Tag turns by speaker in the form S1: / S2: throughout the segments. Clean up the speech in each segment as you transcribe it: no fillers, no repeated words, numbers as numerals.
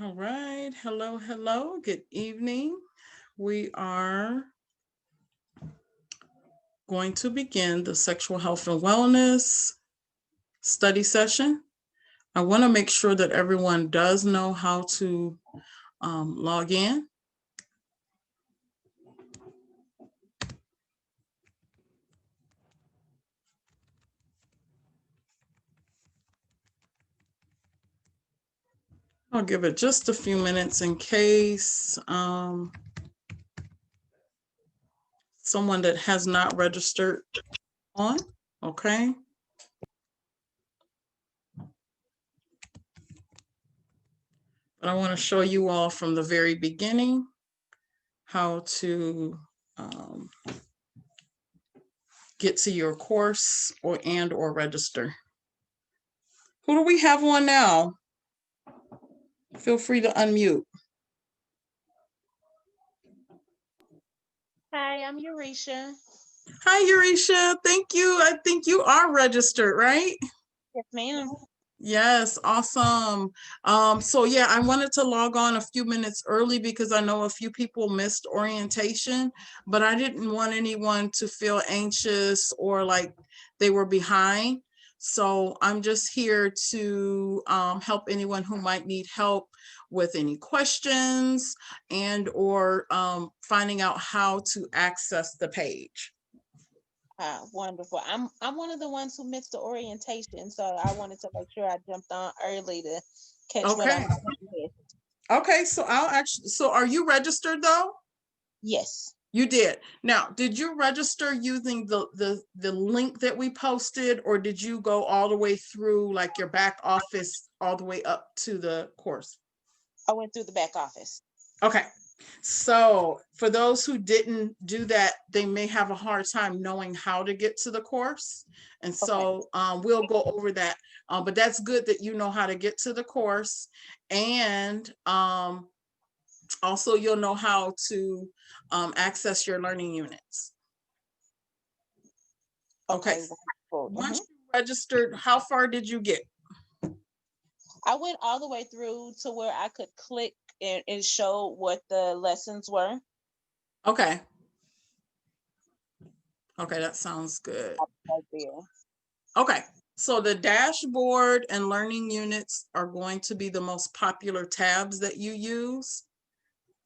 S1: All right. Hello, hello. Good evening. We are going to begin the sexual health and wellness study session. I want to make sure that everyone does know how to log in. I'll give it just a few minutes in case someone that has not registered on, okay? But I want to show you all from the very beginning how to get to your course or register. Who do we have on now? Feel free to unmute.
S2: Hi, I'm Eurisha.
S1: Hi, Eurisha. Thank you. I think you are registered, right?
S2: Yes, ma'am.
S1: Yes, awesome. So yeah, I wanted to log on a few minutes early because I know a few people missed orientation, but I didn't want anyone to feel anxious or like they were behind. So I'm just here to help anyone who might need help with any questions or finding out how to access the page.
S2: Wonderful. I'm one of the ones who missed the orientation, so I wanted to make sure I jumped on early to catch what I
S1: Okay.
S2: missed.
S1: Okay, so are you registered though?
S2: Yes.
S1: You did. Now, did you register using the link that we posted, or did you go all the way through like your back office all the way up to the course?
S2: I went through the back office.
S1: Okay. So for those who didn't do that, they may have a hard time knowing how to get to the course. And so we'll go over that. But that's good that you know how to get to the course. And also you'll know how to access your learning units. Okay. Once you registered, how far did you get?
S2: I went all the way through to where I could click and show what the lessons were.
S1: Okay. Okay, that sounds good.
S2: Right there.
S1: Okay, so the dashboard and learning units are going to be the most popular tabs that you use.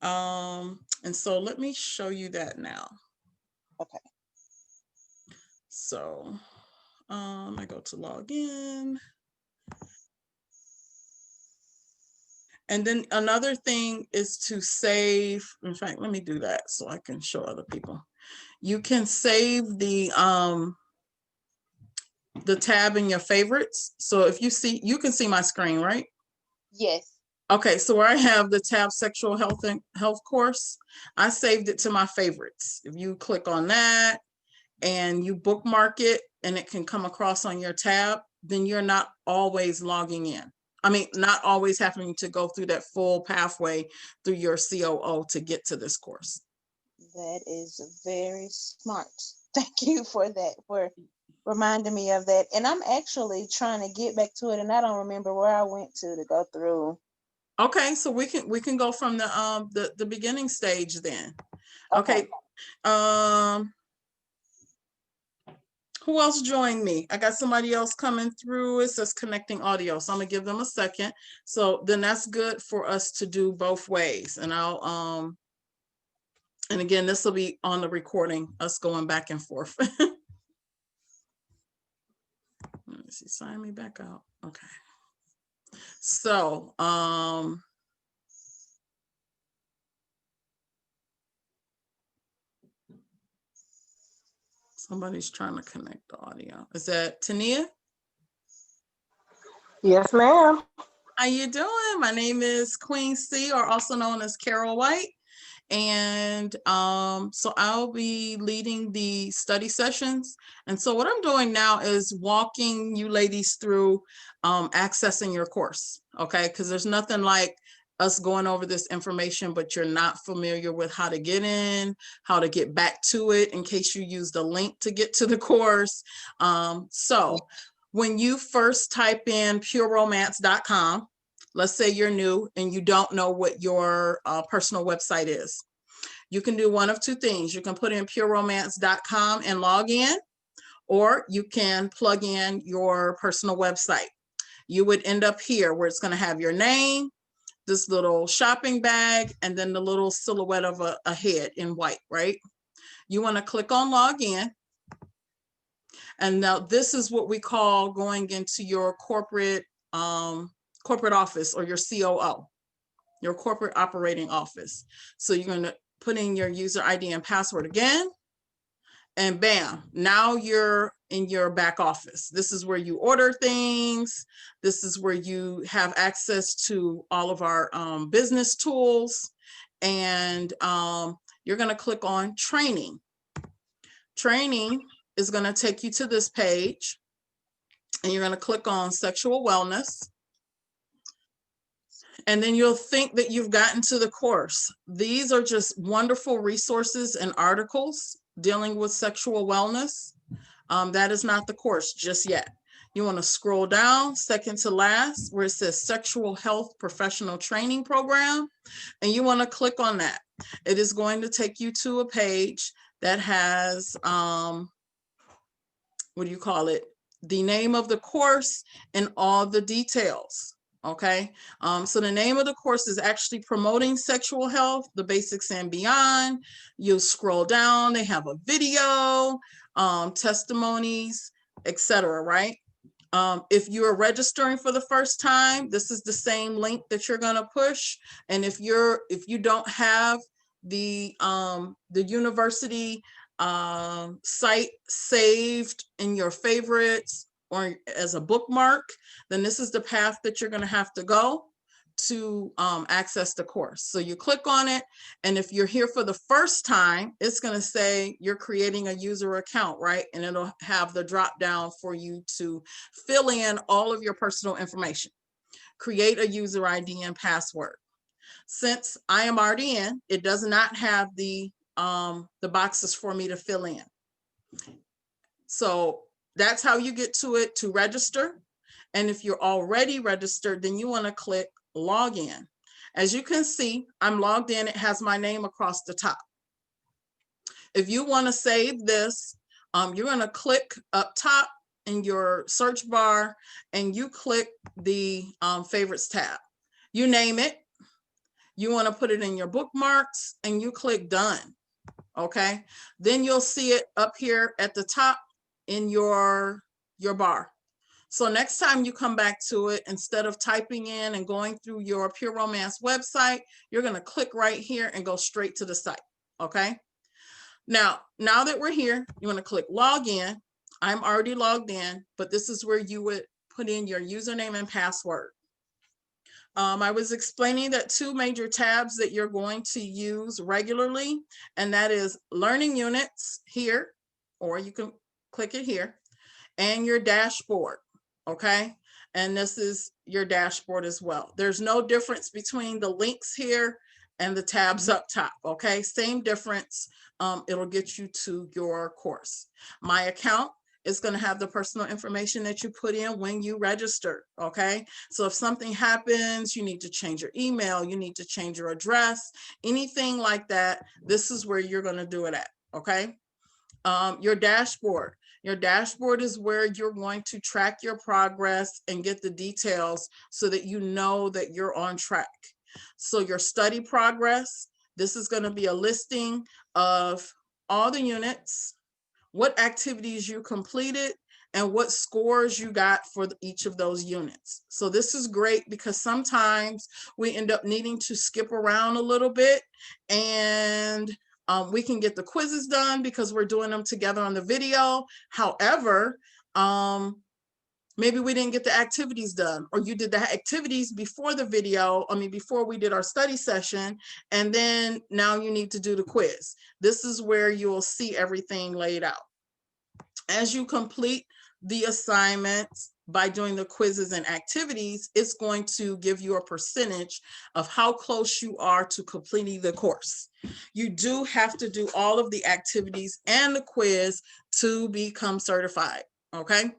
S1: And so let me show you that now.
S2: Okay.
S1: So I go to log in. And then another thing is to save. In fact, let me do that so I can show other people. You can save the tab in your favorites. So if you see, you can see my screen, right?
S2: Yes.
S1: Okay, so where I have the tab sexual health and health course, I saved it to my favorites. If you click on that and you bookmark it and it can come across on your tab, then you're not always logging in. I mean, not always having to go through that full pathway through your COO to get to this course.
S2: That is very smart. Thank you for that, for reminding me of that. And I'm actually trying to get back to it, and I don't remember where I went to go through.
S1: Okay, so we can go from the beginning stage then. Okay. Who else joined me? I got somebody else coming through. It says connecting audio, so I'm gonna give them a second. So then that's good for us to do both ways. And I'll and again, this will be on the recording, us going back and forth. Let me see, sign me back out. Okay. So somebody's trying to connect the audio. Is that Tania?
S3: Yes, ma'am.
S1: How you doing? My name is Queen C, or also known as Carol White. And so I'll be leading the study sessions. And so what I'm doing now is walking you ladies through accessing your course, okay? Because there's nothing like us going over this information, but you're not familiar with how to get in, how to get back to it in case you use the link to get to the course. So when you first type in pureromance.com, Let's say you're new and you don't know what your personal website is. You can do one of two things. You can put in pureromance.com and log in, or you can plug in your personal website. You would end up here where it's going to have your name, this little shopping bag, and then the little silhouette of a head in white, right? You want to click on log in. And now this is what we call going into your corporate office, or your COO, your corporate operating office. So you're going to put in your user ID and password again, and bam, now you're in your back office. This is where you order things. This is where you have access to all of our business tools. And you're going to click on training. Training is going to take you to this page, and you're going to click on sexual wellness. And then you'll think that you've gotten to the course. These are just wonderful resources and articles dealing with sexual wellness. That is not the course just yet. You want to scroll down, second to last, where it says Sexual Health Professional Training Program, and you want to click on that. It is going to take you to a page that has, what do you call it? The name of the course and all the details. Okay, so the name of the course is actually Promoting Sexual Health, the Basics and Beyond. You'll scroll down, they have a video, testimonies, etc. right? If you're registering for the first time, this is the same link that you're going to push. And if you don't have the university site saved in your favorites or as a bookmark, then this is the path that you're going to have to go to access the course. So you click on it, and if you're here for the first time, it's going to say you're creating a user account, right? And it'll have the drop down for you to fill in all of your personal information. Create a user ID and password. Since I am already in, it does not have the boxes for me to fill in. So that's how you get to it to register. And if you're already registered, then you want to click log in. As you can see, I'm logged in. It has my name across the top. If you want to save this, you're going to click up top in your search bar, and you click the favorites tab. You name it. You want to put it in your bookmarks, and you click done. Okay, then you'll see it up here at the top in your bar. So next time you come back to it, instead of typing in and going through your Pure Romance website, you're going to click right here and go straight to the site. Okay, now that we're here, you want to click log in. I'm already logged in, but this is where you would put in your username and password. I was explaining that two major tabs that you're going to use regularly, and that is Learning Units here, or you can click it here, and your dashboard, okay? And this is your dashboard as well. There's no difference between the links here and the tabs up top, okay? Same difference. It'll get you to your course. My account is going to have the personal information that you put in when you register, okay? So if something happens, you need to change your email, you need to change your address, anything like that, this is where you're going to do it at, okay? Your dashboard. Your dashboard is where you're going to track your progress and get the details so that you know that you're on track. So your study progress, this is going to be a listing of all the units, what activities you completed, and what scores you got for each of those units. So this is great because sometimes we end up needing to skip around a little bit, and we can get the quizzes done because we're doing them together on the video. However, maybe we didn't get the activities done, or you did the activities before the video, before we did our study session, and then now you need to do the quiz. This is where you'll see everything laid out. As you complete the assignments by doing the quizzes and activities, it's going to give you a percentage of how close you are to completing the course. You do have to do all of the activities and the quiz to become certified, okay?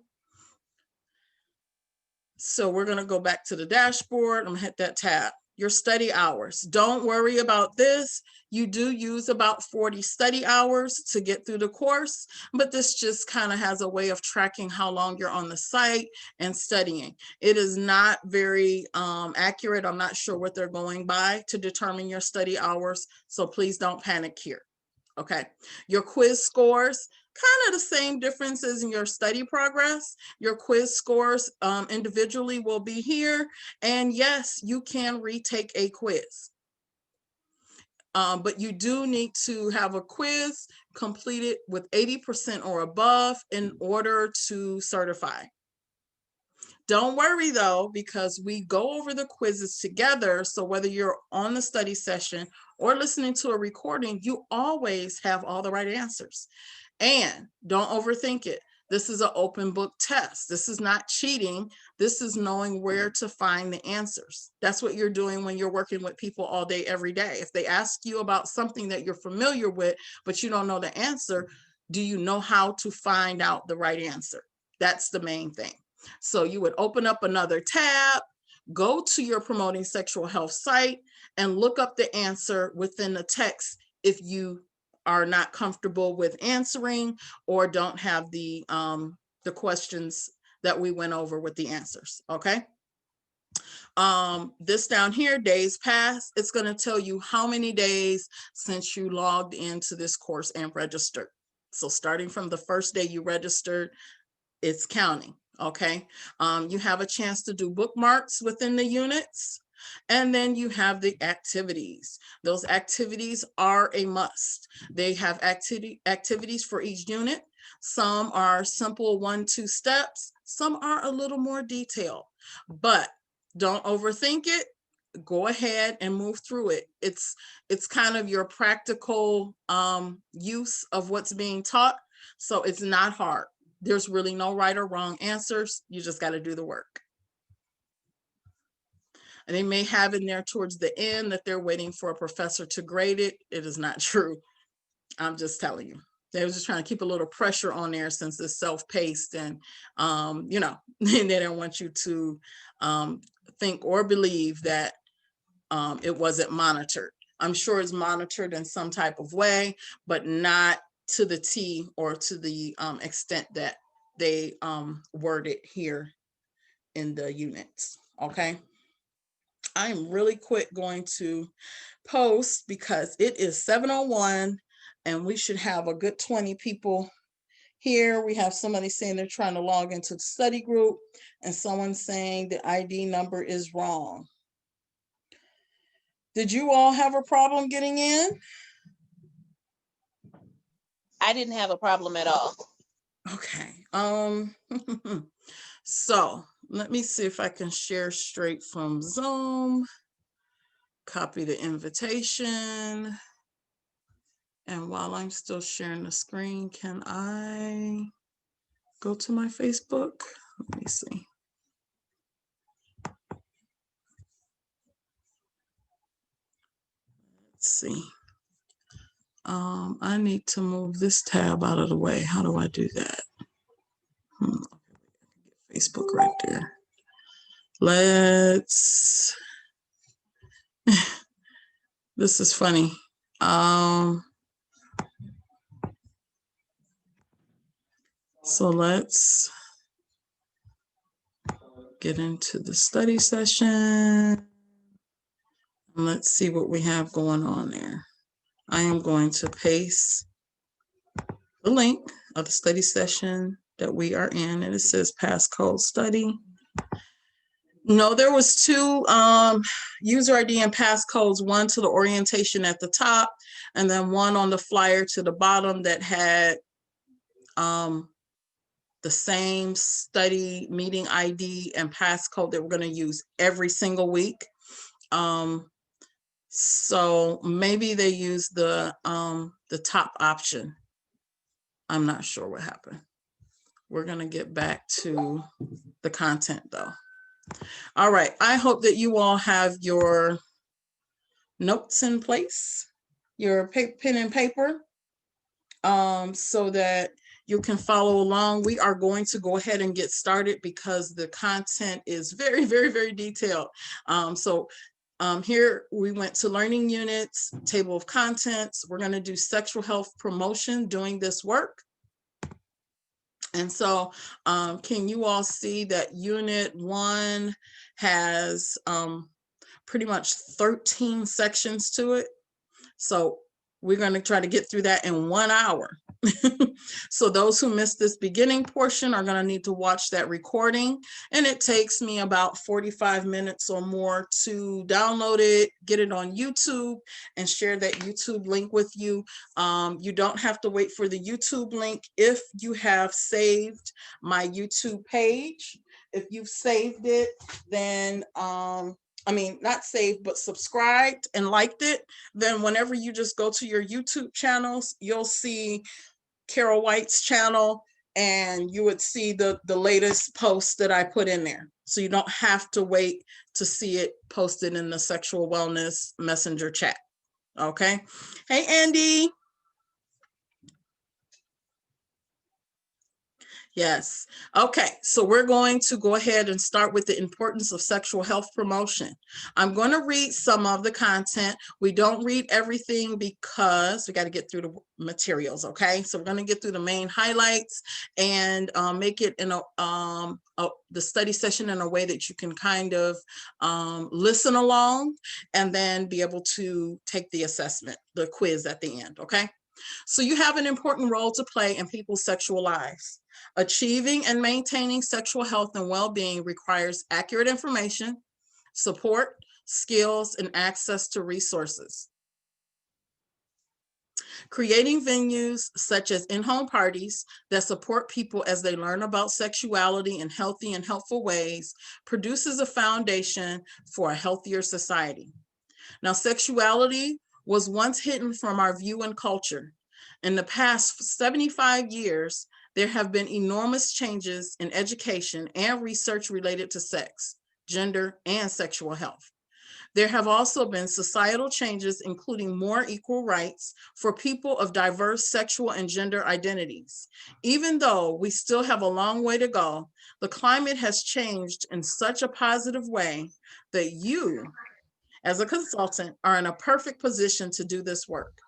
S1: So we're going to go back to the dashboard. I'm going to hit that tab. Your study hours. Don't worry about this. You do use about 40 study hours to get through the course, but this just kind of has a way of tracking how long you're on the site and studying. It is not very accurate. I'm not sure what they're going by to determine your study hours, so please don't panic here. Okay, your quiz scores, kind of the same differences in your study progress. Your quiz scores individually will be here. And yes, you can retake a quiz. But you do need to have a quiz completed with 80% or above in order to certify. Don't worry though, because we go over the quizzes together. So whether you're on the study session or listening to a recording, you always have all the right answers. And don't overthink it. This is an open book test. This is not cheating. This is knowing where to find the answers. That's what you're doing when you're working with people all day, every day. If they ask you about something that you're familiar with, but you don't know the answer, do you know how to find out the right answer? That's the main thing. So you would open up another tab, go to your Promoting Sexual Health site, and look up the answer within the text if you are not comfortable with answering or don't have the questions that we went over with the answers, okay? This down here, days past, it's going to tell you how many days since you logged into this course and registered. So starting from the first day you registered, it's counting. Okay, you have a chance to do bookmarks within the units, and then you have the activities. Those activities are a must. They have activities for each unit. Some are simple 1-2 steps. Some are a little more detailed, but don't overthink it. Go ahead and move through it. It's kind of your practical use of what's being taught, so it's not hard. There's really no right or wrong answers. You just got to do the work. And they may have in there towards the end that they're waiting for a professor to grade it. It is not true. I'm just telling you. They were just trying to keep a little pressure on there since it's self-paced, and you know, they don't want you to think or believe that it wasn't monitored. I'm sure it's monitored in some type of way, but not to the T or to the extent that they word it here in the units. Okay, I'm really quick going to post because it is 7:01 and we should have a good 20 people here. We have somebody saying they're trying to log into the study group, and someone saying the ID number is wrong. Did you all have a problem getting in?
S2: I didn't have a problem at all.
S1: Okay. So let me see if I can share straight from Zoom. Copy the invitation. And while I'm still sharing the screen, can I go to my Facebook? Let me see. Let's see. I need to move this tab out of the way. How do I do that? Facebook right there. Let's, this is funny. So let's get into the study session. And let's see what we have going on there. I am going to paste the link of the study session that we are in, and it says passcode study. No, there was 2 user ID and passcodes, one to the orientation at the top, and then one on the flyer to the bottom that had the same study meeting ID and passcode that we're going to use every single week. So maybe they used the top option. I'm not sure what happened. We're going to get back to the content though. All right, I hope that you all have your notes in place, your pen and paper, so that you can follow along. We are going to go ahead and get started because the content is very, very, very detailed. Here we went to learning units, table of contents. We're going to do sexual health promotion doing this work. And so can you all see that unit 1 has pretty much 13 sections to it? So we're going to try to get through that in 1 hour. So those who missed this beginning portion are going to need to watch that recording. And it takes me about 45 minutes or more to download it, get it on YouTube, and share that YouTube link with you. You don't have to wait for the YouTube link if you have saved my YouTube page. If you've saved it, then not saved, but subscribed and liked it, then whenever you just go to your YouTube channels, you'll see Carol White's channel, and you would see the latest post that I put in there. So you don't have to wait to see it posted in the Sexual Wellness Messenger chat. Okay. Hey, Andy. Yes. Okay, so we're going to go ahead and start with the importance of sexual health promotion. I'm going to read some of the content. We don't read everything because we got to get through the materials, okay? So we're going to get through the main highlights and make it in the study session in a way that you can kind of listen along and then be able to take the assessment, the quiz at the end, okay? So you have an important role to play in people's sexual lives. Achieving and maintaining sexual health and well-being requires accurate information, support, skills, and access to resources. Creating venues such as in-home parties that support people as they learn about sexuality in healthy and helpful ways produces a foundation for a healthier society. Now, sexuality was once hidden from our view and culture. In the past 75 years, there have been enormous changes in education and research related to sex, gender, and sexual health. There have also been societal changes, including more equal rights for people of diverse sexual and gender identities. Even though we still have a long way to go, the climate has changed in such a positive way that you, as a consultant, are in a perfect position to do this work.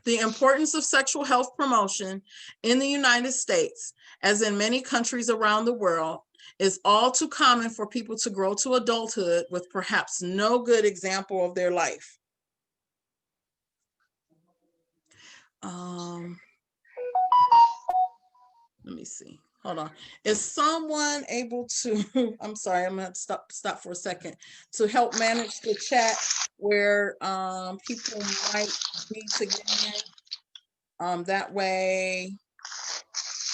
S1: The importance of sexual health promotion in the United States, as in many countries around the world, is all too common for people to grow to adulthood with perhaps no good example of their life. Let me see. Hold on. Is someone able to, I'm sorry, I'm going to stop for a second, to help manage the chat where people might be to get in? That way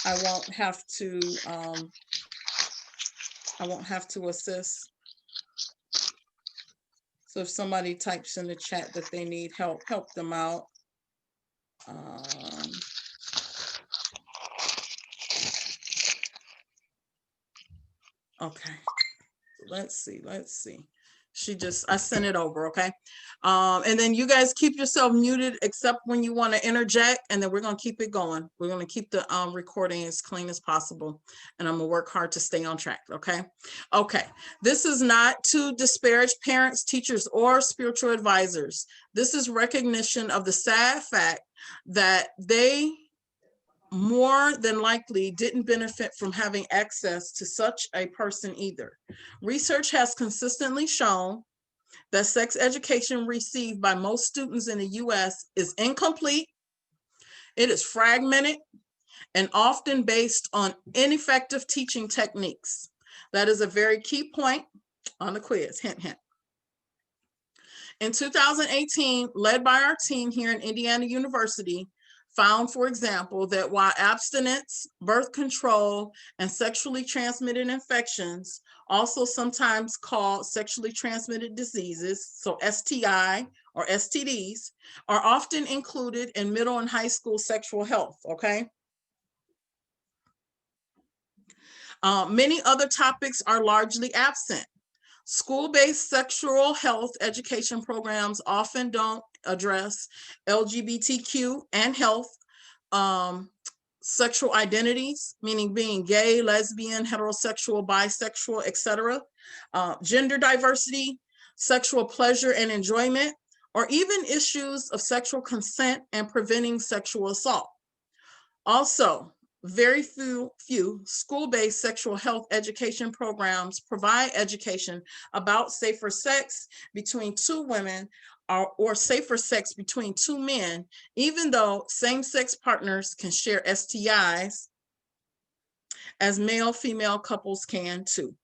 S1: I won't have to assist. So if somebody types in the chat that they need help them out. Okay, let's see. I sent it over, okay? And then you guys keep yourself muted except when you want to interject, and then we're going to keep it going. We're going to keep the recording as clean as possible, and I'm going to work hard to stay on track, okay? Okay, this is not to disparage parents, teachers, or spiritual advisors. This is recognition of the sad fact that they more than likely didn't benefit from having access to such a person either. Research has consistently shown that sex education received by most students in the US is incomplete, it is fragmented, and often based on ineffective teaching techniques. That is a very key point on the quiz, hint, hint. In 2018, led by our team here in Indiana University, found, for example, that while abstinence, birth control, and sexually transmitted infections, also sometimes called sexually transmitted diseases, so STI or STDs, are often included in middle and high school sexual health, okay? Many other topics are largely absent. School-based sexual health education programs often don't address LGBTQ and health, sexual identities, meaning being gay, lesbian, heterosexual, bisexual, etc., gender diversity, sexual pleasure and enjoyment, or even issues of sexual consent and preventing sexual assault. Also, very few school-based sexual health education programs provide education about safer sex between two women or safer sex between two men, even though same-sex partners can share STIs, as male-female couples can too.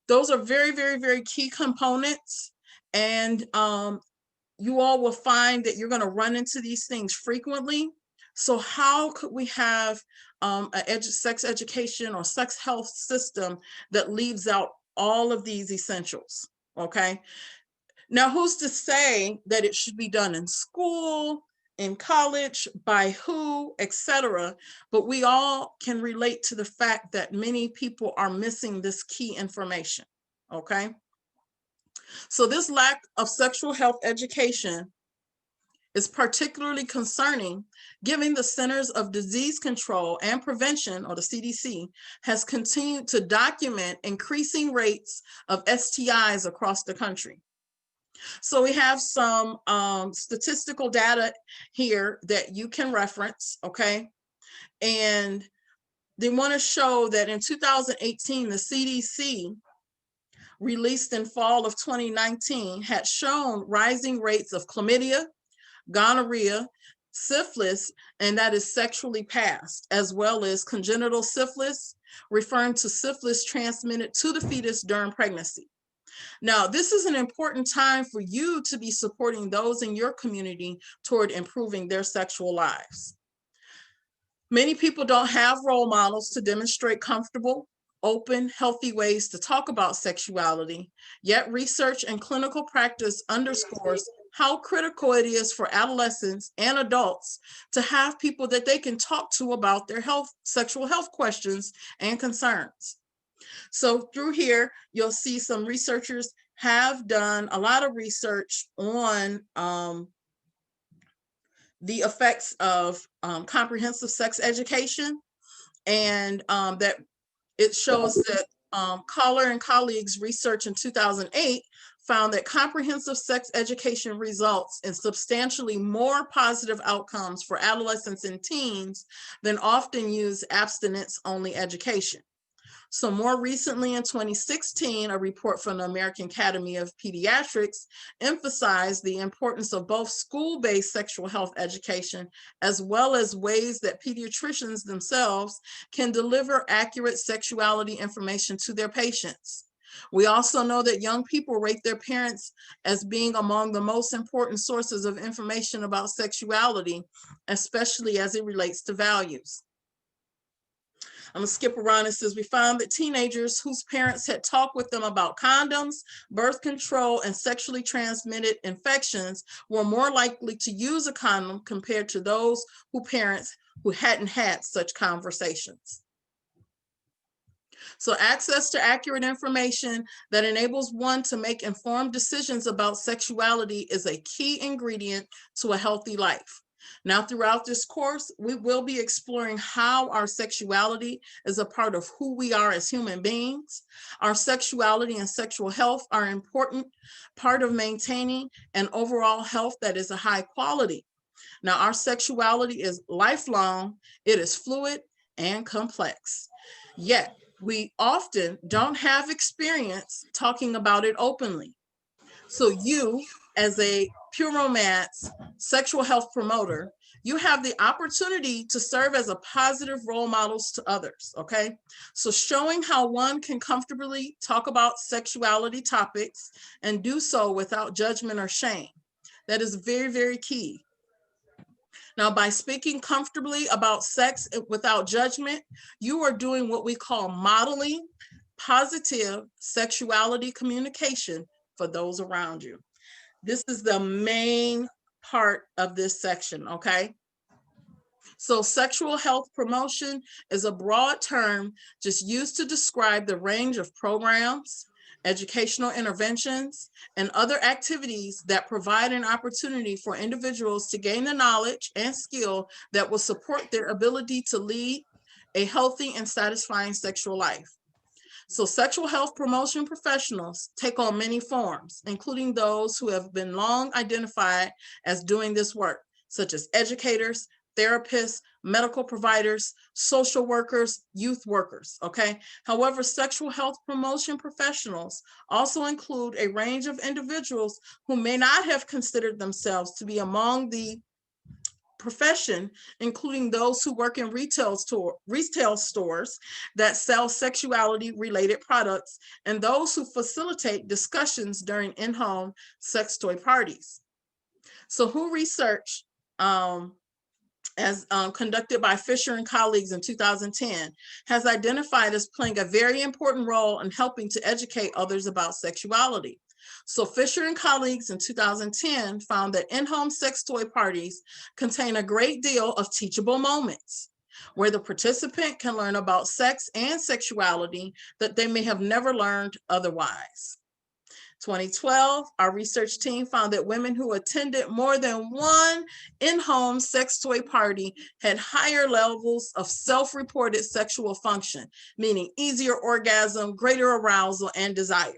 S1: Those are very, very, very key components. And you all will find that you're going to run into these things frequently. So how could we have a sex education or sex health system that leaves out all of these essentials? Okay. Now, who's to say that it should be done in school, in college, by who, etc.? But we all can relate to the fact that many people are missing this key information. Okay. So this lack of sexual health education is particularly concerning, given the Centers of Disease Control and Prevention, or the CDC, has continued to document increasing rates of STIs across the country. So we have some statistical data here that you can reference, okay? And they want to show that in 2018, the CDC released in fall of 2019 had shown rising rates of chlamydia, gonorrhea, syphilis, and that is sexually passed, as well as congenital syphilis, referring to syphilis transmitted to the fetus during pregnancy. Now, this is an important time for you to be supporting those in your community toward improving their sexual lives. Many people don't have role models to demonstrate comfortable, open, healthy ways to talk about sexuality, yet research and clinical practice underscores how critical it is for adolescents and adults to have people that they can talk to about their sexual health questions and concerns. So through here, you'll see some researchers have done a lot of research on the effects of comprehensive sex education, and that it shows that Collar and colleagues' research in 2008 found that comprehensive sex education results in substantially more positive outcomes for adolescents and teens than often used abstinence-only education. So more recently in 2016, a report from the American Academy of Pediatrics emphasized the importance of both school-based sexual health education, as well as ways that pediatricians themselves can deliver accurate sexuality information to their patients. We also know that young people rate their parents as being among the most important sources of information about sexuality, especially as it relates to values. I'm gonna skip around. It says, we found that teenagers whose parents had talked with them about condoms, birth control, and sexually transmitted infections were more likely to use a condom compared to those parents who hadn't had such conversations. So access to accurate information that enables one to make informed decisions about sexuality is a key ingredient to a healthy life. Now, throughout this course, we will be exploring how our sexuality is a part of who we are as human beings. Our sexuality and sexual health are an important part of maintaining an overall health that is a high quality. Now, our sexuality is lifelong, it is fluid and complex. Yet, we often don't have experience talking about it openly. So you, as a Pure Romance sexual health promoter, you have the opportunity to serve as a positive role models to others, okay? So showing how one can comfortably talk about sexuality topics and do so without judgment or shame. That is very, very key. Now, by speaking comfortably about sex without judgment, you are doing what we call modeling positive sexuality communication for those around you. This is the main part of this section, okay? So sexual health promotion is a broad term just used to describe the range of programs, educational interventions, and other activities that provide an opportunity for individuals to gain the knowledge and skill that will support their ability to lead a healthy and satisfying sexual life. So sexual health promotion professionals take on many forms, including those who have been long identified as doing this work, such as educators, therapists, medical providers, social workers, youth workers, okay? However, sexual health promotion professionals also include a range of individuals who may not have considered themselves to be among the profession, including those who work in retail stores that sell sexuality related products, and those who facilitate discussions during in-home sex toy parties. So WHO research as conducted by Fisher and colleagues in 2010 has identified as playing a very important role in helping to educate others about sexuality. So Fisher and colleagues in 2010 found that in-home sex toy parties contain a great deal of teachable moments where the participant can learn about sex and sexuality that they may have never learned otherwise. 2012, our research team found that women who attended more than one in-home sex toy party had higher levels of self-reported sexual function, meaning easier orgasm, greater arousal, and desire.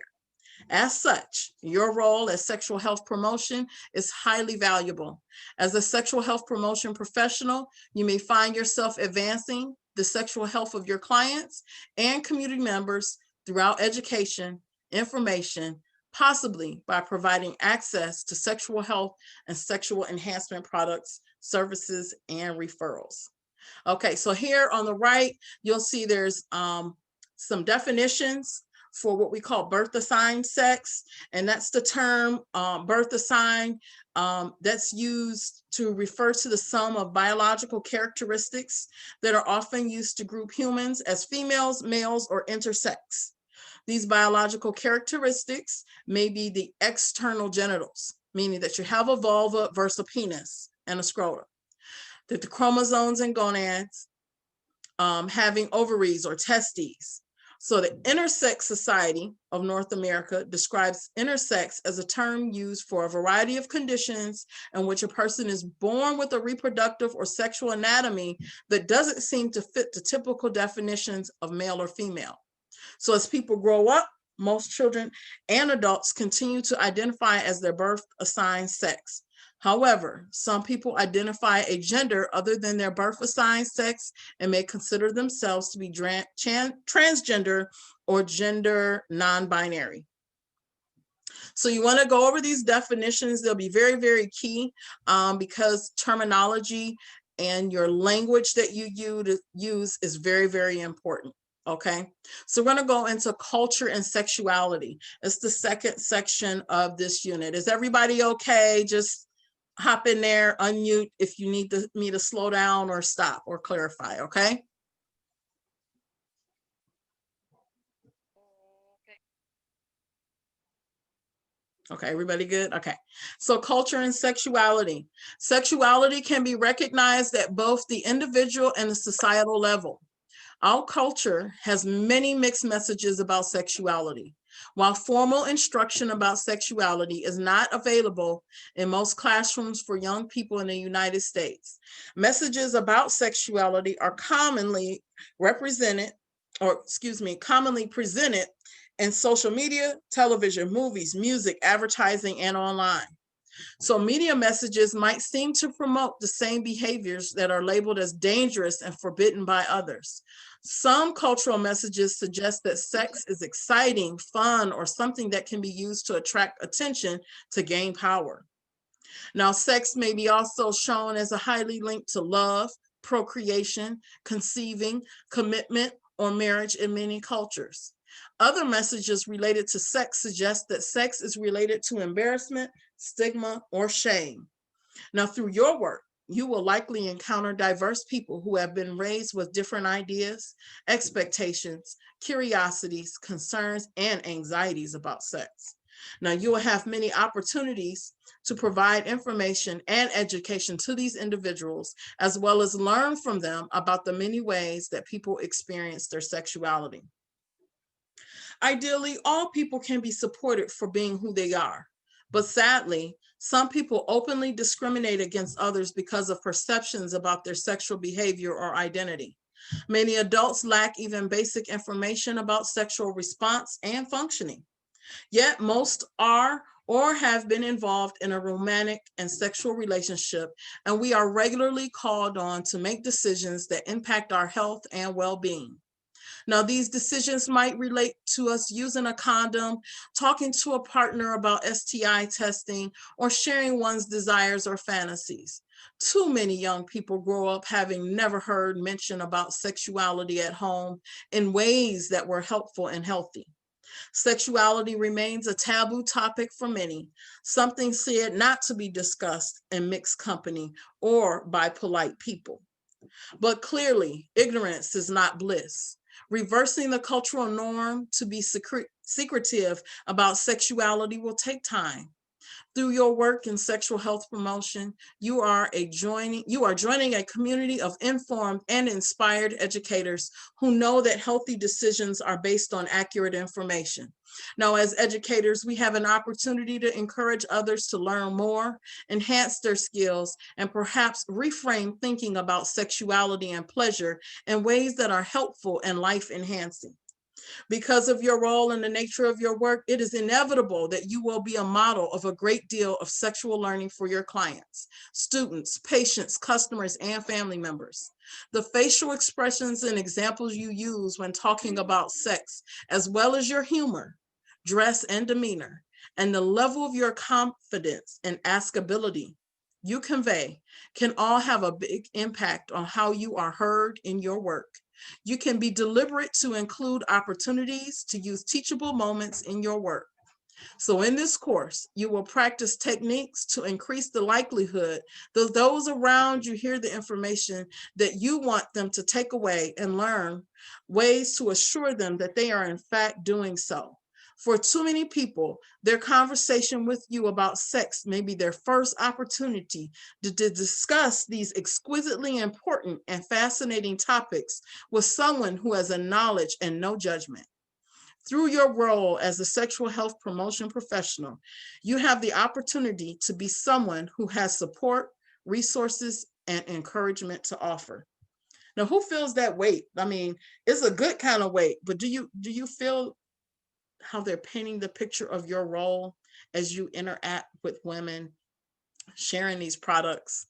S1: As such, your role as sexual health promotion is highly valuable. As a sexual health promotion professional, you may find yourself advancing the sexual health of your clients and community members throughout education, information, possibly by providing access to sexual health and sexual enhancement products, services, and referrals. Okay, so here on the right, you'll see there's some definitions for what we call birth assigned sex, and that's the term birth assigned that's used to refer to the sum of biological characteristics that are often used to group humans as females, males, or intersex. These biological characteristics may be the external genitals, meaning that you have a vulva versus a penis and a scrotum, that the chromosomes and gonads, having ovaries or testes. So the Intersex Society of North America describes intersex as a term used for a variety of conditions in which a person is born with a reproductive or sexual anatomy that doesn't seem to fit the typical definitions of male or female. So as people grow up, most children and adults continue to identify as their birth assigned sex. However, some people identify a gender other than their birth assigned sex and may consider themselves to be transgender or gender non-binary. So you want to go over these definitions. They'll be very, very key because terminology and your language that you use is very, very important. Okay, so we're going to go into culture and sexuality. It's the second section of this unit. Is everybody okay? Just hop in there, unmute if you need me to slow down or stop or clarify, okay? Okay, everybody good? Okay, so culture and sexuality. Sexuality can be recognized at both the individual and the societal level. Our culture has many mixed messages about sexuality. While formal instruction about sexuality is not available in most classrooms for young people in the United States, messages about sexuality are commonly presented in social media, television, movies, music, advertising, and online. So media messages might seem to promote the same behaviors that are labeled as dangerous and forbidden by others. Some cultural messages suggest that sex is exciting, fun, or something that can be used to attract attention to gain power. Now, sex may be also shown as a highly linked to love, procreation, conceiving, commitment, or marriage in many cultures. Other messages related to sex suggest that sex is related to embarrassment, stigma, or shame. Now, through your work, you will likely encounter diverse people who have been raised with different ideas, expectations, curiosities, concerns, and anxieties about sex. Now, you will have many opportunities to provide information and education to these individuals, as well as learn from them about the many ways that people experience their sexuality. Ideally, all people can be supported for being who they are. But sadly, some people openly discriminate against others because of perceptions about their sexual behavior or identity. Many adults lack even basic information about sexual response and functioning. Yet most are or have been involved in a romantic and sexual relationship, and we are regularly called on to make decisions that impact our health and well-being. Now, these decisions might relate to us using a condom, talking to a partner about STI testing, or sharing one's desires or fantasies. Too many young people grow up having never heard mention about sexuality at home in ways that were helpful and healthy. Sexuality remains a taboo topic for many, something said not to be discussed in mixed company or by polite people. But clearly, ignorance is not bliss. Reversing the cultural norm to be secretive about sexuality will take time. Through your work in sexual health promotion, you are joining a community of informed and inspired educators who know that healthy decisions are based on accurate information. Now, as educators, we have an opportunity to encourage others to learn more, enhance their skills, and perhaps reframe thinking about sexuality and pleasure in ways that are helpful and life enhancing. Because of your role and the nature of your work, it is inevitable that you will be a model of a great deal of sexual learning for your clients, students, patients, customers, and family members. The facial expressions and examples you use when talking about sex, as well as your humor, dress, and demeanor, and the level of your confidence and askability you convey can all have a big impact on how you are heard in your work. You can be deliberate to include opportunities to use teachable moments in your work. So in this course, you will practice techniques to increase the likelihood that those around you hear the information that you want them to take away and learn ways to assure them that they are in fact doing so. For too many people, their conversation with you about sex may be their first opportunity to discuss these exquisitely important and fascinating topics with someone who has a knowledge and no judgment. Through your role as a sexual health promotion professional, you have the opportunity to be someone who has support, resources, and encouragement to offer. Now, who feels that weight? I mean, it's a good kind of weight, but do you feel how they're painting the picture of your role as you interact with women, sharing these products?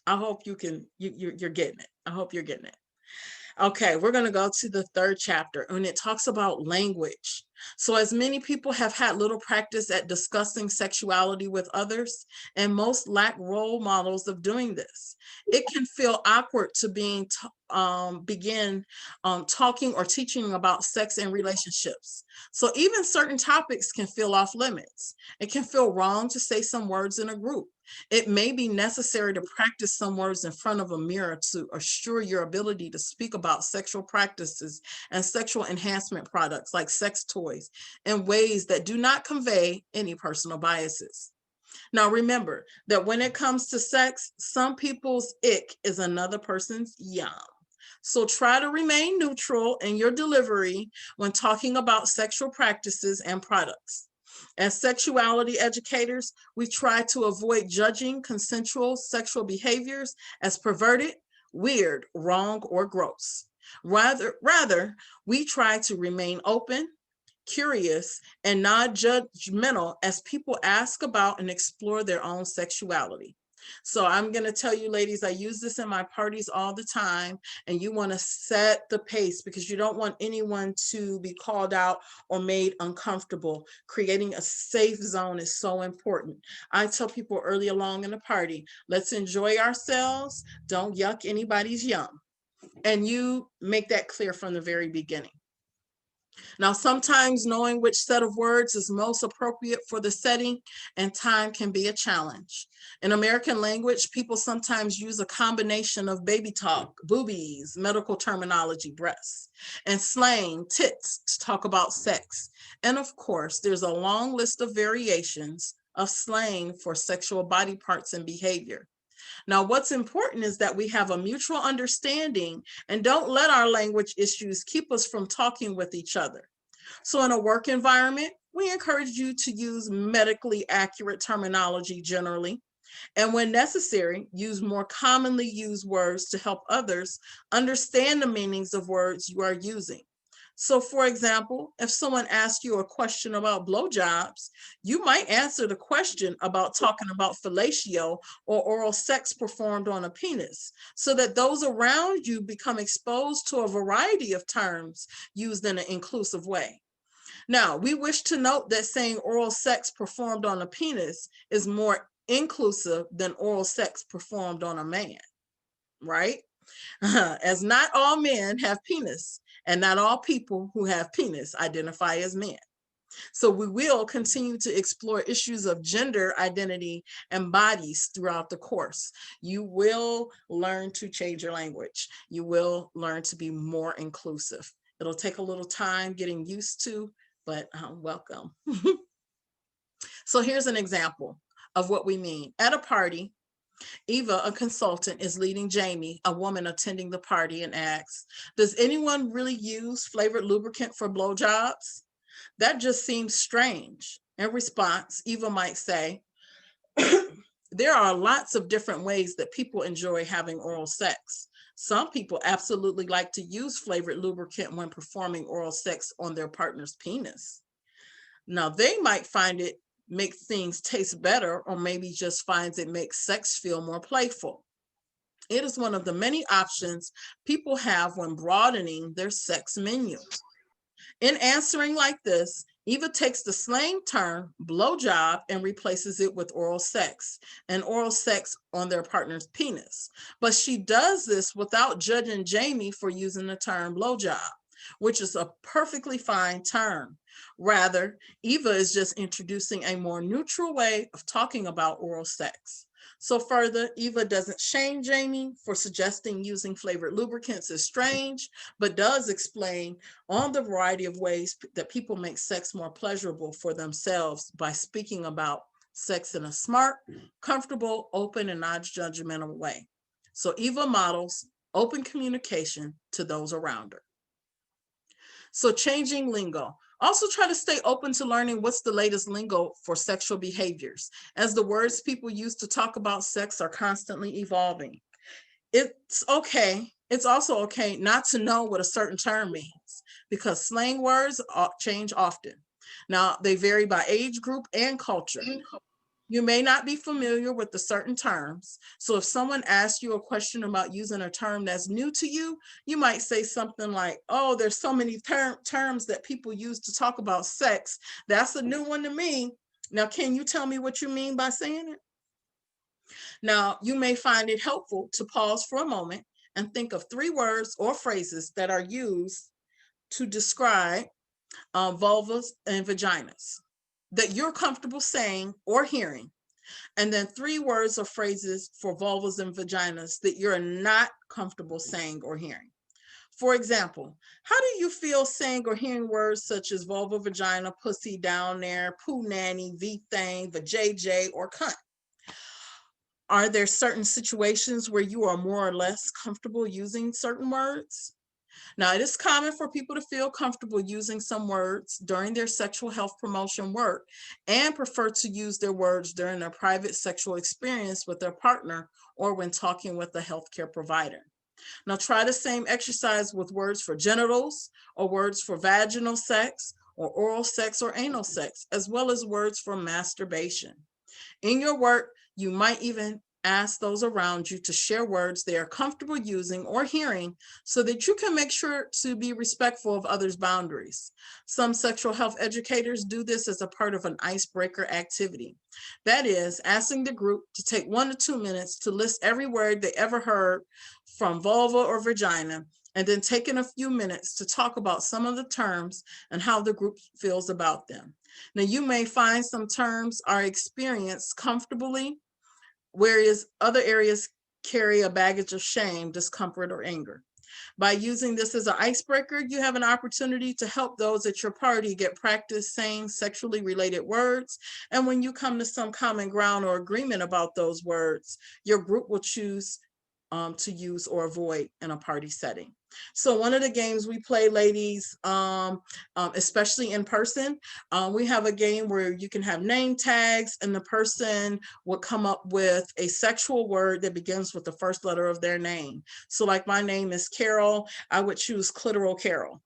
S1: I hope you're getting it. I hope you're getting it. Okay, we're going to go to the third chapter, and it talks about language. So, as many people have had little practice at discussing sexuality with others, and most lack role models of doing this, it can feel awkward to begin talking or teaching about sex and relationships. So, even certain topics can feel off limits. It can feel wrong to say some words in a group. It may be necessary to practice some words in front of a mirror to assure your ability to speak about sexual practices and sexual enhancement products like sex toys in ways that do not convey any personal biases. Now, remember that when it comes to sex, some people's ick is another person's yum. So try to remain neutral in your delivery when talking about sexual practices and products. As sexuality educators, we try to avoid judging consensual sexual behaviors as perverted, weird, wrong, or gross. Rather, we try to remain open, curious, and non-judgmental as people ask about and explore their own sexuality. So I'm going to tell you, ladies, I use this in my parties all the time, and you want to set the pace because you don't want anyone to be called out or made uncomfortable. Creating a safe zone is so important. I tell people early along in the party, let's enjoy ourselves. Don't yuck anybody's yum. And you make that clear from the very beginning. Now, sometimes knowing which set of words is most appropriate for the setting and time can be a challenge. In American language, people sometimes use a combination of baby talk, boobies, medical terminology, breasts, and slang, tits, to talk about sex. And of course, there's a long list of variations of slang for sexual body parts and behavior. Now, what's important is that we have a mutual understanding and don't let our language issues keep us from talking with each other. So in a work environment, we encourage you to use medically accurate terminology generally, and when necessary, use more commonly used words to help others understand the meanings of words you are using. So for example, if someone asks you a question about blowjobs, you might answer the question about talking about fellatio or oral sex performed on a penis, so that those around you become exposed to a variety of terms used in an inclusive way. Now, we wish to note that saying oral sex performed on a penis is more inclusive than oral sex performed on a man, right? As not all men have penis, and not all people who have penis identify as men. So we will continue to explore issues of gender identity and bodies throughout the course. You will learn to change your language. You will learn to be more inclusive. It'll take a little time getting used to, but welcome. So here's an example of what we mean. At a party, Eva, a consultant, is leading Jamie, a woman attending the party, and asks, does anyone really use flavored lubricant for blowjobs? That just seems strange. In response, Eva might say, there are lots of different ways that people enjoy having oral sex. Some people absolutely like to use flavored lubricant when performing oral sex on their partner's penis. Now, they might find it makes things taste better, or maybe just finds it makes sex feel more playful. It is one of the many options people have when broadening their sex menu. In answering like this, Eva takes the slang term blowjob and replaces it with oral sex, and oral sex on their partner's penis. But she does this without judging Jamie for using the term blowjob, which is a perfectly fine term. Rather, Eva is just introducing a more neutral way of talking about oral sex. So further, Eva doesn't shame Jamie for suggesting using flavored lubricants is strange, but does explain on the variety of ways that people make sex more pleasurable for themselves by speaking about sex in a smart, comfortable, open, and non-judgmental way. So Eva models open communication to those around her. So changing lingo. Also try to stay open to learning what's the latest lingo for sexual behaviors, as the words people use to talk about sex are constantly evolving. It's okay. It's also okay not to know what a certain term means, because slang words change often. Now, they vary by age group and culture. You may not be familiar with the certain terms. So if someone asks you a question about using a term that's new to you, you might say something like, oh, there's so many terms that people use to talk about sex. That's a new one to me. Now, can you tell me what you mean by saying it? Now, you may find it helpful to pause for a moment and think of 3 words or phrases that are used to describe vulvas and vaginas that you're comfortable saying or hearing, and then 3 words or phrases for vulvas and vaginas that you're not comfortable saying or hearing. For example, how do you feel saying or hearing words such as vulva, vagina, pussy, down there, poo nanny, V-thing, vajayjay, or cunt? Are there certain situations where you are more or less comfortable using certain words? Now, it is common for people to feel comfortable using some words during their sexual health promotion work and prefer to use their words during their private sexual experience with their partner or when talking with a healthcare provider. Now, try the same exercise with words for genitals or words for vaginal sex or oral sex or anal sex, as well as words for masturbation. In your work, you might even ask those around you to share words they are comfortable using or hearing so that you can make sure to be respectful of others' boundaries. Some sexual health educators do this as a part of an icebreaker activity. That is, asking the group to take 1 to 2 minutes to list every word they ever heard from vulva or vagina, and then taking a few minutes to talk about some of the terms and how the group feels about them. Now, you may find some terms are experienced comfortably, whereas other areas carry a baggage of shame, discomfort, or anger. By using this as an icebreaker, you have an opportunity to help those at your party get practice saying sexually related words. And when you come to some common ground or agreement about those words, your group will choose to use or avoid in a party setting. So one of the games we play, ladies, especially in person, we have a game where you can have name tags, and the person would come up with a sexual word that begins with the first letter of their name. So like my name is Carol, I would choose clitoral Carol.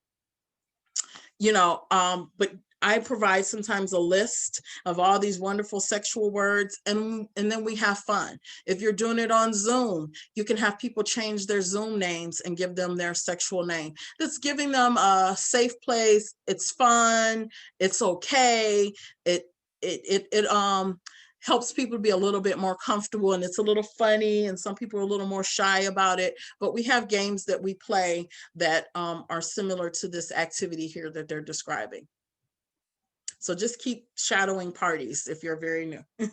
S1: But I provide sometimes a list of all these wonderful sexual words, and then we have fun. If you're doing it on Zoom, you can have people change their Zoom names and give them their sexual name. It's giving them a safe place. It's fun. It's okay. It helps people to be a little bit more comfortable, and it's a little funny, and some people are a little more shy about it. But we have games that we play that are similar to this activity here that they're describing. So just keep shadowing parties if you're very new.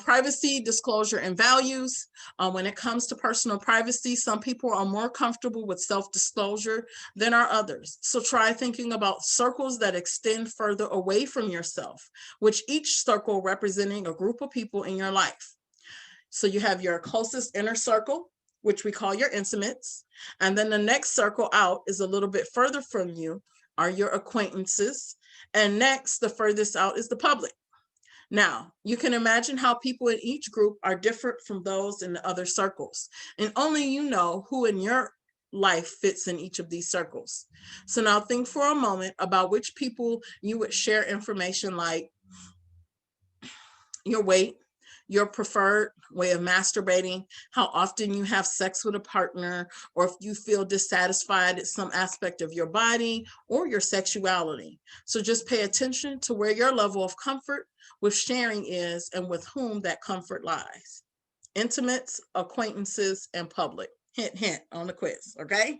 S1: Privacy, disclosure, and values. When it comes to personal privacy, some people are more comfortable with self-disclosure than are others. So try thinking about circles that extend further away from yourself, with each circle representing a group of people in your life. So you have your closest inner circle, which we call your intimates. And then the next circle out is a little bit further from you, are your acquaintances. And next, the furthest out is the public. Now, you can imagine how people in each group are different from those in the other circles, and only you know who in your life fits in each of these circles. So now think for a moment about which people you would share information like your weight, your preferred way of masturbating, how often you have sex with a partner, or if you feel dissatisfied at some aspect of your body or your sexuality. So just pay attention to where your level of comfort with sharing is and with whom that comfort lies. Intimates, acquaintances, and public. Hint, hint on the quiz, okay?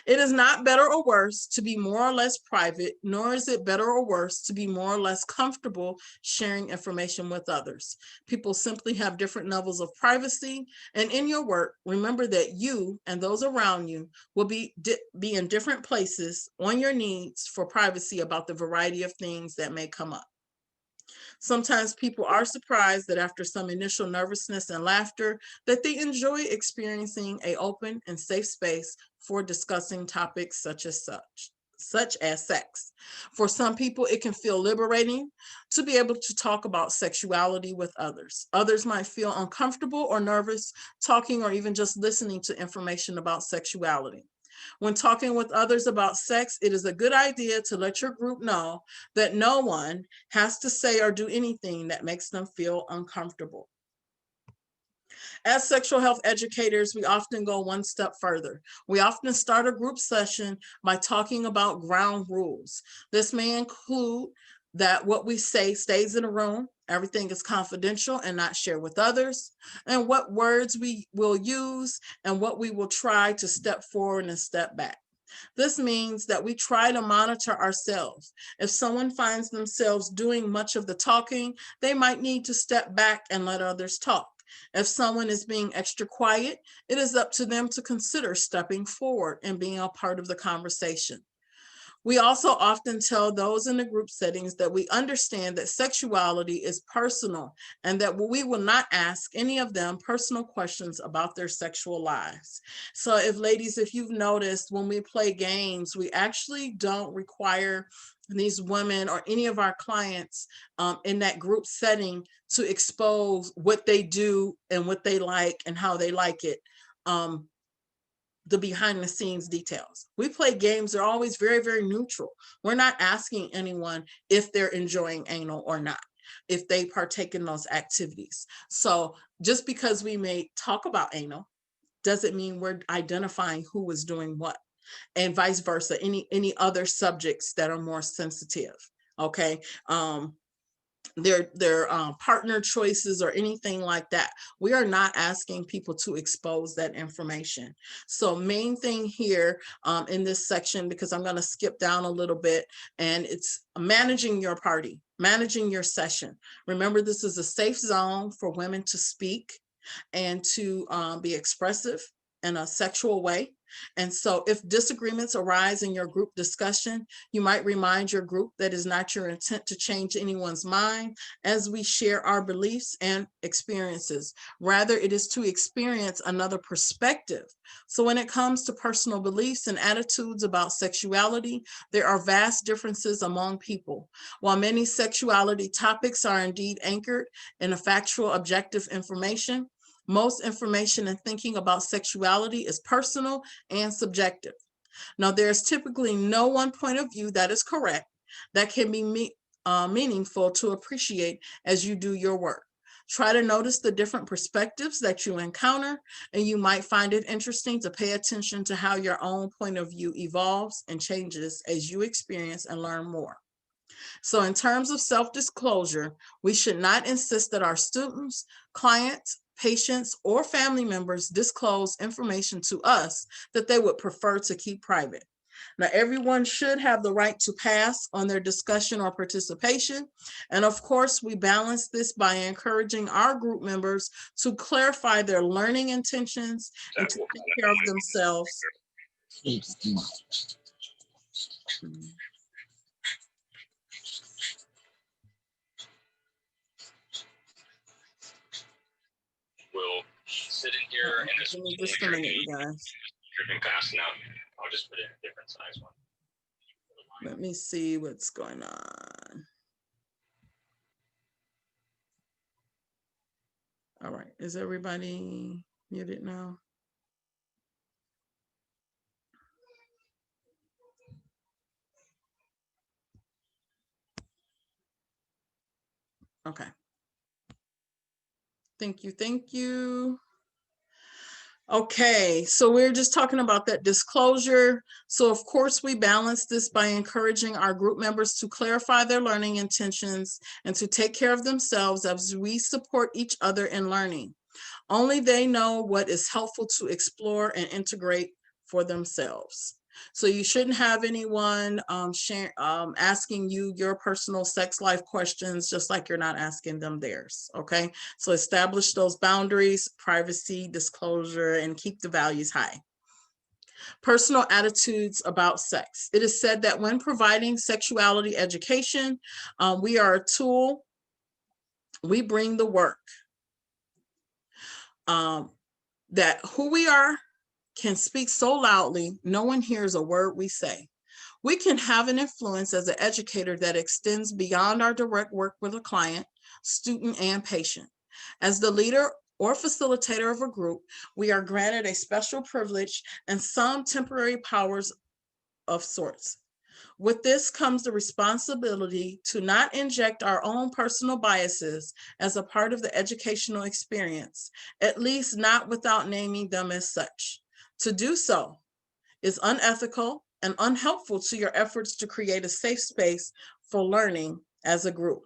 S1: It is not better or worse to be more or less private, nor is it better or worse to be more or less comfortable sharing information with others. People simply have different levels of privacy, and in your work, remember that you and those around you will be in different places on your needs for privacy about the variety of things that may come up. Sometimes people are surprised that after some initial nervousness and laughter, that they enjoy experiencing an open and safe space for discussing topics such as sex. For some people, it can feel liberating to be able to talk about sexuality with others. Others might feel uncomfortable or nervous talking or even just listening to information about sexuality. When talking with others about sex, it is a good idea to let your group know that no one has to say or do anything that makes them feel uncomfortable. As sexual health educators, we often go one step further. We often start a group session by talking about ground rules. This may include that what we say stays in a room, everything is confidential and not shared with others, and what words we will use and what we will try to step forward and step back. This means that we try to monitor ourselves. If someone finds themselves doing much of the talking, they might need to step back and let others talk. If someone is being extra quiet, it is up to them to consider stepping forward and being a part of the conversation. We also often tell those in the group settings that we understand that sexuality is personal and that we will not ask any of them personal questions about their sexual lives. So if you've noticed, when we play games, we actually don't require these women or any of our clients in that group setting to expose what they do and what they like and how they like it. The behind the scenes details. We play games, they're always very, very neutral. We're not asking anyone if they're enjoying anal or not, if they partake in those activities. So just because we may talk about anal doesn't mean we're identifying who is doing what, and vice versa, any other subjects that are more sensitive. Okay. Their partner choices or anything like that. We are not asking people to expose that information. So main thing here in this section, because I'm going to skip down a little bit, and it's managing your party, managing your session. Remember, this is a safe zone for women to speak and to be expressive. in a sexual way. And so if disagreements arise in your group discussion, you might remind your group that is not your intent to change anyone's mind as we share our beliefs and experiences. Rather, it is to experience another perspective. So when it comes to personal beliefs and attitudes about sexuality, there are vast differences among people. While many sexuality topics are indeed anchored in a factual, objective information, most information and thinking about sexuality is personal and subjective. Now, there's typically no one point of view that is correct that can be meaningful to appreciate as you do your work. Try to notice the different perspectives that you encounter, and you might find it interesting to pay attention to how your own point of view evolves and changes as you experience and learn more. So in terms of self-disclosure, we should not insist that our students, clients, patients, or family members disclose information to us that they would prefer to keep private. Now, everyone should have the right to pass on their discussion or participation. And of course, we balance this by encouraging our group members to clarify their learning intentions and to take care of themselves.
S3: We'll sit in here and this
S1: Give me just a minute, you guys.
S3: dripping fast enough. I'll just put in a different size one.
S1: Let me see what's going on. All right, is everybody muted now? Okay. Thank you, thank you. Okay, so we're just talking about that disclosure. So of course we balance this by encouraging our group members to clarify their learning intentions and to take care of themselves as we support each other in learning. Only they know what is helpful to explore and integrate for themselves. So you shouldn't have anyone asking you your personal sex life questions, just like you're not asking them theirs, okay? So establish those boundaries, privacy, disclosure, and keep the values high. Personal attitudes about sex. It is said that when providing sexuality education, we are a tool, we bring the work. That who we are can speak so loudly, no one hears a word we say. We can have an influence as an educator that extends beyond our direct work with a client, student, and patient. As the leader or facilitator of a group, we are granted a special privilege and some temporary powers of sorts. With this comes the responsibility to not inject our own personal biases as a part of the educational experience, at least not without naming them as such. To do so is unethical and unhelpful to your efforts to create a safe space for learning as a group.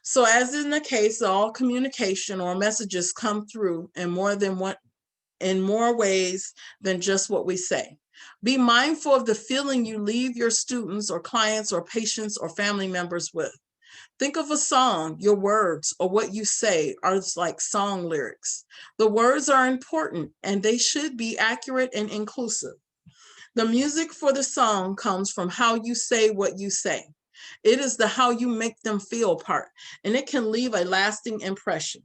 S1: So as in the case, all communication or messages come through in more ways than just what we say. Be mindful of the feeling you leave your students or clients or patients or family members with. Think of a song, your words or what you say are like song lyrics. The words are important and they should be accurate and inclusive. The music for the song comes from how you say what you say. It is the how you make them feel part, and it can leave a lasting impression.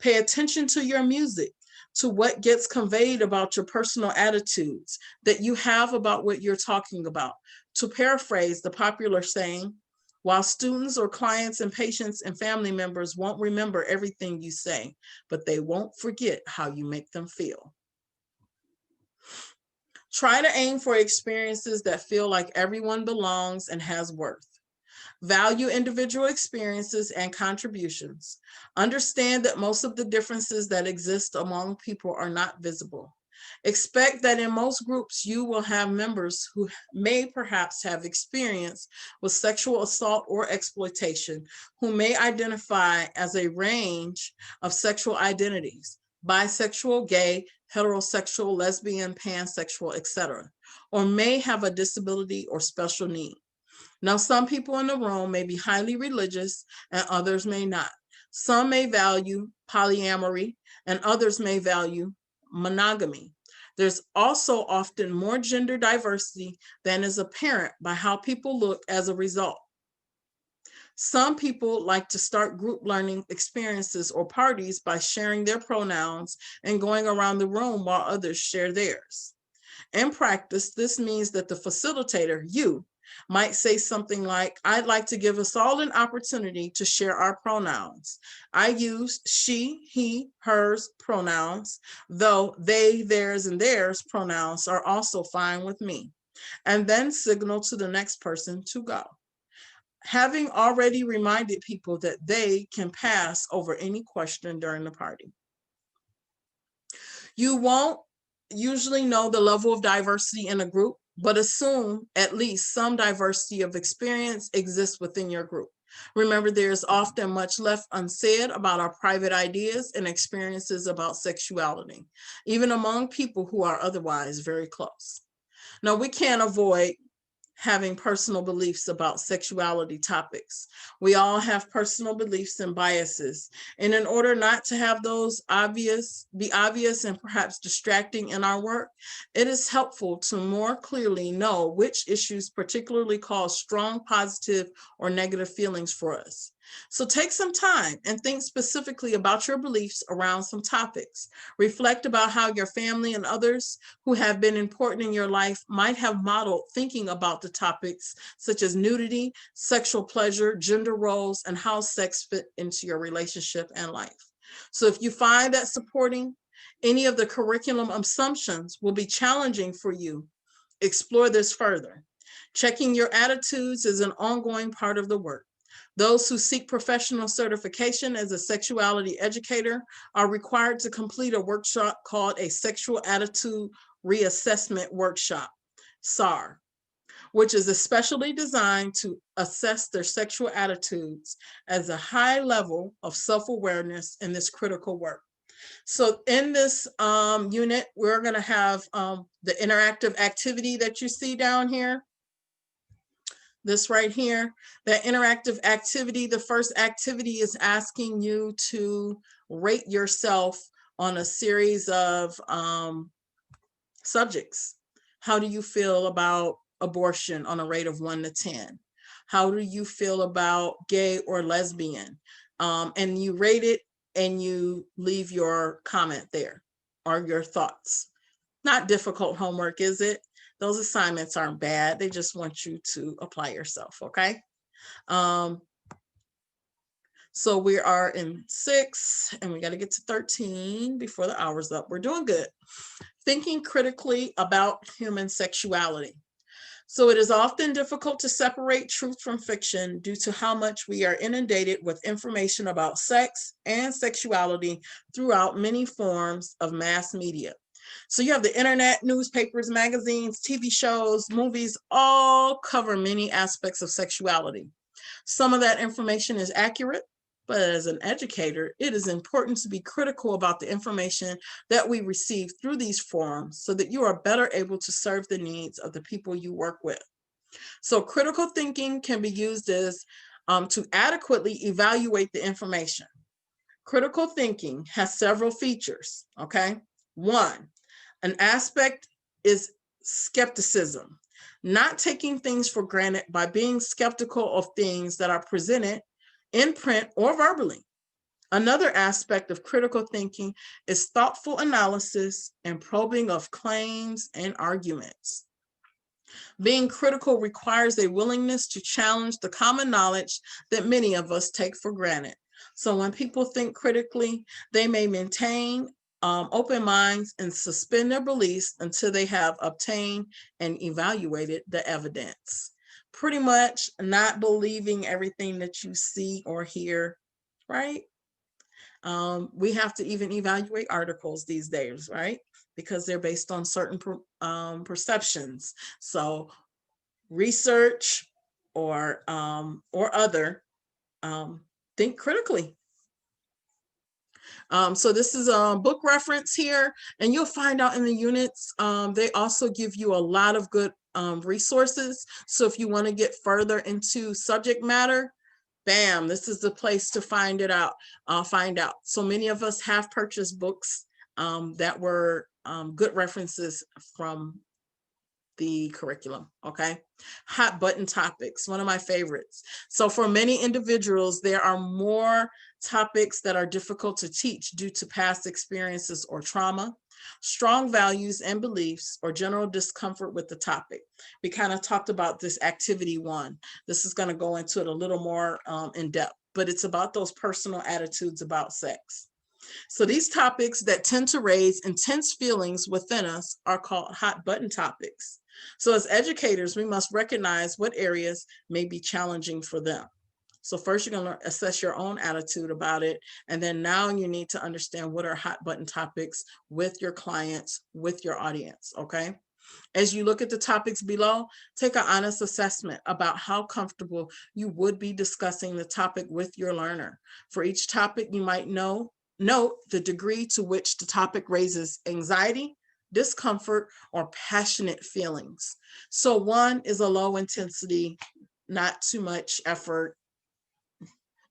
S1: Pay attention to your music, to what gets conveyed about your personal attitudes that you have about what you're talking about. To paraphrase the popular saying, while students or clients and patients and family members won't remember everything you say, but they won't forget how you make them feel. Try to aim for experiences that feel like everyone belongs and has worth. Value individual experiences and contributions. Understand that most of the differences that exist among people are not visible. Expect that in most groups, you will have members who may perhaps have experience with sexual assault or exploitation, who may identify as a range of sexual identities, bisexual, gay, heterosexual, lesbian, pansexual, etc., or may have a disability or special need. Now, some people in the room may be highly religious and others may not. Some may value polyamory and others may value monogamy. There's also often more gender diversity than is apparent by how people look as a result. Some people like to start group learning experiences or parties by sharing their pronouns and going around the room while others share theirs. In practice, this means that the facilitator, you, might say something like, I'd like to give us all an opportunity to share our pronouns. I use she, he, hers pronouns, though they, theirs, and theirs pronouns are also fine with me. And then signal to the next person to go. Having already reminded people that they can pass over any question during the party. You won't usually know the level of diversity in a group, but assume at least some diversity of experience exists within your group. Remember, there's often much left unsaid about our private ideas and experiences about sexuality, even among people who are otherwise very close. Now, we can't avoid having personal beliefs about sexuality topics. We all have personal beliefs and biases. And in order not to have those be obvious and perhaps distracting in our work, it is helpful to more clearly know which issues particularly cause strong positive or negative feelings for us. So take some time and think specifically about your beliefs around some topics. Reflect about how your family and others who have been important in your life might have modeled thinking about the topics such as nudity, sexual pleasure, gender roles, and how sex fit into your relationship and life. So if you find that supporting any of the curriculum assumptions will be challenging for you, explore this further. Checking your attitudes is an ongoing part of the work. Those who seek professional certification as a sexuality educator are required to complete a workshop called a Sexual Attitude Reassessment Workshop, SAR, which is especially designed to assess their sexual attitudes as a high level of self-awareness in this critical work. So in this unit, we're going to have the interactive activity that you see down here. This right here, that interactive activity, the first activity is asking you to rate yourself on a series of subjects. How do you feel about abortion on a rate of 1 to 10? How do you feel about gay or lesbian? And you rate it and you leave your comment there or your thoughts. Not difficult homework, is it? Those assignments aren't bad. They just want you to apply yourself, okay? So we are in 6 and we got to get to 13 before the hour's up. We're doing good. Thinking critically about human sexuality. So it is often difficult to separate truth from fiction due to how much we are inundated with information about sex and sexuality throughout many forms of mass media. So you have the internet, newspapers, magazines, TV shows, movies, all cover many aspects of sexuality. Some of that information is accurate, but as an educator, it is important to be critical about the information that we receive through these forums so that you are better able to serve the needs of the people you work with. So critical thinking can be used as to adequately evaluate the information. Critical thinking has several features, okay? 1, an aspect is skepticism, not taking things for granted by being skeptical of things that are presented in print or verbally. Another aspect of critical thinking is thoughtful analysis and probing of claims and arguments. Being critical requires a willingness to challenge the common knowledge that many of us take for granted. So when people think critically, they may maintain open minds and suspend their beliefs until they have obtained and evaluated the evidence. Pretty much not believing everything that you see or hear, right? We have to even evaluate articles these days, right? Because they're based on certain perceptions. So research or other, think critically. So this is a book reference here, and you'll find out in the units, they also give you a lot of good resources. So if you want to get further into subject matter, bam, this is the place to find it out, find out. So many of us have purchased books that were good references from the curriculum. Okay. Hot button topics, one of my favorites. So for many individuals, there are more topics that are difficult to teach due to past experiences or trauma, strong values and beliefs, or general discomfort with the topic. We kind of talked about this activity one. This is going to go into it a little more in depth, but it's about those personal attitudes about sex. So these topics that tend to raise intense feelings within us are called hot button topics. So as educators, we must recognize what areas may be challenging for them. So first you're going to assess your own attitude about it. And then now you need to understand what are hot button topics with your clients, with your audience, okay? As you look at the topics below, take an honest assessment about how comfortable you would be discussing the topic with your learner. For each topic, you might note the degree to which the topic raises anxiety, discomfort, or passionate feelings. So 1 is a low intensity, not too much effort,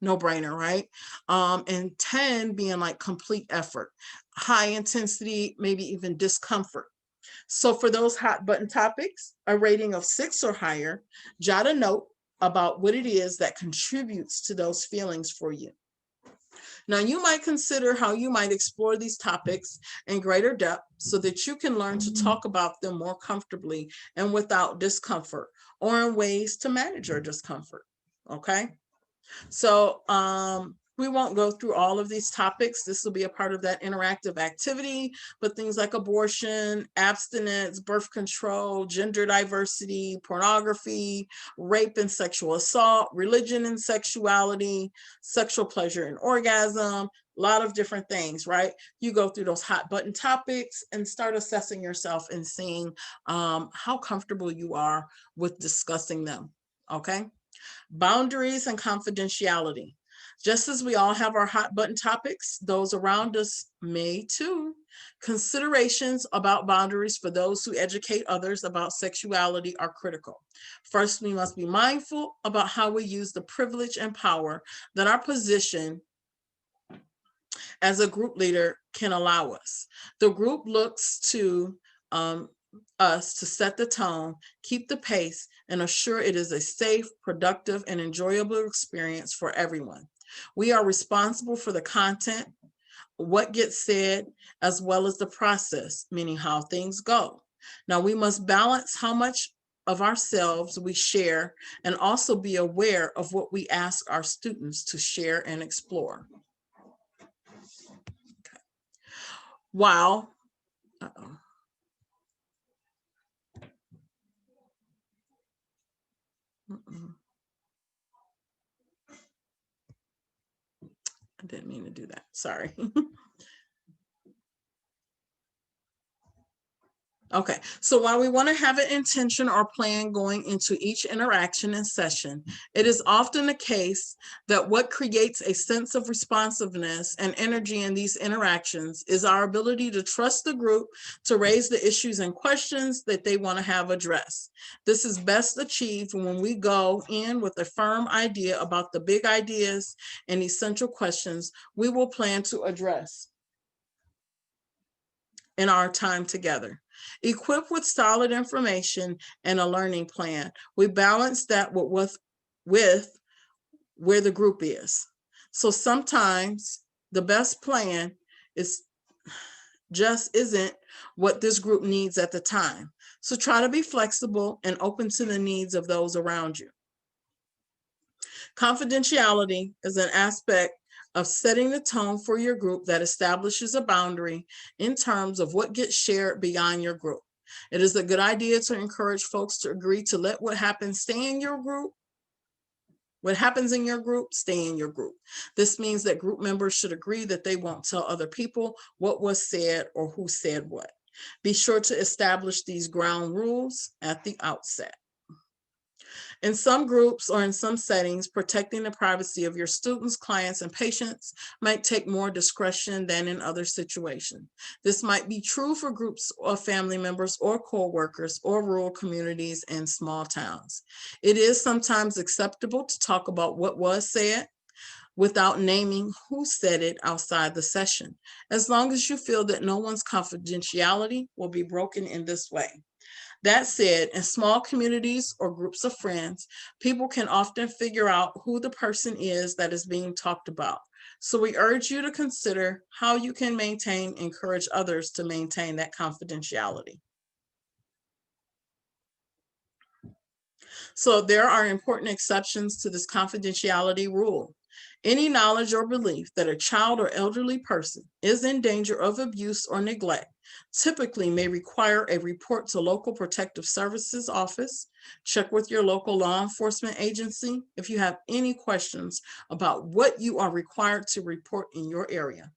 S1: no brainer, right? And 10 being like complete effort, high intensity, maybe even discomfort. So for those hot button topics, a rating of 6 or higher, jot a note about what it is that contributes to those feelings for you. Now, you might consider how you might explore these topics in greater depth so that you can learn to talk about them more comfortably and without discomfort, or in ways to manage your discomfort, okay? So we won't go through all of these topics. This will be a part of that interactive activity, but things like abortion, abstinence, birth control, gender diversity, pornography, rape and sexual assault, religion and sexuality, sexual pleasure and orgasm, a lot of different things, right? You go through those hot button topics and start assessing yourself and seeing how comfortable you are with discussing them, okay? Boundaries and confidentiality. Just as we all have our hot button topics, those around us may too. Considerations about boundaries for those who educate others about sexuality are critical. First, we must be mindful about how we use the privilege and power that our position as a group leader can allow us. The group looks to us to set the tone, keep the pace, and assure it is a safe, productive, and enjoyable experience for everyone. We are responsible for the content, what gets said, as well as the process, meaning how things go. Now, we must balance how much of ourselves we share and also be aware of what we ask our students to share and explore. Okay. While, I didn't mean to do that. Sorry. Okay, so while we want to have an intention or plan going into each interaction and session, it is often the case that what creates a sense of responsiveness and energy in these interactions is our ability to trust the group to raise the issues and questions that they want to have addressed. This is best achieved when we go in with a firm idea about the big ideas and essential questions we will plan to address in our time together. Equipped with solid information and a learning plan, we balance that with where the group is. So sometimes the best plan just isn't what this group needs at the time. So try to be flexible and open to the needs of those around you. Confidentiality is an aspect of setting the tone for your group that establishes a boundary in terms of what gets shared beyond your group. It is a good idea to encourage folks to agree to let what happens stay in your group. What happens in your group, stay in your group. This means that group members should agree that they won't tell other people what was said or who said what. Be sure to establish these ground rules at the outset. In some groups or in some settings, protecting the privacy of your students, clients, and patients might take more discretion than in other situations. This might be true for groups of family members or co-workers or rural communities and small towns. It is sometimes acceptable to talk about what was said, without naming who said it outside the session, as long as you feel that no one's confidentiality will be broken in this way. That said, in small communities or groups of friends, people can often figure out who the person is that is being talked about. So we urge you to consider how you can encourage others to maintain that confidentiality. So there are important exceptions to this confidentiality rule. Any knowledge or belief that a child or elderly person is in danger of abuse or neglect typically may require a report to local protective services office. Check with your local law enforcement agency if you have any questions about what you are required to report in your area.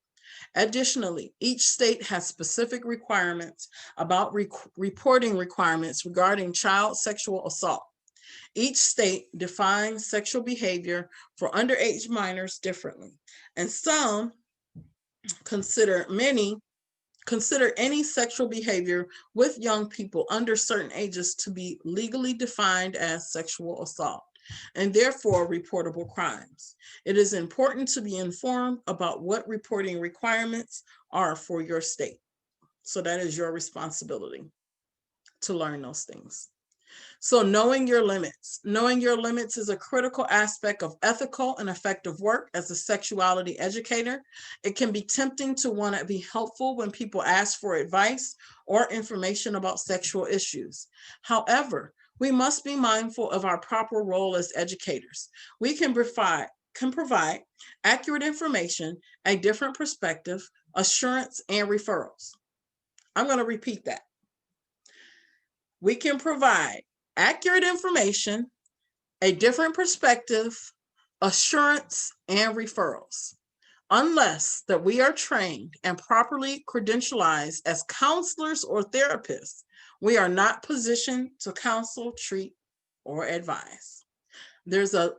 S1: Additionally, each state has specific requirements about reporting requirements regarding child sexual assault. Each state defines sexual behavior for underage minors differently, and some consider any sexual behavior with young people under certain ages to be legally defined as sexual assault and therefore reportable crimes. It is important to be informed about what reporting requirements are for your state. So that is your responsibility to learn those things. So knowing your limits. Knowing your limits is a critical aspect of ethical and effective work as a sexuality educator. It can be tempting to want to be helpful when people ask for advice or information about sexual issues. However, we must be mindful of our proper role as educators. We can provide accurate information, a different perspective, assurance, and referrals. I'm going to repeat that. We can provide accurate information, a different perspective, assurance, and referrals. Unless that we are trained and properly credentialized as counselors or therapists, we are not positioned to counsel, treat, or advise. There's a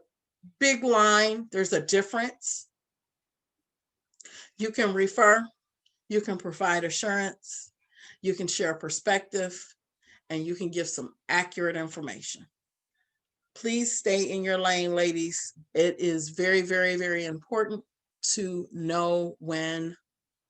S1: big line, there's a difference. You can refer, you can provide assurance, you can share perspective, and you can give some accurate information. Please stay in your lane, ladies. It is very, very, very important to know when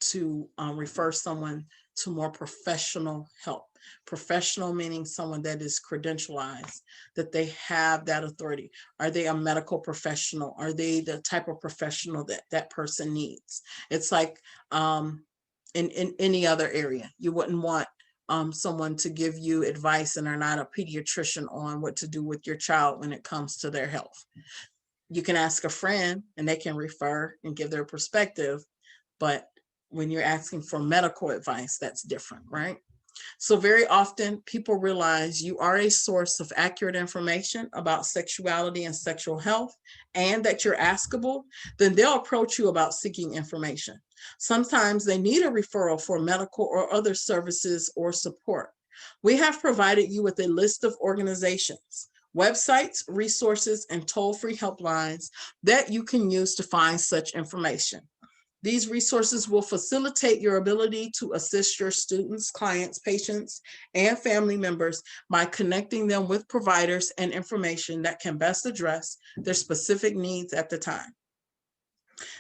S1: to refer someone to more professional help. Professional meaning someone that is credentialized, that they have that authority. Are they a medical professional? Are they the type of professional that that person needs? It's like in any other area. You wouldn't want someone to give you advice and are not a pediatrician on what to do with your child when it comes to their health. You can ask a friend and they can refer and give their perspective, but when you're asking for medical advice, that's different, right? So very often people realize you are a source of accurate information about sexuality and sexual health and that you're askable, then they'll approach you about seeking information. Sometimes they need a referral for medical or other services or support. We have provided you with a list of organizations, websites, resources, and toll-free helplines that you can use to find such information. These resources will facilitate your ability to assist your students, clients, patients, and family members by connecting them with providers and information that can best address their specific needs at the time.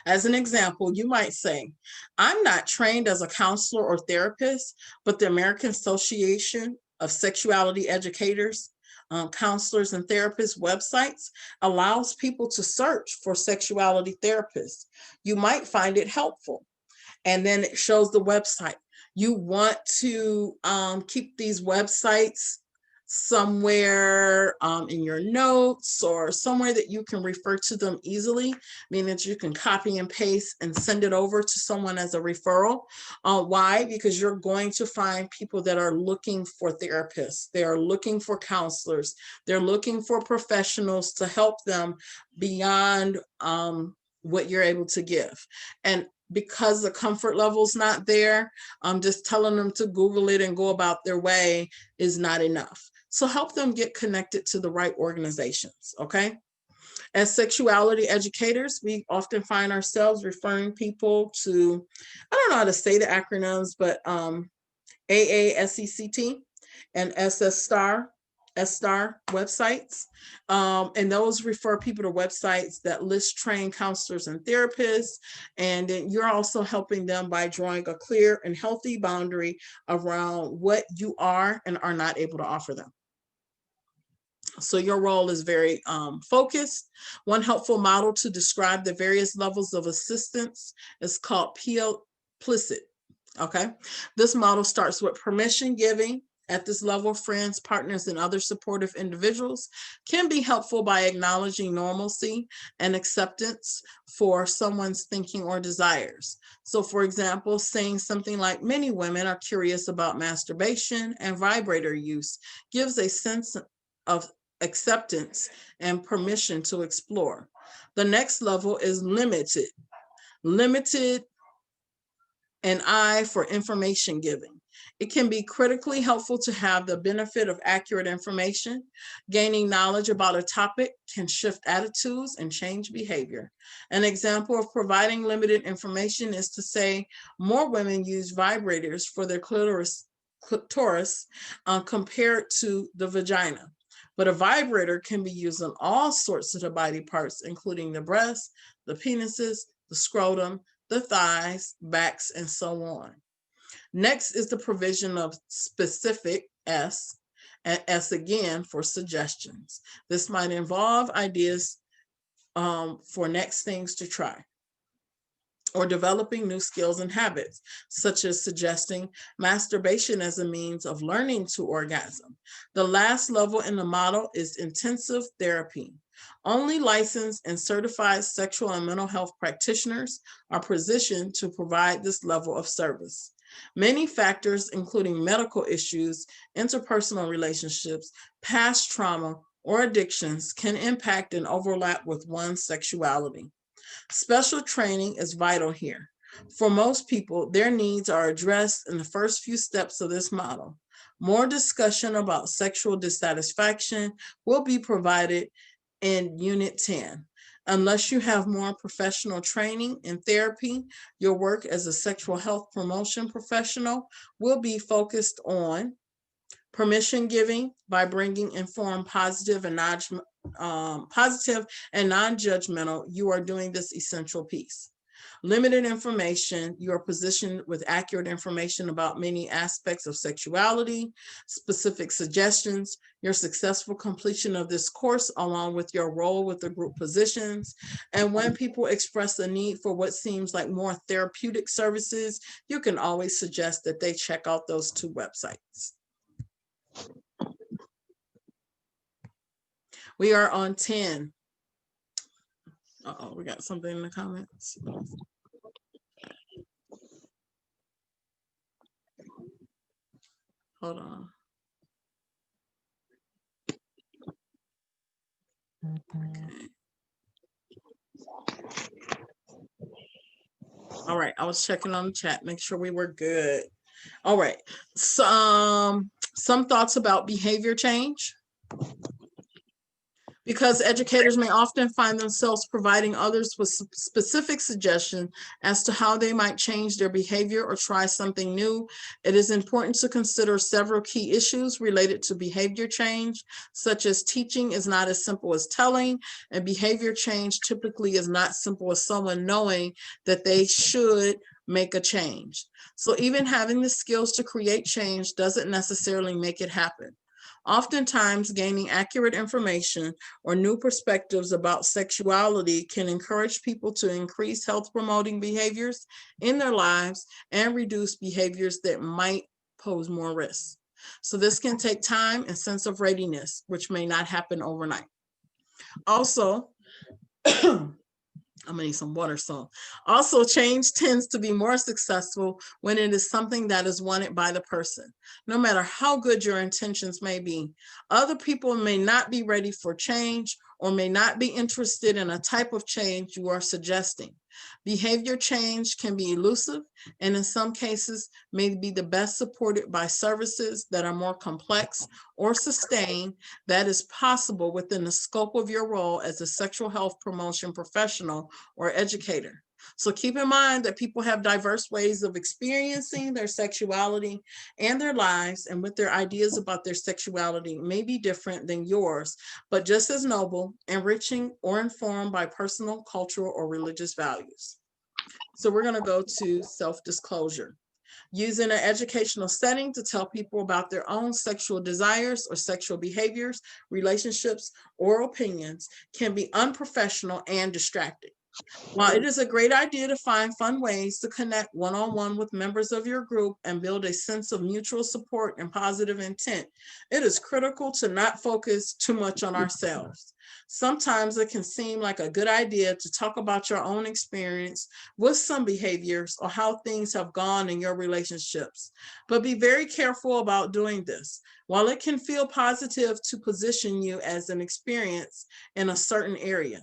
S1: As an example, you might say, I'm not trained as a counselor or therapist, but the American Association of Sexuality Educators, counselors, and therapists websites allows people to search for sexuality therapists. You might find it helpful. And then it shows the website. You want to keep these websites somewhere in your notes or somewhere that you can refer to them easily, meaning that you can copy and paste and send it over to someone as a referral. Why? Because you're going to find people that are looking for therapists. They are looking for counselors. They're looking for professionals to help them beyond what you're able to give. And because the comfort level's not there, just telling them to Google it and go about their way is not enough. So help them get connected to the right organizations, okay? As sexuality educators, we often find ourselves referring people to, I don't know how to say the acronyms, but AASECT and SS Star SSTAR websites. And those refer people to websites that list trained counselors and therapists. And then you're also helping them by drawing a clear and healthy boundary around what you are and are not able to offer them. So your role is very focused. One helpful model to describe the various levels of assistance is called PLICIT. Okay, this model starts with permission giving. At this level, friends, partners, and other supportive individuals can be helpful by acknowledging normalcy and acceptance for someone's thinking or desires. So for example, saying something like, many women are curious about masturbation and vibrator use gives a sense of acceptance and permission to explore. The next level is limited. Limited an eye for information giving. It can be critically helpful to have the benefit of accurate information. Gaining knowledge about a topic can shift attitudes and change behavior. An example of providing limited information is to say more women use vibrators for their clitoris compared to the vagina. But a vibrator can be used on all sorts of the body parts, including the breasts, the penises, the scrotum, the thighs, backs, and so on. Next is the provision of specific S, and S again for suggestions. This might involve ideas for next things to try, or developing new skills and habits, such as suggesting masturbation as a means of learning to orgasm. The last level in the model is intensive therapy. Only licensed and certified sexual and mental health practitioners are positioned to provide this level of service. Many factors, including medical issues, interpersonal relationships, past trauma, or addictions, can impact and overlap with one's sexuality. Special training is vital here. For most people, their needs are addressed in the first few steps of this model. More discussion about sexual dissatisfaction will be provided in Unit 10. Unless you have more professional training in therapy, your work as a sexual health promotion professional will be focused on permission giving by bringing informed, positive, and non-judgmental. You are doing this essential piece. Limited information, you are positioned with accurate information about many aspects of sexuality, specific suggestions, your successful completion of this course, along with your role with the group positions. And when people express the need for what seems like more therapeutic services, you can always suggest that they check out those two websites. We are on 10. Uh-oh, we got something in the comments. Hold on. Okay. All right, I was checking on the chat, make sure we were good. All right, some thoughts about behavior change. Because educators may often find themselves providing others with specific suggestions as to how they might change their behavior or try something new, it is important to consider several key issues related to behavior change, such as teaching is not as simple as telling, and behavior change typically is not simple as someone knowing that they should make a change. So even having the skills to create change doesn't necessarily make it happen. Oftentimes, gaining accurate information or new perspectives about sexuality can encourage people to increase health-promoting behaviors in their lives and reduce behaviors that might pose more risks. So this can take time and sense of readiness, which may not happen overnight. Also, I'm gonna need some water. So also change tends to be more successful when it is something that is wanted by the person. No matter how good your intentions may be, other people may not be ready for change or may not be interested in a type of change you are suggesting. Behavior change can be elusive and in some cases may be the best supported by services that are more complex or sustained that is possible within the scope of your role as a sexual health promotion professional or educator. So keep in mind that people have diverse ways of experiencing their sexuality and their lives, and with their ideas about their sexuality may be different than yours, but just as noble, enriching, or informed by personal, cultural, or religious values. So we're going to go to self-disclosure. Using an educational setting to tell people about their own sexual desires or sexual behaviors, relationships, or opinions can be unprofessional and distracting. While it is a great idea to find fun ways to connect one-on-one with members of your group and build a sense of mutual support and positive intent, it is critical to not focus too much on ourselves. Sometimes it can seem like a good idea to talk about your own experience with some behaviors or how things have gone in your relationships, but be very careful about doing this. While it can feel positive to position you as an experience in a certain area,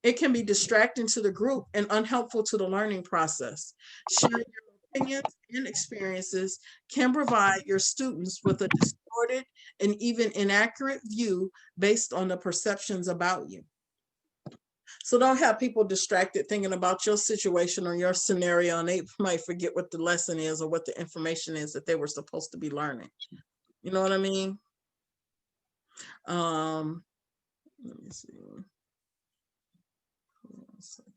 S1: it can be distracting to the group and unhelpful to the learning process. Sharing your opinions and experiences can provide your students with a distorted and even inaccurate view based on the perceptions about you. So don't have people distracted thinking about your situation or your scenario, and they might forget what the lesson is or what the information is that they were supposed to be learning. You know what I mean? Let me see. Hold on a second.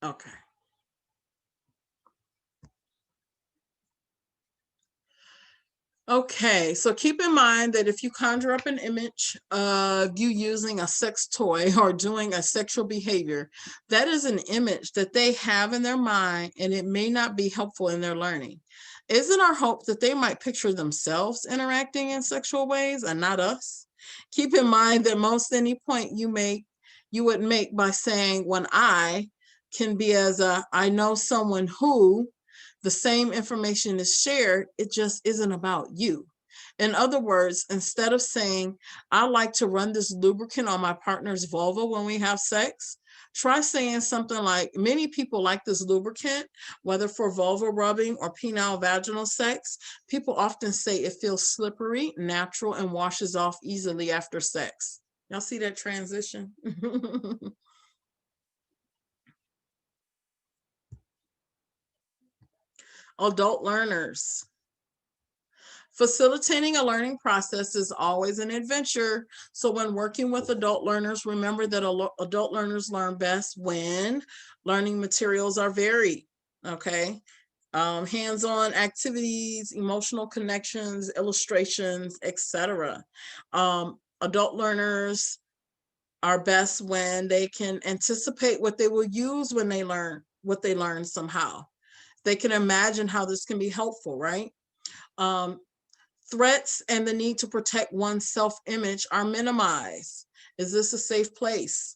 S1: Okay. Okay, so keep in mind that if you conjure up an image of you using a sex toy or doing a sexual behavior, that is an image that they have in their mind, and it may not be helpful in their learning. Isn't our hope that they might picture themselves interacting in sexual ways and not us? Keep in mind that most any point you would make by saying when I can be as a I know someone who the same information is shared, it just isn't about you. In other words, instead of saying, I like to run this lubricant on my partner's vulva when we have sex, try saying something like, many people like this lubricant, whether for vulva rubbing or penile vaginal sex. People often say it feels slippery, natural, and washes off easily after sex. Y'all see that transition? Adult learners. Facilitating a learning process is always an adventure. So when working with adult learners, remember that adult learners learn best when learning materials are varied, okay? Hands-on activities, emotional connections, illustrations, etc. Adult learners are best when they can anticipate what they will use when they learn what they learn somehow. They can imagine how this can be helpful, right? Threats and the need to protect one's self-image are minimized. Is this a safe place?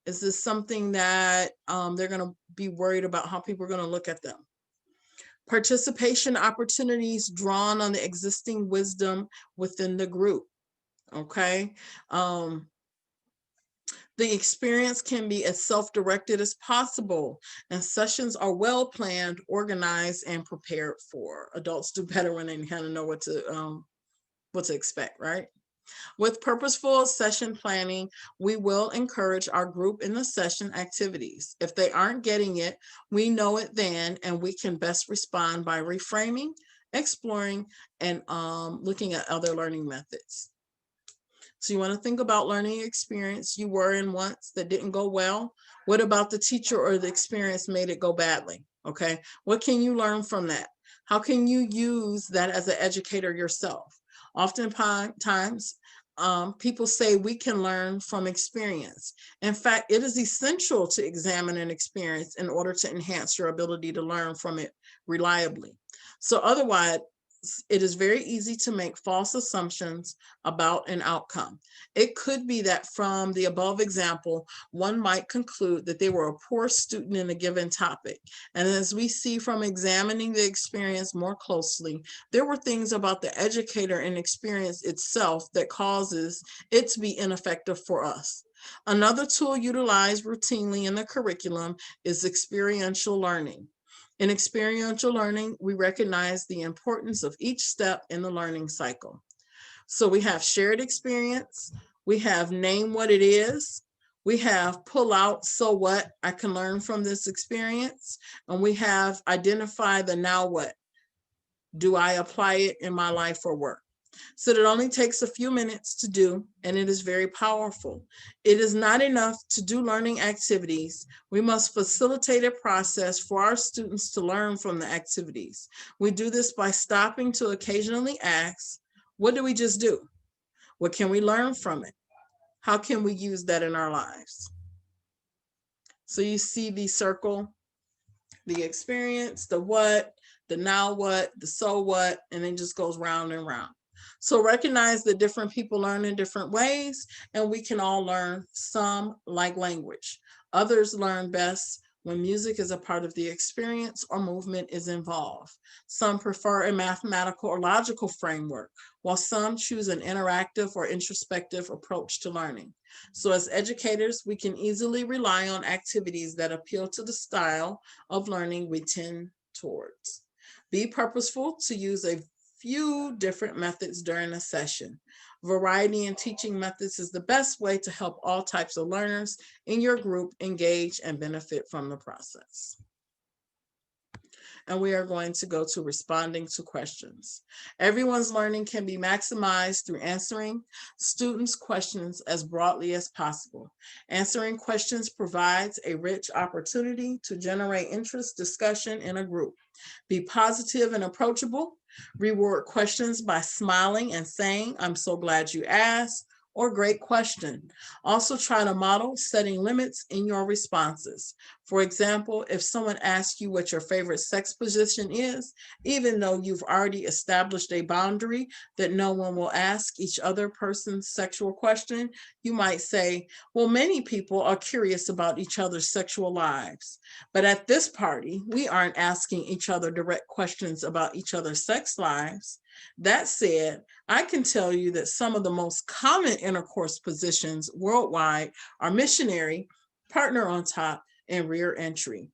S1: Is this something that they're going to be worried about how people are going to look at them? Participation opportunities drawn on the existing wisdom within the group, okay? The experience can be as self-directed as possible, and sessions are well planned, organized, and prepared for. Adults do better when they kind of know what to expect, right? With purposeful session planning, we will encourage our group in the session activities. If they aren't getting it, we know it then, and we can best respond by reframing, exploring, and looking at other learning methods. So you want to think about learning experience you were in once that didn't go well. What about the teacher or the experience made it go badly? Okay, what can you learn from that? How can you use that as an educator yourself? Oftentimes, people say we can learn from experience. In fact, it is essential to examine an experience in order to enhance your ability to learn from it reliably. So otherwise, it is very easy to make false assumptions about an outcome. It could be that from the above example, one might conclude that they were a poor student in a given topic. And as we see from examining the experience more closely, there were things about the educator and experience itself that causes it to be ineffective for us. Another tool utilized routinely in the curriculum is experiential learning. In experiential learning, we recognize the importance of each step in the learning cycle. So we have shared experience, we have name what it is, we have pull out, so what I can learn from this experience, and we have identify the now what. Do I apply it in my life or work? So it only takes a few minutes to do, and it is very powerful. It is not enough to do learning activities. We must facilitate a process for our students to learn from the activities. We do this by stopping to occasionally ask, what did we just do? What can we learn from it? How can we use that in our lives? So you see the circle, the experience, the what, the now what, the so what, and it just goes round and round. So recognize that different people learn in different ways, and we can all learn. Some like language. Others learn best when music is a part of the experience or movement is involved. Some prefer a mathematical or logical framework, while some choose an interactive or introspective approach to learning. So as educators, we can easily rely on activities that appeal to the style of learning we tend towards. Be purposeful to use a few different methods during a session. Variety in teaching methods is the best way to help all types of learners in your group engage and benefit from the process. And we are going to go to responding to questions. Everyone's learning can be maximized through answering students' questions as broadly as possible. Answering questions provides a rich opportunity to generate interest discussion in a group. Be positive and approachable. Reward questions by smiling and saying, I'm so glad you asked, or great question. Also try to model setting limits in your responses. For example, if someone asks you what your favorite sex position is, even though you've already established a boundary that no one will ask each other person's sexual question, you might say, well, many people are curious about each other's sexual lives. But at this party, we aren't asking each other direct questions about each other's sex lives. That said, I can tell you that some of the most common intercourse positions worldwide are missionary, partner on top, and rear entry.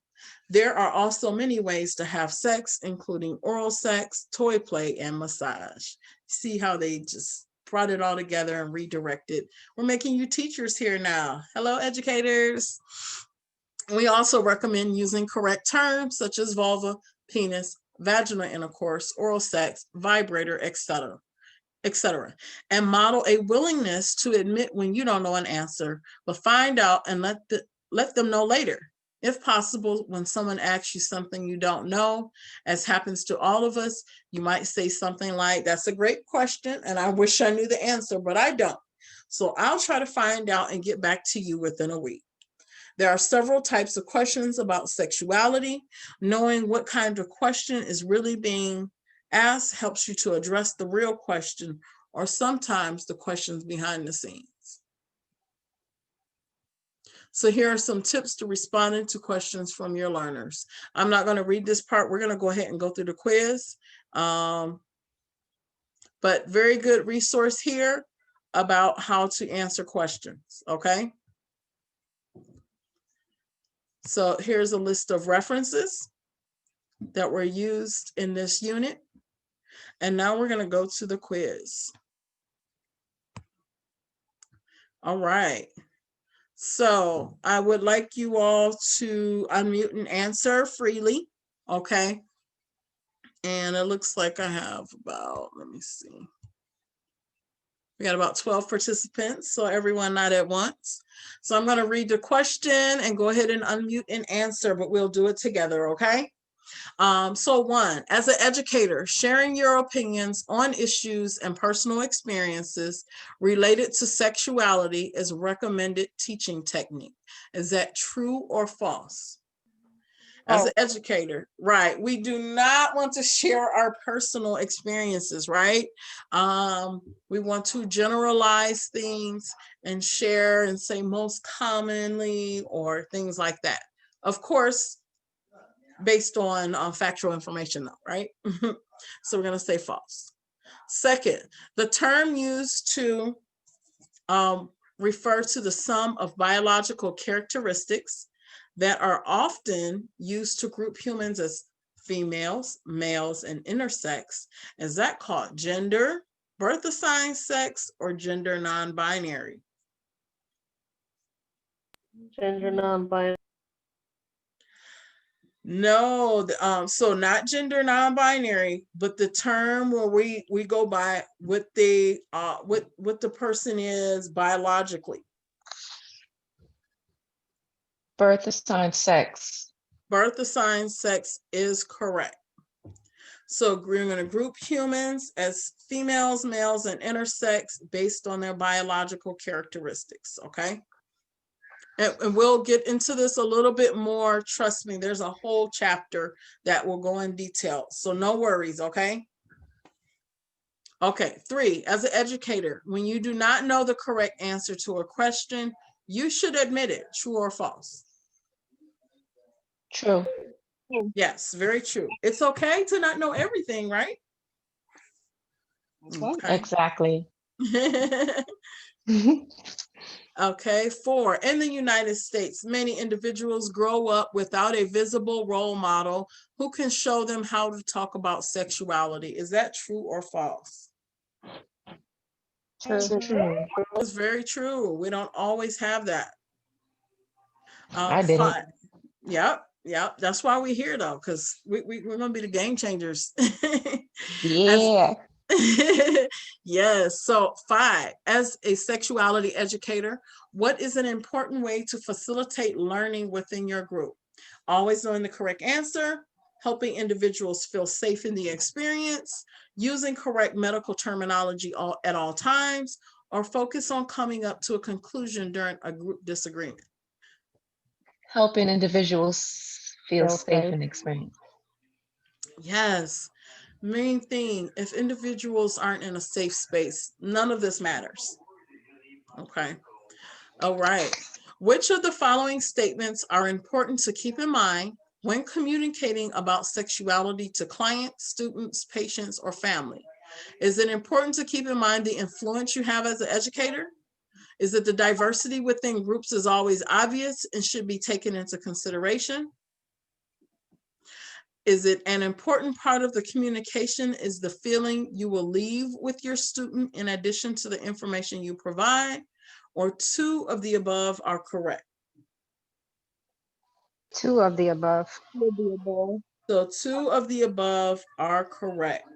S1: There are also many ways to have sex, including oral sex, toy play, and massage. See how they just brought it all together and redirected. We're making you teachers here now. Hello, educators. We also recommend using correct terms such as vulva, penis, vaginal intercourse, oral sex, vibrator, etc., and model a willingness to admit when you don't know an answer, but find out and let them know later. If possible, when someone asks you something you don't know, as happens to all of us, you might say something like, that's a great question, and I wish I knew the answer, but I don't. So I'll try to find out and get back to you within a week. There are several types of questions about sexuality. Knowing what kind of question is really being asked helps you to address the real question, or sometimes the questions behind the scenes. So here are some tips to responding to questions from your learners. I'm not going to read this part. We're going to go ahead and go through the quiz. But very good resource here about how to answer questions, okay? So here's a list of references that were used in this unit. And now we're going to go to the quiz. All right. So I would like you all to unmute and answer freely, okay? And it looks like I have about, let me see. We got about 12 participants, so everyone not at once. So I'm going to read the question and go ahead and unmute and answer, but we'll do it together, okay? So 1, as an educator, sharing your opinions on issues and personal experiences related to sexuality is a recommended teaching technique. Is that true or false? As an educator, right? We do not want to share our personal experiences, right? We want to generalize things and share and say most commonly or things like that. Of course, based on factual information though, right? So we're gonna say false. Second, the term used to refer to the sum of biological characteristics that are often used to group humans as females, males, and intersex. Is that called gender, birth assigned sex, or gender non-binary?
S4: Gender non-binary.
S1: No, so not gender non-binary, but the term where we go by what the what the person is biologically.
S5: Birth assigned sex.
S1: Birth assigned sex is correct. So we're going to group humans as females, males, and intersex based on their biological characteristics, okay? And we'll get into this a little bit more. Trust me, there's a whole chapter that will go in detail. So no worries, okay? Okay, 3, as an educator, when you do not know the correct answer to a question, you should admit it, true or false.
S5: True.
S1: Yes, very true. It's okay to not know everything, right? Okay.
S5: Exactly.
S1: Okay, 4, in the United States, many individuals grow up without a visible role model who can show them how to talk about sexuality. Is that true or false?
S5: True.
S1: It's very true. We don't always have that.
S5: I didn't.
S1: 5, yep. That's why we're here though, because we're gonna be the game changers.
S5: Yeah.
S1: Yes. So 5, as a sexuality educator, what is an important way to facilitate learning within your group? Always knowing the correct answer, helping individuals feel safe in the experience, using correct medical terminology at all times, or focus on coming up to a conclusion during a group disagreement.
S5: Helping individuals feel safe and experience.
S1: Yes. Main thing, if individuals aren't in a safe space, none of this matters. Okay. All right. Which of the following statements are important to keep in mind when communicating about sexuality to clients, students, patients, or family? Is it important to keep in mind the influence you have as an educator? Is it the diversity within groups is always obvious and should be taken into consideration? Is it an important part of the communication is the feeling you will leave with your student in addition to the information you provide? Or 2 of the above are correct?
S6: 2 of the above.
S1: So 2 of the above are correct.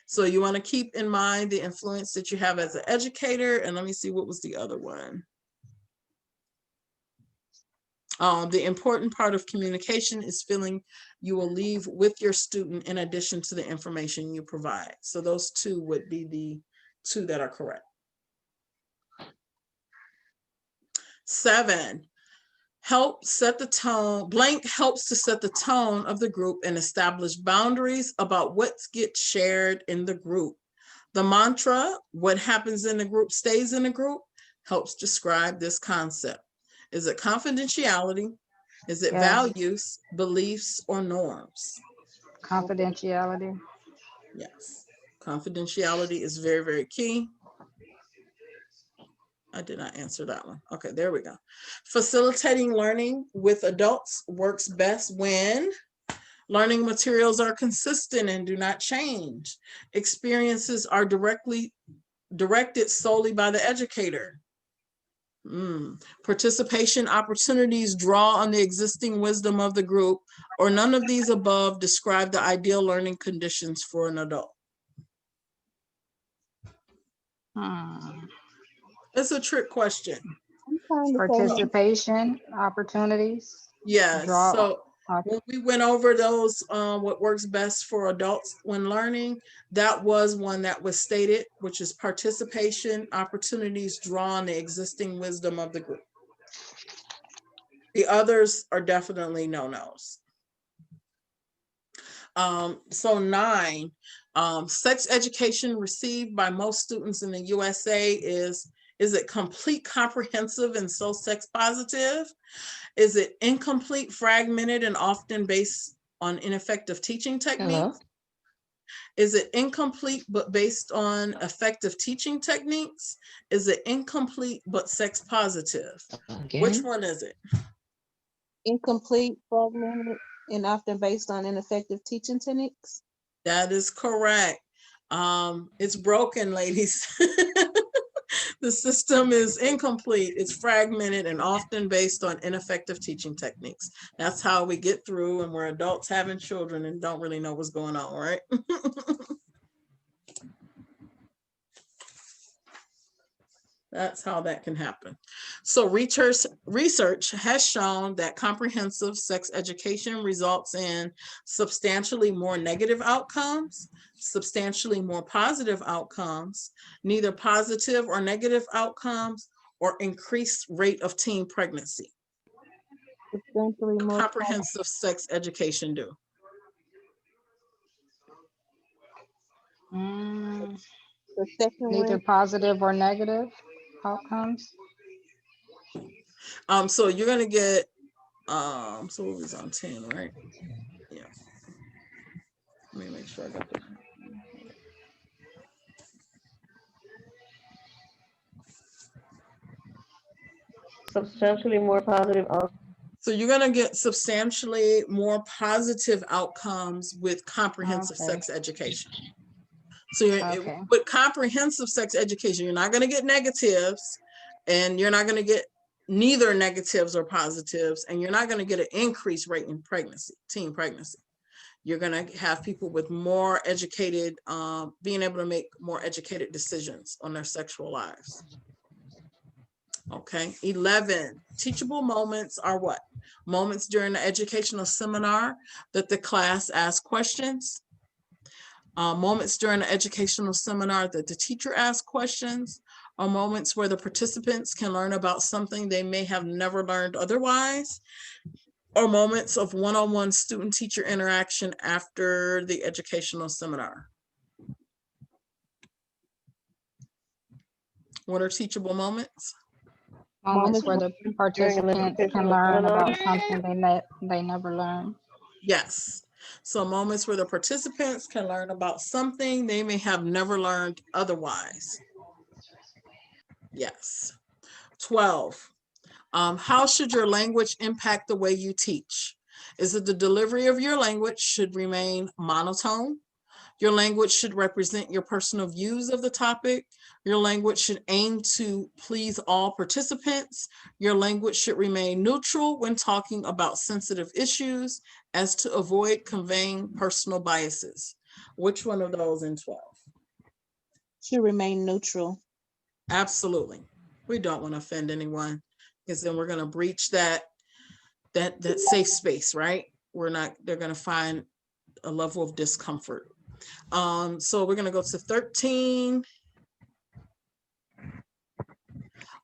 S1: So you want to keep in mind the influence that you have as an educator. And let me see, what was the other one? The important part of communication is feeling you will leave with your student in addition to the information you provide. So those 2 would be the 2 that are correct. 7, help set the tone. Blank helps to set the tone of the group and establish boundaries about what gets shared in the group. The mantra, what happens in the group stays in the group, helps describe this concept. Is it confidentiality? Is it
S6: Yes.
S1: values, beliefs, or norms?
S6: Confidentiality.
S1: Yes. Confidentiality is very, very key. I did not answer that one. Okay, there we go. Facilitating learning with adults works best when learning materials are consistent and do not change. Experiences are directed solely by the educator. Participation opportunities draw on the existing wisdom of the group, or none of these above describe the ideal learning conditions for an adult. It's a trick question.
S6: Participation opportunities.
S1: Yes.
S6: Draw
S1: So
S6: op-
S1: when we went over those, what works best for adults when learning, that was one that was stated, which is participation opportunities draw on the existing wisdom of the group. The others are definitely no-nos. So 9, sex education received by most students in the USA is it complete, comprehensive, and so sex positive? Is it incomplete, fragmented, and often based on ineffective teaching techniques?
S5: Hello?
S1: Is it incomplete but based on effective teaching techniques? Is it incomplete but sex positive? Which
S5: Again?
S1: one is it?
S2: Incomplete, fragmented, and often based on ineffective teaching techniques.
S1: That is correct. It's broken, ladies. The system is incomplete, it's fragmented, and often based on ineffective teaching techniques. That's how we get through when we're adults having children and don't really know what's going on, right? That's how that can happen. So research has shown that comprehensive sex education results in substantially more negative outcomes, substantially more positive outcomes, neither positive or negative outcomes, or increased rate of teen pregnancy.
S2: Substantially more
S1: Comprehensive sex education do.
S2: the second
S6: Neither
S2: one.
S6: positive or negative outcomes.
S1: So you're gonna get, so it was on 10, right? Yeah. Let me make sure I got that.
S4: Substantially more positive outcomes.
S1: So you're gonna get substantially more positive outcomes with comprehensive
S6: Okay.
S1: sex education. So
S6: Okay.
S1: with comprehensive sex education, you're not gonna get negatives, and you're not gonna get neither negatives or positives, and you're not gonna get an increased rate in pregnancy, teen pregnancy. You're gonna have people with more educated, being able to make more educated decisions on their sexual lives. Okay, 11, teachable moments are what? Moments during the educational seminar that the class asks questions. Moments during the educational seminar that the teacher asks questions, or moments where the participants can learn about something they may have never learned otherwise, or moments of one-on-one student-teacher interaction after the educational seminar. What are teachable moments?
S6: Moments where the participants
S4: educational
S6: can learn
S4: seminar.
S6: about something they never learned.
S1: Yes. So moments where the participants can learn about something they may have never learned otherwise. Yes. 12. How should your language impact the way you teach? Is it the delivery of your language should remain monotone? Your language should represent your personal views of the topic. Your language should aim to please all participants. Your language should remain neutral when talking about sensitive issues as to avoid conveying personal biases. Which one of those in 12?
S2: Should remain neutral.
S1: Absolutely. We don't want to offend anyone, because then we're going to breach that safe space, right? They're going to find a level of discomfort. So we're going to go to 13.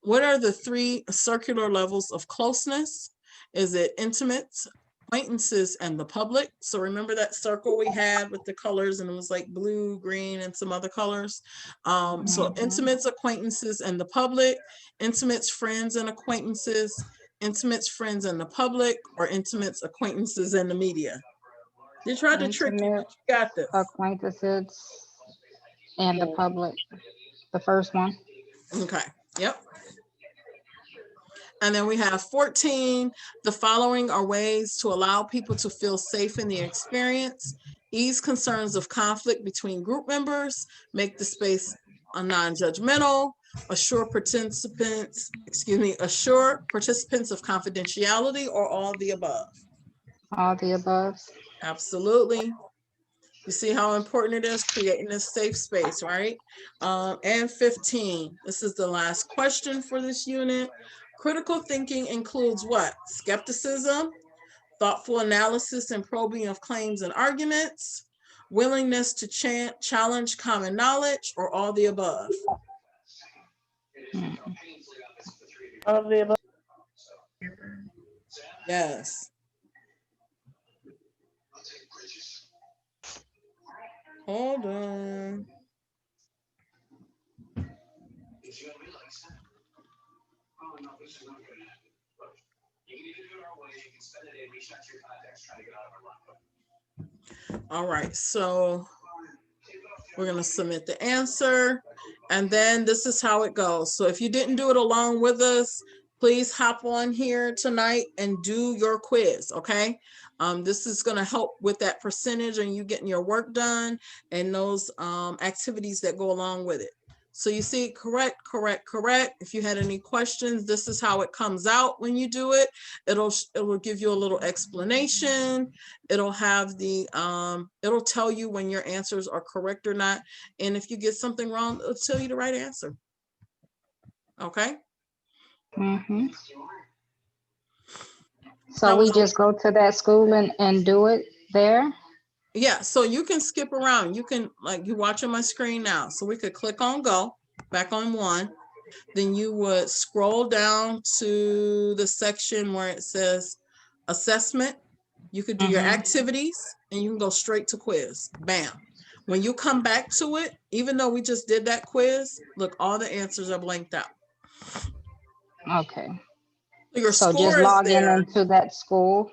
S1: What are the 3 circular levels of closeness? Is it intimates, acquaintances, and the public? So remember that circle we had with the colors, and it was like blue, green, and some other colors. So intimates, acquaintances, and the public, intimates, friends, and acquaintances, intimates, friends, and the public, or intimates, acquaintances, and the media. They tried to trick you,
S6: Intimate,
S1: but you got this.
S6: acquaintances, and the public. The first one.
S1: Okay, yep. And then we have 14, the following are ways to allow people to feel safe in the experience, ease concerns of conflict between group members, make the space non-judgmental, assure participants of confidentiality, or all the above.
S6: All the above.
S1: Absolutely. You see how important it is creating a safe space, right? And 15, this is the last question for this unit. Critical thinking includes what? Skepticism, thoughtful analysis and probing of claims and arguments, willingness to challenge common knowledge, or all the above.
S4: All of the above.
S1: Yes. Hold on. All right, so we're going to submit the answer, and then this is how it goes. So if you didn't do it along with us, please hop on here tonight and do your quiz, okay? This is going to help with that percentage and you getting your work done and those activities that go along with it. So you see, correct. If you had any questions, this is how it comes out when you do it. It will give you a little explanation. It'll have the, it'll tell you when your answers are correct or not. And if you get something wrong, it'll tell you the right answer. Okay.
S6: Mm-hmm. So we just go to that school and do it there?
S1: Yeah, so you can skip around. You can, like, you're watching my screen now. So we could click on go, back on one. Then you would scroll down to the section where it says assessment. You could do your activities and you can go straight to quiz. Bam. When you come back to it, even though we just did that quiz, look, all the answers are blanked out.
S6: Okay.
S1: Your
S6: So
S1: score
S6: just
S1: is
S6: log in
S1: there.
S6: into that school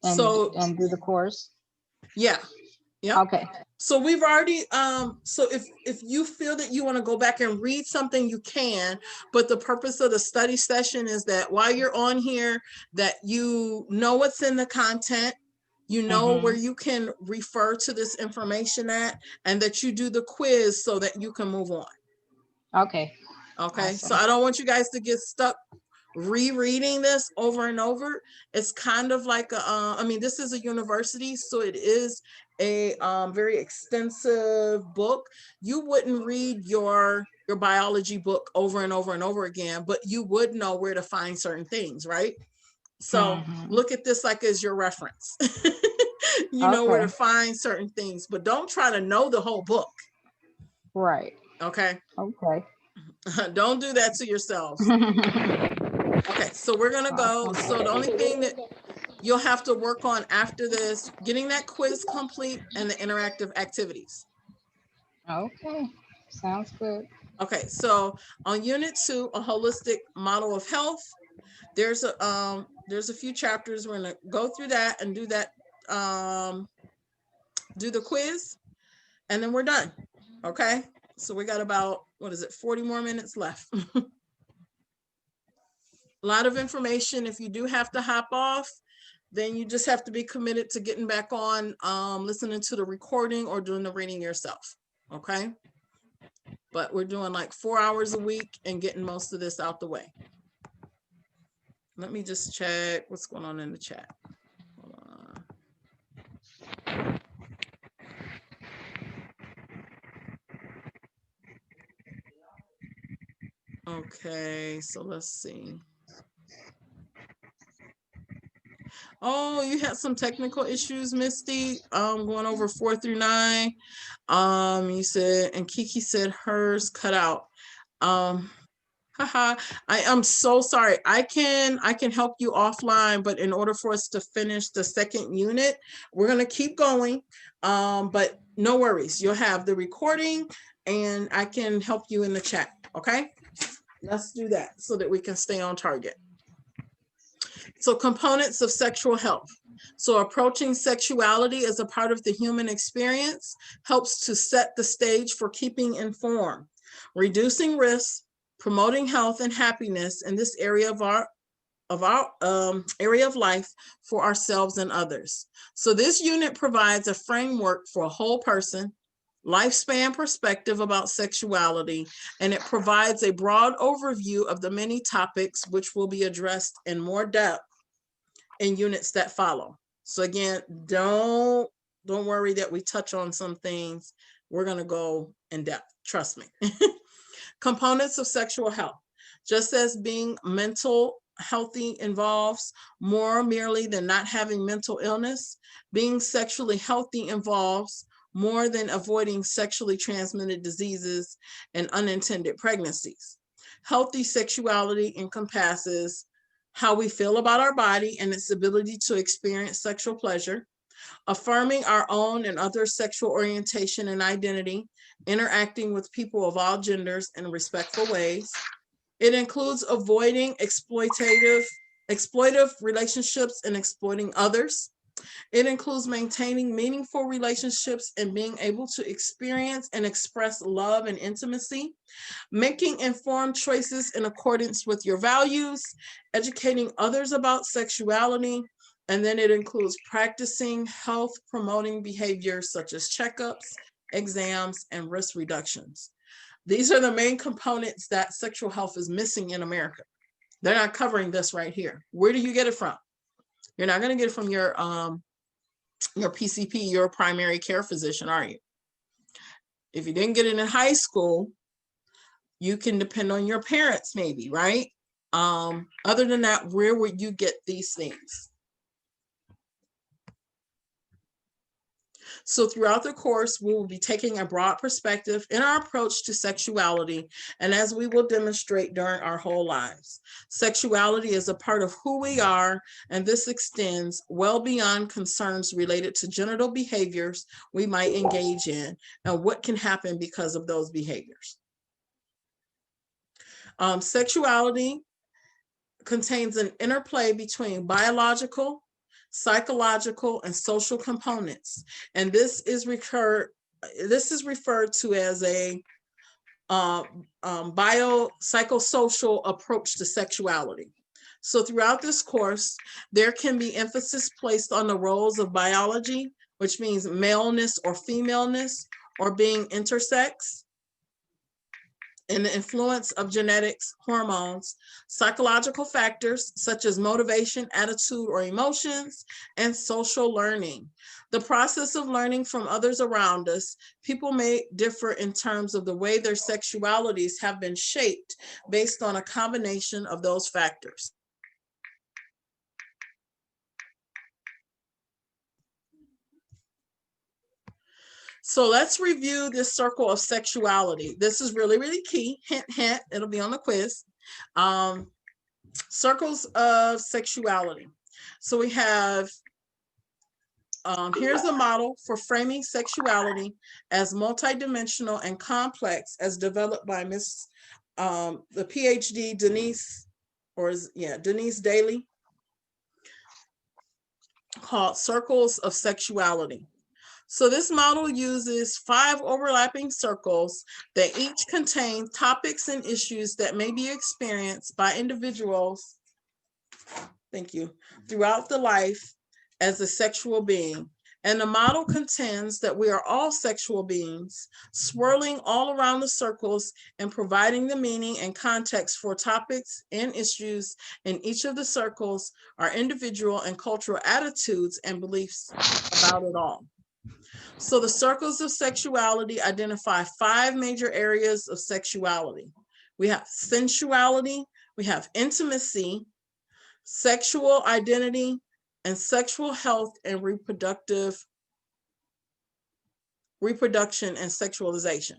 S6: and,
S1: So
S6: and do the course?
S1: yeah. Yeah.
S6: Okay.
S1: So we've already, so if you feel that you want to go back and read something, you can, but the purpose of the study session is that while you're on here, that you know what's in the content, you know where you can refer to this information at, and that you do the quiz so that you can move on.
S6: Okay.
S1: Okay.
S6: Awesome.
S1: So I don't want you guys to get stuck rereading this over and over. It's kind of like a, I mean, this is a university, so it is a very extensive book. You wouldn't read your biology book over and over and over again, but you would know where to find certain things, right? So look at this like as your reference. You know where to find certain things, but don't try to know the whole book.
S6: Right.
S1: Okay.
S6: Okay.
S1: Don't do that to yourselves. Okay, so we're gonna go. So the only thing that you'll have to work on after this, getting that quiz complete and the interactive activities.
S6: Okay, sounds good.
S1: Okay, so on unit 2, a holistic model of health, there's a few chapters. We're gonna go through that and do that, do the quiz, and then we're done. Okay, so we got about, 40 more minutes left. A lot of information. If you do have to hop off, then you just have to be committed to getting back on, listening to the recording or doing the reading yourself. Okay. But we're doing like 4 hours a week and getting most of this out the way. Let me just check what's going on in the chat. Hold on. Okay, so let's see. Oh, you had some technical issues, Misty, going over 4 through 9. You said, and Kiki said hers cut out. Haha, I am so sorry. I can help you offline, but in order for us to finish the second unit, we're gonna keep going. But no worries, you'll have the recording and I can help you in the chat, okay? Let's do that so that we can stay on target. So components of sexual health. So approaching sexuality as a part of the human experience helps to set the stage for keeping informed, reducing risks, promoting health and happiness in this area of our area of life for ourselves and others. So this unit provides a framework for a whole person, lifespan perspective about sexuality, and it provides a broad overview of the many topics which will be addressed in more depth in units that follow. So again, don't worry that we touch on some things. We're going to go in depth, trust me. Components of sexual health. Just as being mental healthy involves more merely than not having mental illness, being sexually healthy involves more than avoiding sexually transmitted diseases and unintended pregnancies. Healthy sexuality encompasses how we feel about our body and its ability to experience sexual pleasure, affirming our own and other sexual orientation and identity, interacting with people of all genders in respectful ways. It includes avoiding exploitative relationships and exploiting others. It includes maintaining meaningful relationships and being able to experience and express love and intimacy, making informed choices in accordance with your values, educating others about sexuality, and then it includes practicing health promoting behaviors such as checkups, exams, and risk reductions. These are the main components that sexual health is missing in America. They're not covering this right here. Where do you get it from? You're not going to get it from your PCP, your primary care physician, are you? If you didn't get it in high school, you can depend on your parents maybe, right? Other than that, where would you get these things? So throughout the course, we will be taking a broad perspective in our approach to sexuality, and as we will demonstrate during our whole lives. Sexuality is a part of who we are, and this extends well beyond concerns related to genital behaviors we might engage in and what can happen because of those behaviors. Sexuality contains an interplay between biological, psychological, and social components. And this is referred to as a biopsychosocial approach to sexuality. So throughout this course, there can be emphasis placed on the roles of biology, which means maleness or femaleness, or being intersex, and the influence of genetics, hormones, psychological factors such as motivation, attitude, or emotions, and social learning. The process of learning from others around us, people may differ in terms of the way their sexualities have been shaped based on a combination of those factors. So let's review this circle of sexuality. This is really, really key. Hint, hint, it'll be on the quiz. Circles of sexuality. So we have, here's a model for framing sexuality as multidimensional and complex as developed by the PhD Denise Daly, called Circles of Sexuality. So this model uses 5 overlapping circles that each contain topics and issues that may be experienced by individuals, throughout the life as a sexual being. And the model contends that we are all sexual beings, swirling all around the circles and providing the meaning and context for topics and issues in each of the circles, our individual and cultural attitudes and beliefs about it all. So the circles of sexuality identify 5 major areas of sexuality. We have sensuality, we have intimacy, sexual identity, and sexual health and reproduction and sexualization.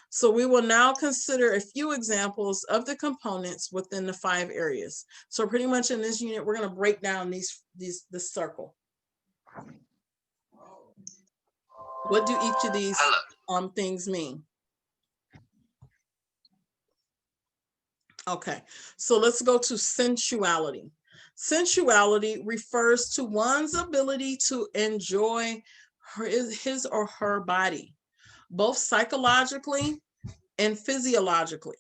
S1: So we will now consider a few examples of the components within the 5 areas. So pretty much in this unit, we're going to break down this circle. What do each of these things mean? Okay, so let's go to sensuality. Sensuality refers to one's ability to enjoy his or her body, both psychologically and physiologically,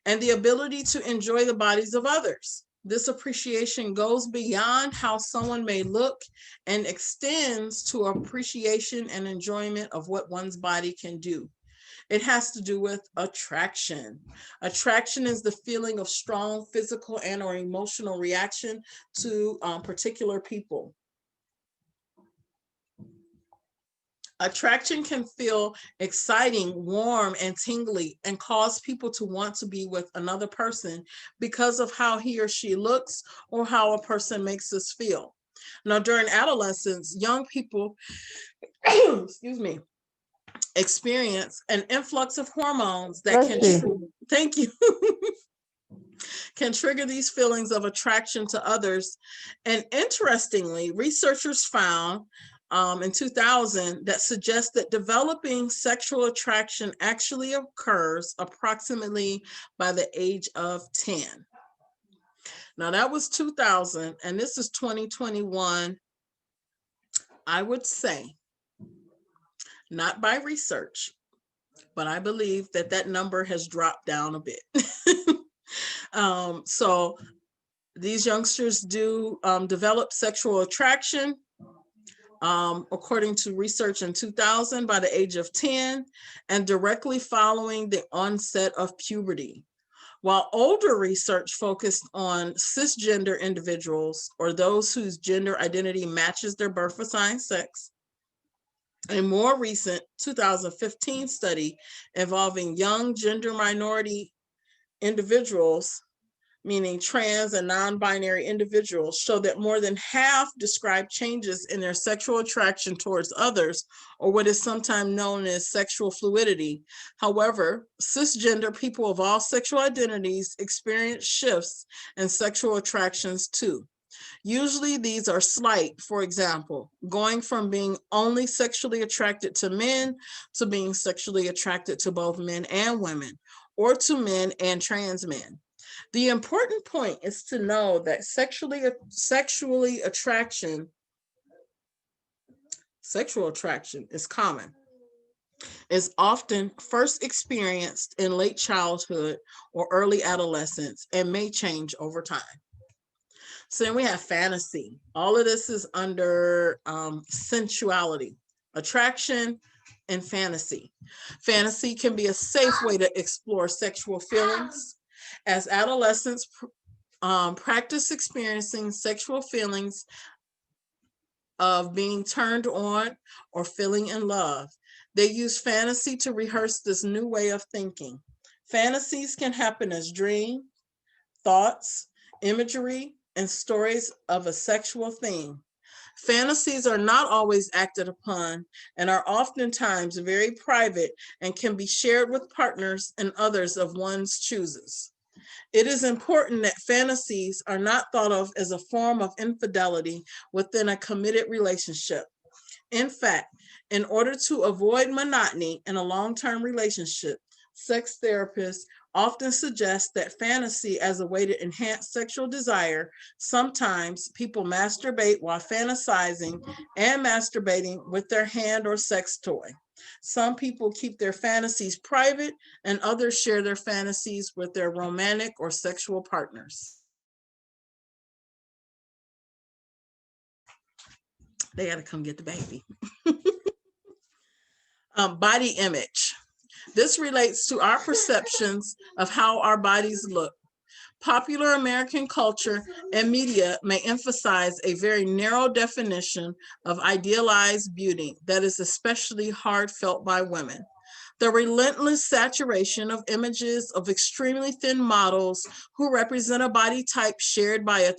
S1: and the ability to enjoy the bodies of others. This appreciation goes beyond how someone may look and extends to appreciation and enjoyment of what one's body can do. It has to do with attraction. Attraction is the feeling of strong physical and or emotional reaction to particular people. Attraction can feel exciting, warm, and tingly, and cause people to want to be with another person because of how he or she looks or how a person makes us feel. Now, during adolescence, young people, excuse me, experience an influx of hormones that can, thank you, can trigger these feelings of attraction to others. And interestingly, researchers found in 2000 that suggests that developing sexual attraction actually occurs approximately by the age of 10. Now that was 2000, and this is 2021. I would say, not by research, but I believe that that number has dropped down a bit. So these youngsters do develop sexual attraction, according to research in 2000, by the age of 10 and directly following the onset of puberty. While older research focused on cisgender individuals or those whose gender identity matches their birth assigned sex, a more recent 2015 study involving young gender minority individuals, meaning trans and non-binary individuals, show that more than half describe changes in their sexual attraction towards others, or what is sometimes known as sexual fluidity. However, cisgender people of all sexual identities experience shifts in sexual attractions too. Usually these are slight, for example, going from being only sexually attracted to men to being sexually attracted to both men and women, or to men and trans men. The important point is to know that sexual attraction is common. Is often first experienced in late childhood or early adolescence and may change over time. So then we have fantasy. All of this is under sensuality, attraction, and fantasy. Fantasy can be a safe way to explore sexual feelings. As adolescents practice experiencing sexual feelings of being turned on or feeling in love, they use fantasy to rehearse this new way of thinking. Fantasies can happen as dreams, thoughts, imagery, and stories of a sexual theme. Fantasies are not always acted upon and are oftentimes very private and can be shared with partners and others of one's chooses. It is important that fantasies are not thought of as a form of infidelity within a committed relationship. In fact, in order to avoid monotony in a long-term relationship, sex therapists often suggest that fantasy as a way to enhance sexual desire. Sometimes people masturbate while fantasizing and masturbating with their hand or sex toy. Some people keep their fantasies private and others share their fantasies with their romantic or sexual partners. They got to come get the baby. Body image. This relates to our perceptions of how our bodies look. Popular American culture and media may emphasize a very narrow definition of idealized beauty that is especially hard felt by women. The relentless saturation of images of extremely thin models who represent a body type shared by and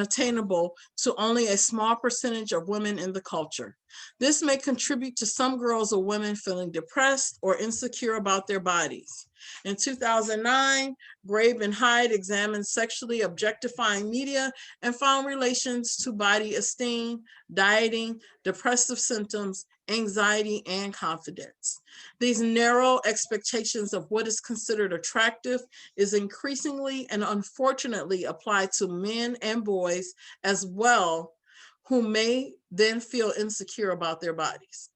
S1: attainable to only a small percentage of women in the culture. This may contribute to some girls or women feeling depressed or insecure about their bodies. In 2009, Grabe and Hyde examined sexually objectifying media and found relations to body esteem, dieting, depressive symptoms, anxiety, and confidence. These narrow expectations of what is considered attractive is increasingly and unfortunately applied to men and boys as well, who may then feel insecure about their bodies.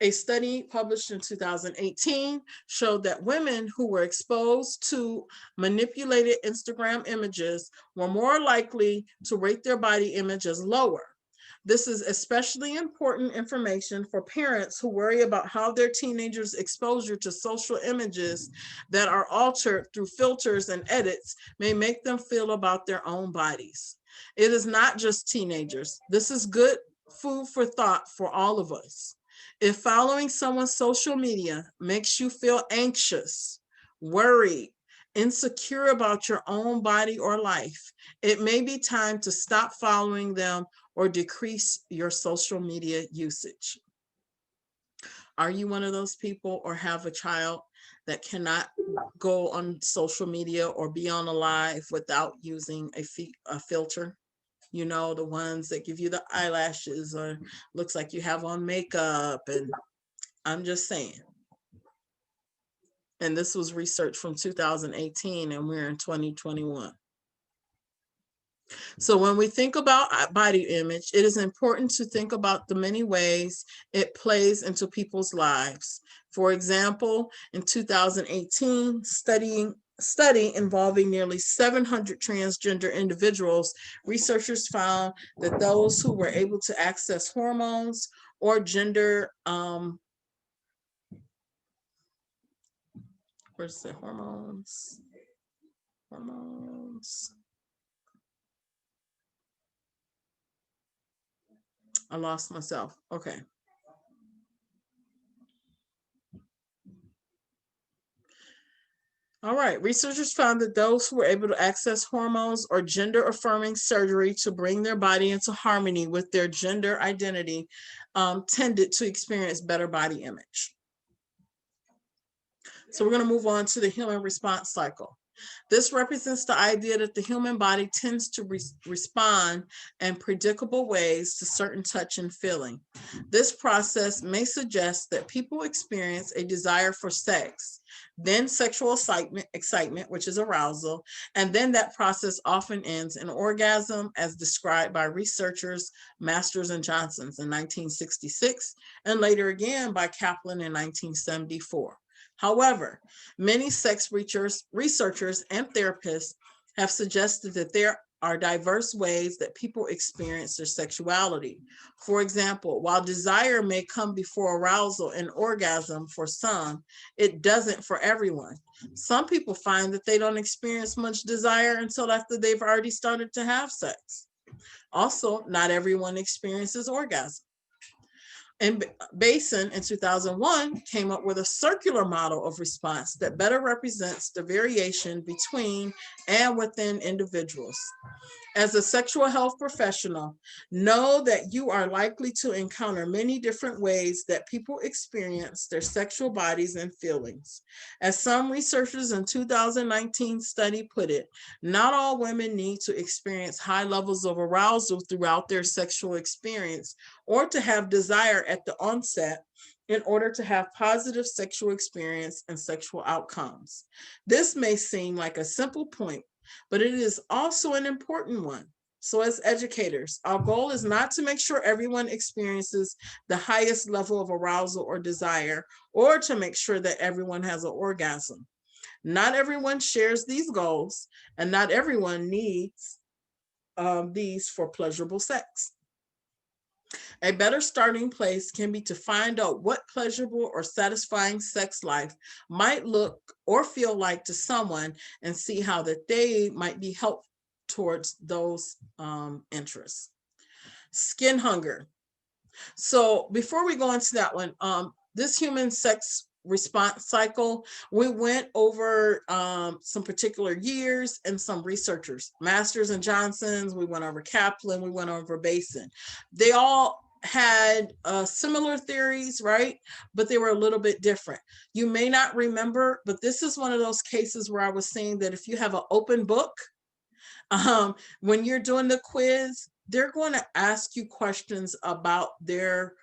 S1: A study published in 2018 showed that women who were exposed to manipulated Instagram images were more likely to rate their body image as lower. This is especially important information for parents who worry about how their teenagers' exposure to social images that are altered through filters and edits may make them feel about their own bodies. It is not just teenagers. This is good food for thought for all of us. If following someone's social media makes you feel anxious, worried, insecure about your own body or life, it may be time to stop following them or decrease your social media usage. Are you one of those people or have a child that cannot go on social media or be on a live without using a filter. You know, the ones that give you the eyelashes or looks like you have on makeup. And I'm just saying. And this was research from 2018 and we're in 2021. So when we think about body image, it is important to think about the many ways it plays into people's lives. For example, in 2018, study involving nearly 700 transgender individuals, researchers found that those who were able to access hormones or gender, where's the hormones? I lost myself. Okay. All right. Researchers found that those who were able to access hormones or gender affirming surgery to bring their body into harmony with their gender identity tended to experience better body image. So we're going to move on to the human response cycle. This represents the idea that the human body tends to respond in predictable ways to certain touch and feeling. This process may suggest that people experience a desire for sex, then sexual excitement, which is arousal, and then that process often ends in orgasm, as described by researchers Masters and Johnson in 1966, and later again by Kaplan in 1974. However, many sex researchers and therapists have suggested that there are diverse ways that people experience their sexuality. For example, while desire may come before arousal and orgasm for some, it doesn't for everyone. Some people find that they don't experience much desire until after they've already started to have sex. Also, not everyone experiences orgasm. And Basin in 2001 came up with a circular model of response that better represents the variation between and within individuals. As a sexual health professional, know that you are likely to encounter many different ways that people experience their sexual bodies and feelings. As some researchers in 2019 study put it, not all women need to experience high levels of arousal throughout their sexual experience or to have desire at the onset in order to have positive sexual experience and sexual outcomes. This may seem like a simple point, but it is also an important one. So as educators, our goal is not to make sure everyone experiences the highest level of arousal or desire, or to make sure that everyone has an orgasm. Not everyone shares these goals, and not everyone needs these for pleasurable sex. A better starting place can be to find out what pleasurable or satisfying sex life might look or feel like to someone and see how that they might be helped towards those interests. Skin hunger. So before we go into that one, this human sex response cycle, we went over some particular years and some researchers, Masters and Johnson's, we went over Kaplan, we went over Basin. They all had similar theories, right? But they were a little bit different. You may not remember, but this is one of those cases where I was saying that if you have an open book, when you're doing the quiz, they're going to ask you questions about their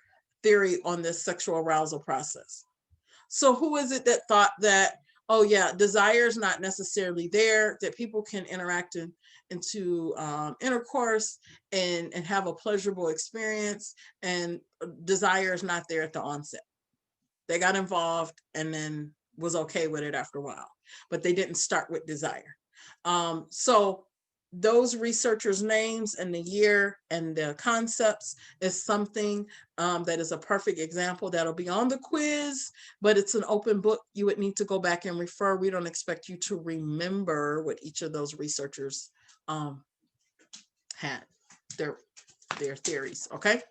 S1: theory on this sexual arousal process. So who is it that thought that, oh yeah, desire is not necessarily there, that people can interact into intercourse and have a pleasurable experience, and desire is not there at the onset? They got involved and then was okay with it after a while, but they didn't start with desire. So those researchers' names and the year and the concepts is something that is a perfect example that'll be on the quiz, but it's an open book. You would need to go back and refer. We don't expect you to remember what each of those researchers had, their theories, okay?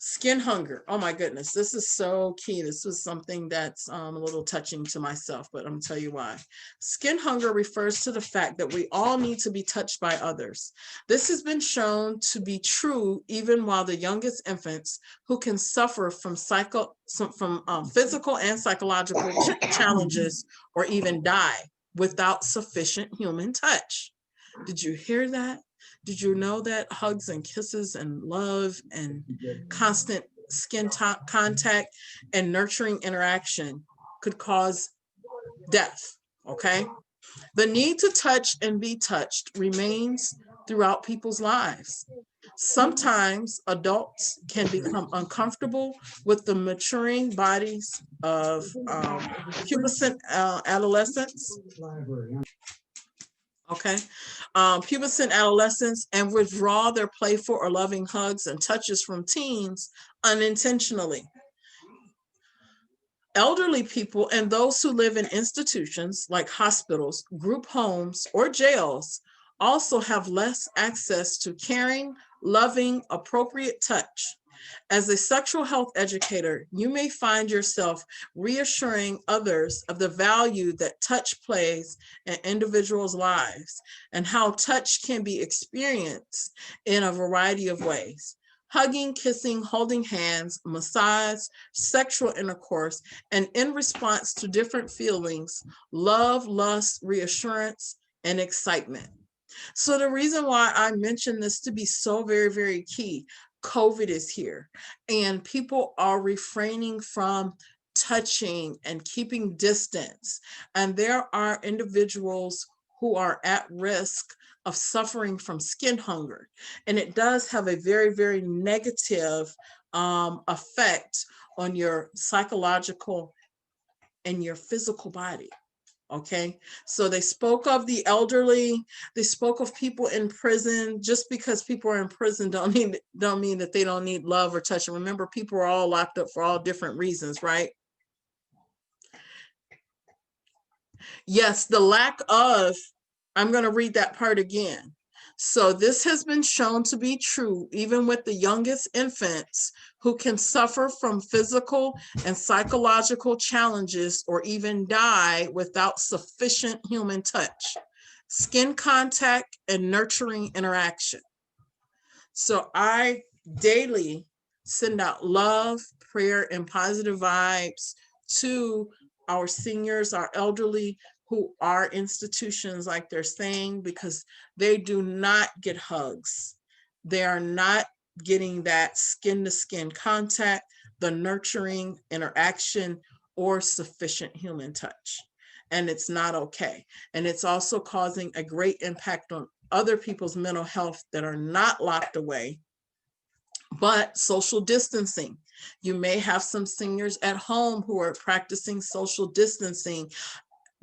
S1: Skin hunger. Oh my goodness, this is so key. This was something that's a little touching to myself, but I'm gonna tell you why. Skin hunger refers to the fact that we all need to be touched by others. This has been shown to be true even while the youngest infants who can suffer from physical and psychological challenges or even die without sufficient human touch. Did you hear that? Did you know that hugs and kisses and love and constant skin contact and nurturing interaction could cause death? Okay. The need to touch and be touched remains throughout people's lives. Sometimes adults can become uncomfortable with the maturing bodies of pubescent adolescents. Okay. Pubescent adolescents and withdraw their playful or loving hugs and touches from teens unintentionally. Elderly people and those who live in institutions like hospitals, group homes, or jails also have less access to caring, loving, appropriate touch. As a sexual health educator, you may find yourself reassuring others of the value that touch plays in individuals' lives and how touch can be experienced in a variety of ways. Hugging, kissing, holding hands, massage, sexual intercourse, and in response to different feelings, love, lust, reassurance, and excitement. So the reason why I mention this to be so very, very key, COVID is here and people are refraining from touching and keeping distance. And there are individuals who are at risk of suffering from skin hunger. And it does have a very, very negative effect on your psychological and your physical body. Okay, so they spoke of the elderly, they spoke of people in prison. Just because people are in prison don't mean that they don't need love or touch. And remember, people are all locked up for all different reasons, right? Yes, the lack of, I'm going to read that part again. So this has been shown to be true even with the youngest infants who can suffer from physical and psychological challenges or even die without sufficient human touch, skin contact, and nurturing interaction. So I daily send out love, prayer, and positive vibes to our seniors, our elderly, who are institutions, like they're saying, because they do not get hugs. They are not getting that skin to skin contact, the nurturing interaction, or sufficient human touch. And it's not okay. And it's also causing a great impact on other people's mental health that are not locked away, but social distancing. You may have some seniors at home who are practicing social distancing.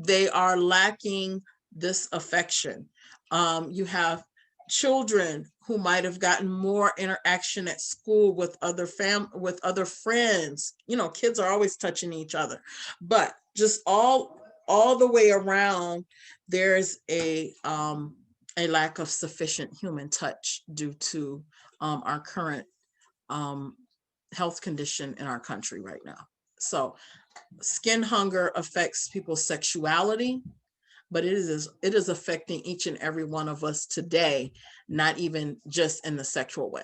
S1: They are lacking this affection. You have children who might have gotten more interaction at school with other friends. You know, kids are always touching each other, but just all the way around, there's a lack of sufficient human touch due to our current health condition in our country right now. So skin hunger affects people's sexuality, but it is affecting each and every one of us today, not even just in the sexual way.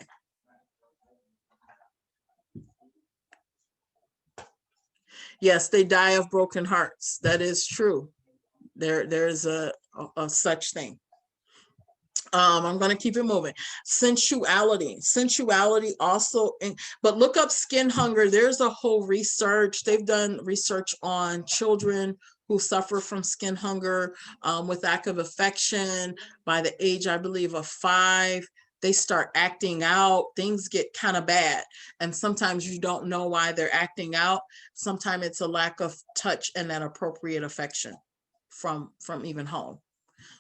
S1: Yes, they die of broken hearts. That is true. There's a such thing. I'm going to keep it moving. Sensuality also, but look up skin hunger. There's a whole research. They've done research on children who suffer from skin hunger with lack of affection. By the age, I believe, of 5, they start acting out. Things get kind of bad. And sometimes you don't know why they're acting out. Sometimes it's a lack of touch and that appropriate affection from even home.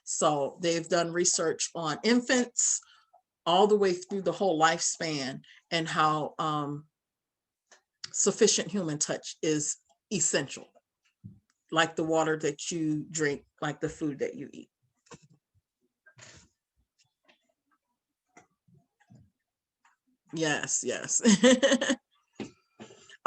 S1: So they've done research on infants all the way through the whole lifespan and how sufficient human touch is essential, like the water that you drink, like the food that you eat. Yes, yes.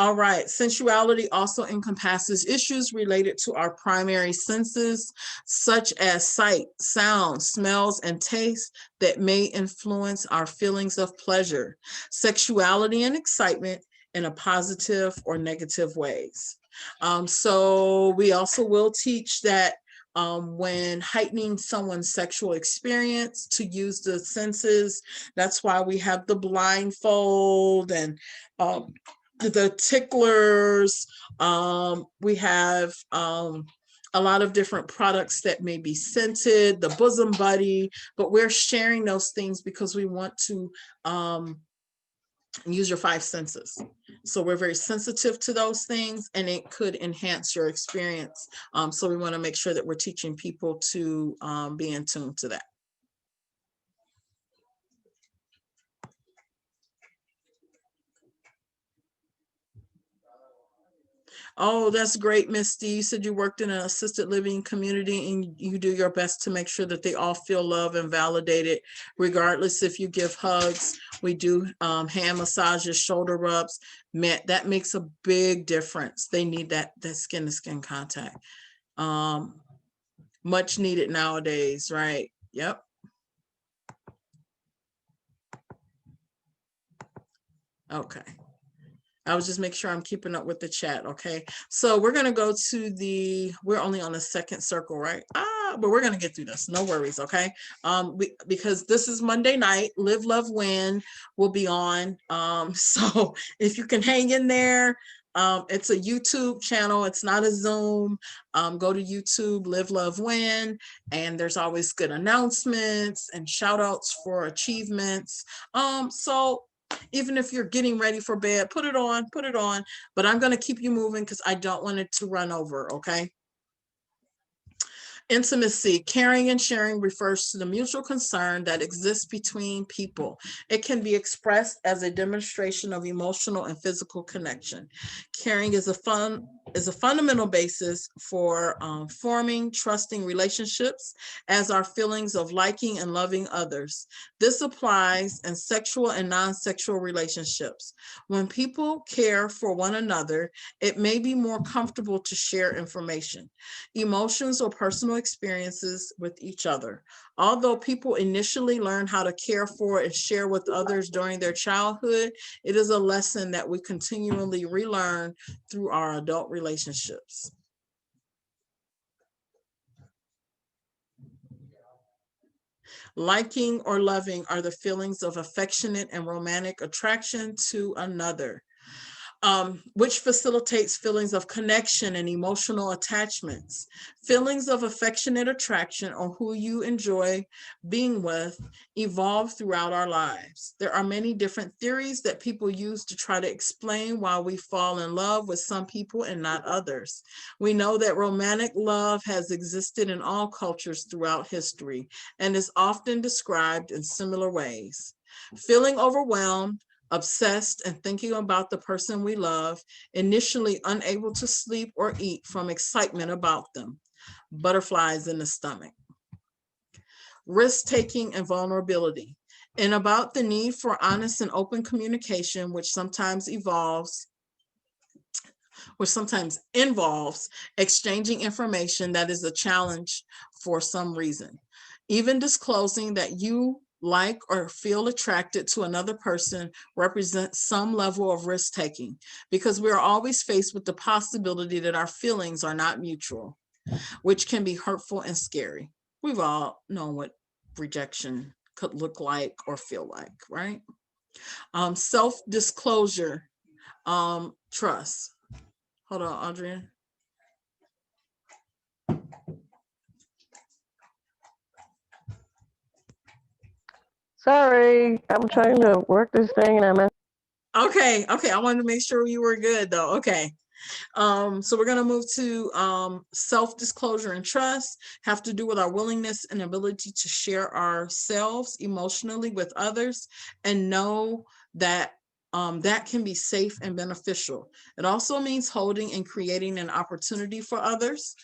S1: All right. Sensuality also encompasses issues related to our primary senses, such as sight, sound, smells, and taste that may influence our feelings of pleasure, sexuality, and excitement in a positive or negative ways. So we also will teach that when heightening someone's sexual experience to use the senses. That's why we have the blindfold and the ticklers. We have a lot of different products that may be scented, the bosom buddy, but we're sharing those things because we want to use your five senses. So we're very sensitive to those things, and it could enhance your experience. So we want to make sure that we're teaching people to be in tune to that. Oh, that's great, Misty. You said you worked in an assisted living community and you do your best to make sure that they all feel loved and validated, regardless if you give hugs. We do hand massages, shoulder rubs. That makes a big difference. They need that skin to skin contact. Much needed nowadays, right? Yep. Okay. I was just making sure I'm keeping up with the chat. Okay. So we're going to go to we're only on the second circle, right? But we're going to get through this. No worries. Okay. Because this is Monday night, Live, Love, Win will be on. So if you can hang in there, it's a YouTube channel. It's not a Zoom. Go to YouTube, Live, Love, Win. And there's always good announcements and shout outs for achievements. So even if you're getting ready for bed, put it on, but I'm going to keep you moving because I don't want it to run over. Okay. Intimacy, caring and sharing refers to the mutual concern that exists between people. It can be expressed as a demonstration of emotional and physical connection. Caring is a fundamental basis for forming trusting relationships, as are feelings of liking and loving others. This applies in sexual and non-sexual relationships. When people care for one another, it may be more comfortable to share information, emotions, or personal experiences with each other. Although people initially learn how to care for and share with others during their childhood, it is a lesson that we continually relearn through our adult relationships. Liking or loving are the feelings of affectionate and romantic attraction to another, which facilitates feelings of connection and emotional attachments. Feelings of affectionate attraction, or who you enjoy being with, evolve throughout our lives. There are many different theories that people use to try to explain why we fall in love with some people and not others. We know that romantic love has existed in all cultures throughout history and is often described in similar ways. Feeling overwhelmed, obsessed, and thinking about the person we love, initially unable to sleep or eat from excitement about them. Butterflies in the stomach. Risk-taking and vulnerability, and about the need for honest and open communication, which sometimes involves exchanging information that is a challenge for some reason. Even disclosing that you like or feel attracted to another person represents some level of risk-taking, because we are always faced with the possibility that our feelings are not mutual, which can be hurtful and scary. We've all known what rejection could look like or feel like, right? Self-disclosure, trust. Hold on, Adrian.
S4: Sorry, I'm trying to work this thing and I'm
S1: Okay, I wanted to make sure you were good though. Okay. So we're going to move to self-disclosure and trust, have to do with our willingness and ability to share ourselves emotionally with others and know that that can be safe and beneficial. It also means holding and creating an opportunity for others.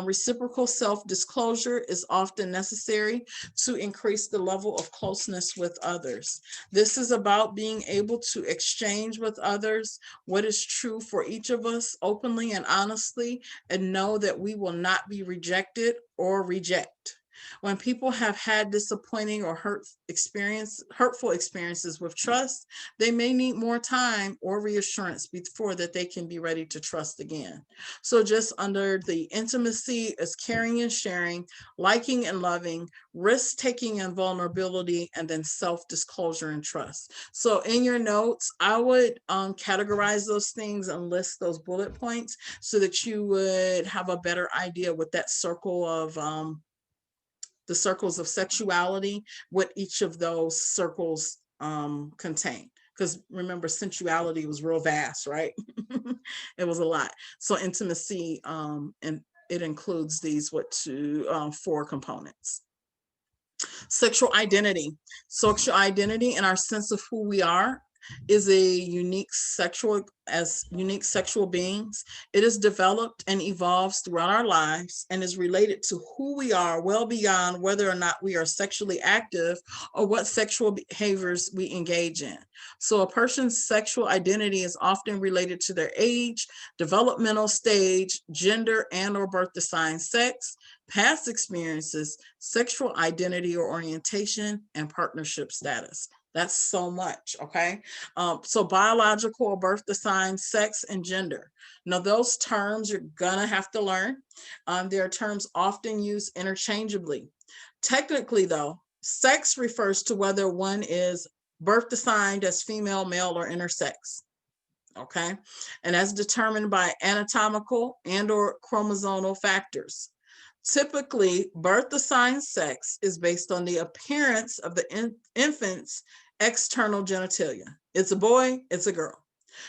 S1: Reciprocal self-disclosure is often necessary to increase the level of closeness with others. This is about being able to exchange with others what is true for each of us openly and honestly, and know that we will not be rejected or reject. When people have had disappointing or hurtful experiences with trust, they may need more time or reassurance before that they can be ready to trust again. So just under the intimacy is caring and sharing, liking and loving, risk taking and vulnerability, and then self-disclosure and trust. So in your notes, I would categorize those things and list those bullet points so that you would have a better idea what that circle of the circles of sexuality, what each of those circles contain. Because remember, sensuality was real vast, right? It was a lot. So intimacy, and it includes these 4 components. Sexual identity. Sexual identity and our sense of who we are is a unique sexual beings. It is developed and evolves throughout our lives and is related to who we are well beyond whether or not we are sexually active or what sexual behaviors we engage in. So a person's sexual identity is often related to their age, developmental stage, gender and or birth assigned sex, past experiences, sexual identity or orientation, and partnership status. That's so much, okay? So biological or birth assigned sex and gender. Now those terms you're gonna have to learn. There are terms often used interchangeably. Technically though, sex refers to whether one is birth assigned as female, male, or intersex. Okay, and that's determined by anatomical and or chromosomal factors. Typically, birth assigned sex is based on the appearance of the infant's external genitalia. It's a boy, it's a girl.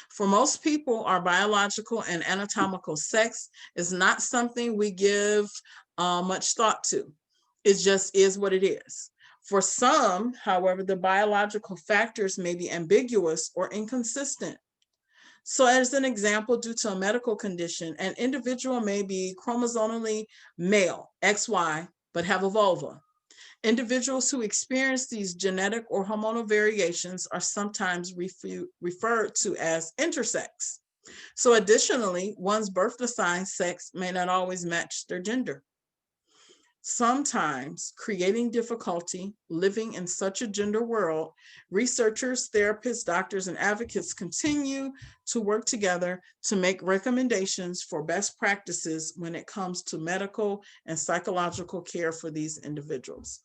S1: For most people, our biological and anatomical sex is not something we give much thought to. It just is what it is. For some, however, the biological factors may be ambiguous or inconsistent. So as an example, due to a medical condition, an individual may be chromosomally male, XY, but have a vulva. Individuals who experience these genetic or hormonal variations are sometimes referred to as intersex. So additionally, one's birth assigned sex may not always match their gender. Sometimes creating difficulty living in such a gender world, researchers, therapists, doctors, and advocates continue to work together to make recommendations for best practices when it comes to medical and psychological care for these individuals.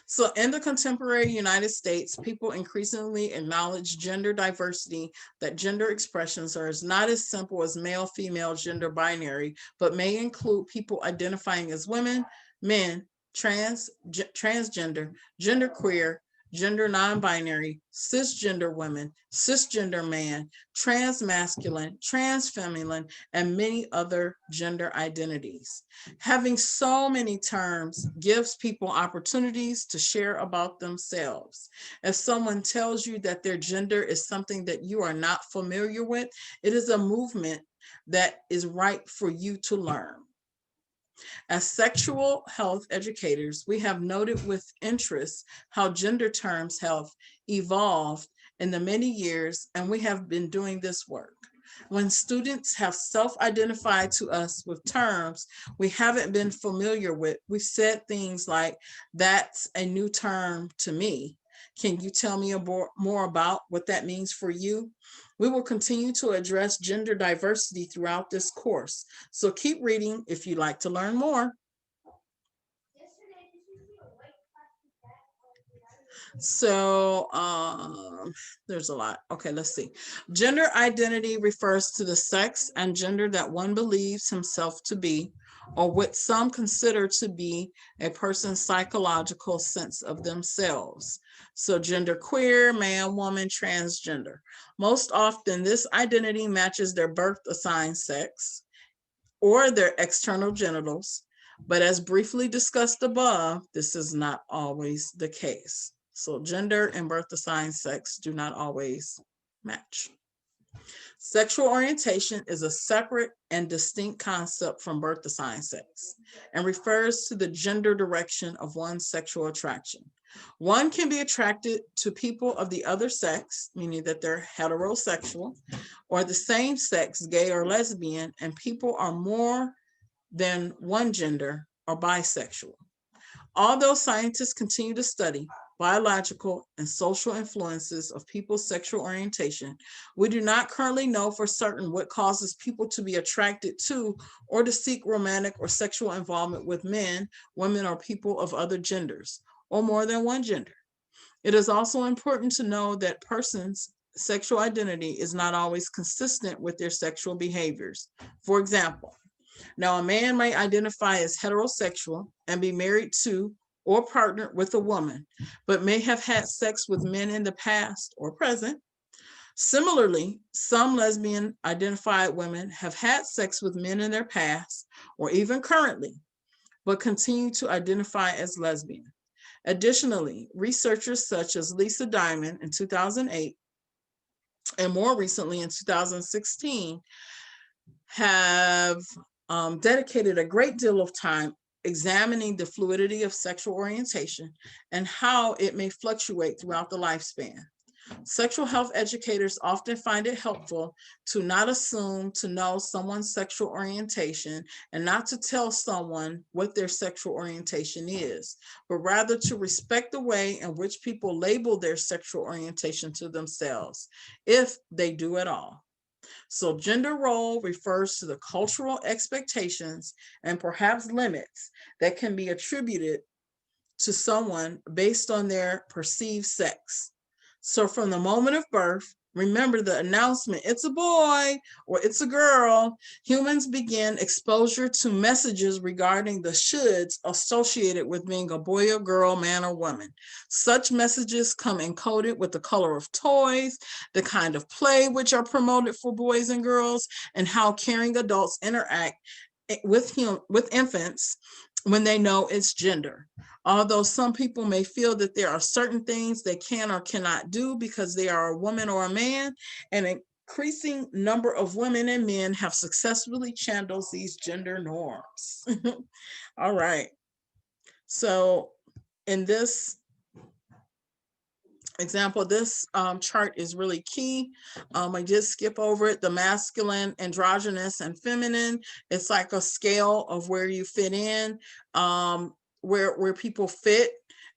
S1: So in the contemporary United States, people increasingly acknowledge gender diversity, that gender expressions are not as simple as male, female, gender binary, but may include people identifying as women, men, transgender, genderqueer, gender non-binary, cisgender women, cisgender man, transmasculine, transfeminine, and many other gender identities. Having so many terms gives people opportunities to share about themselves. If someone tells you that their gender is something that you are not familiar with, it is a movement that is right for you to learn. As sexual health educators, we have noted with interest how gender terms have evolved in the many years, and we have been doing this work. When students have self-identified to us with terms we haven't been familiar with, we said things like, "That's a new term to me. Can you tell me more about what that means for you?" We will continue to address gender diversity throughout this course. So keep reading if you'd like to learn more. So there's a lot. Okay, let's see. Gender identity refers to the sex and gender that one believes himself to be, or what some consider to be a person's psychological sense of themselves. So genderqueer, man, woman, transgender. Most often, this identity matches their birth assigned sex or their external genitals, But as briefly discussed above, this is not always the case. So gender and birth assigned sex do not always match. Sexual orientation is a separate and distinct concept from birth assigned sex and refers to the gender direction of one's sexual attraction. One can be attracted to people of the other sex, meaning that they're heterosexual, or the same sex, gay or lesbian, and people are more than one gender or bisexual. Although scientists continue to study biological and social influences of people's sexual orientation, we do not currently know for certain what causes people to be attracted to or to seek romantic or sexual involvement with men, women, or people of other genders, or more than one gender. It is also important to know that persons' sexual identity is not always consistent with their sexual behaviors. For example, now a man may identify as heterosexual and be married to or partnered with a woman, but may have had sex with men in the past or present. Similarly, some lesbian identified women have had sex with men in their past or even currently, but continue to identify as lesbian. Additionally, researchers such as Lisa Diamond in 2008 and more recently in 2016 have dedicated a great deal of time examining the fluidity of sexual orientation and how it may fluctuate throughout the lifespan. Sexual health educators often find it helpful to not assume to know someone's sexual orientation and not to tell someone what their sexual orientation is, but rather to respect the way in which people label their sexual orientation to themselves, if they do at all. So gender role refers to the cultural expectations and perhaps limits that can be attributed to someone based on their perceived sex. So from the moment of birth, remember the announcement, it's a boy or it's a girl, humans begin exposure to messages regarding the shoulds associated with being a boy or girl, man or woman. Such messages come encoded with the color of toys, the kind of play which are promoted for boys and girls, and how caring adults interact with infants when they know its gender. Although some people may feel that there are certain things they can or cannot do because they are a woman or a man, an increasing number of women and men have successfully channeled these gender norms. All right. So in this example, this chart is really key. I just skip over it. The masculine, androgynous, and feminine. It's like a scale of where you fit in, where people fit.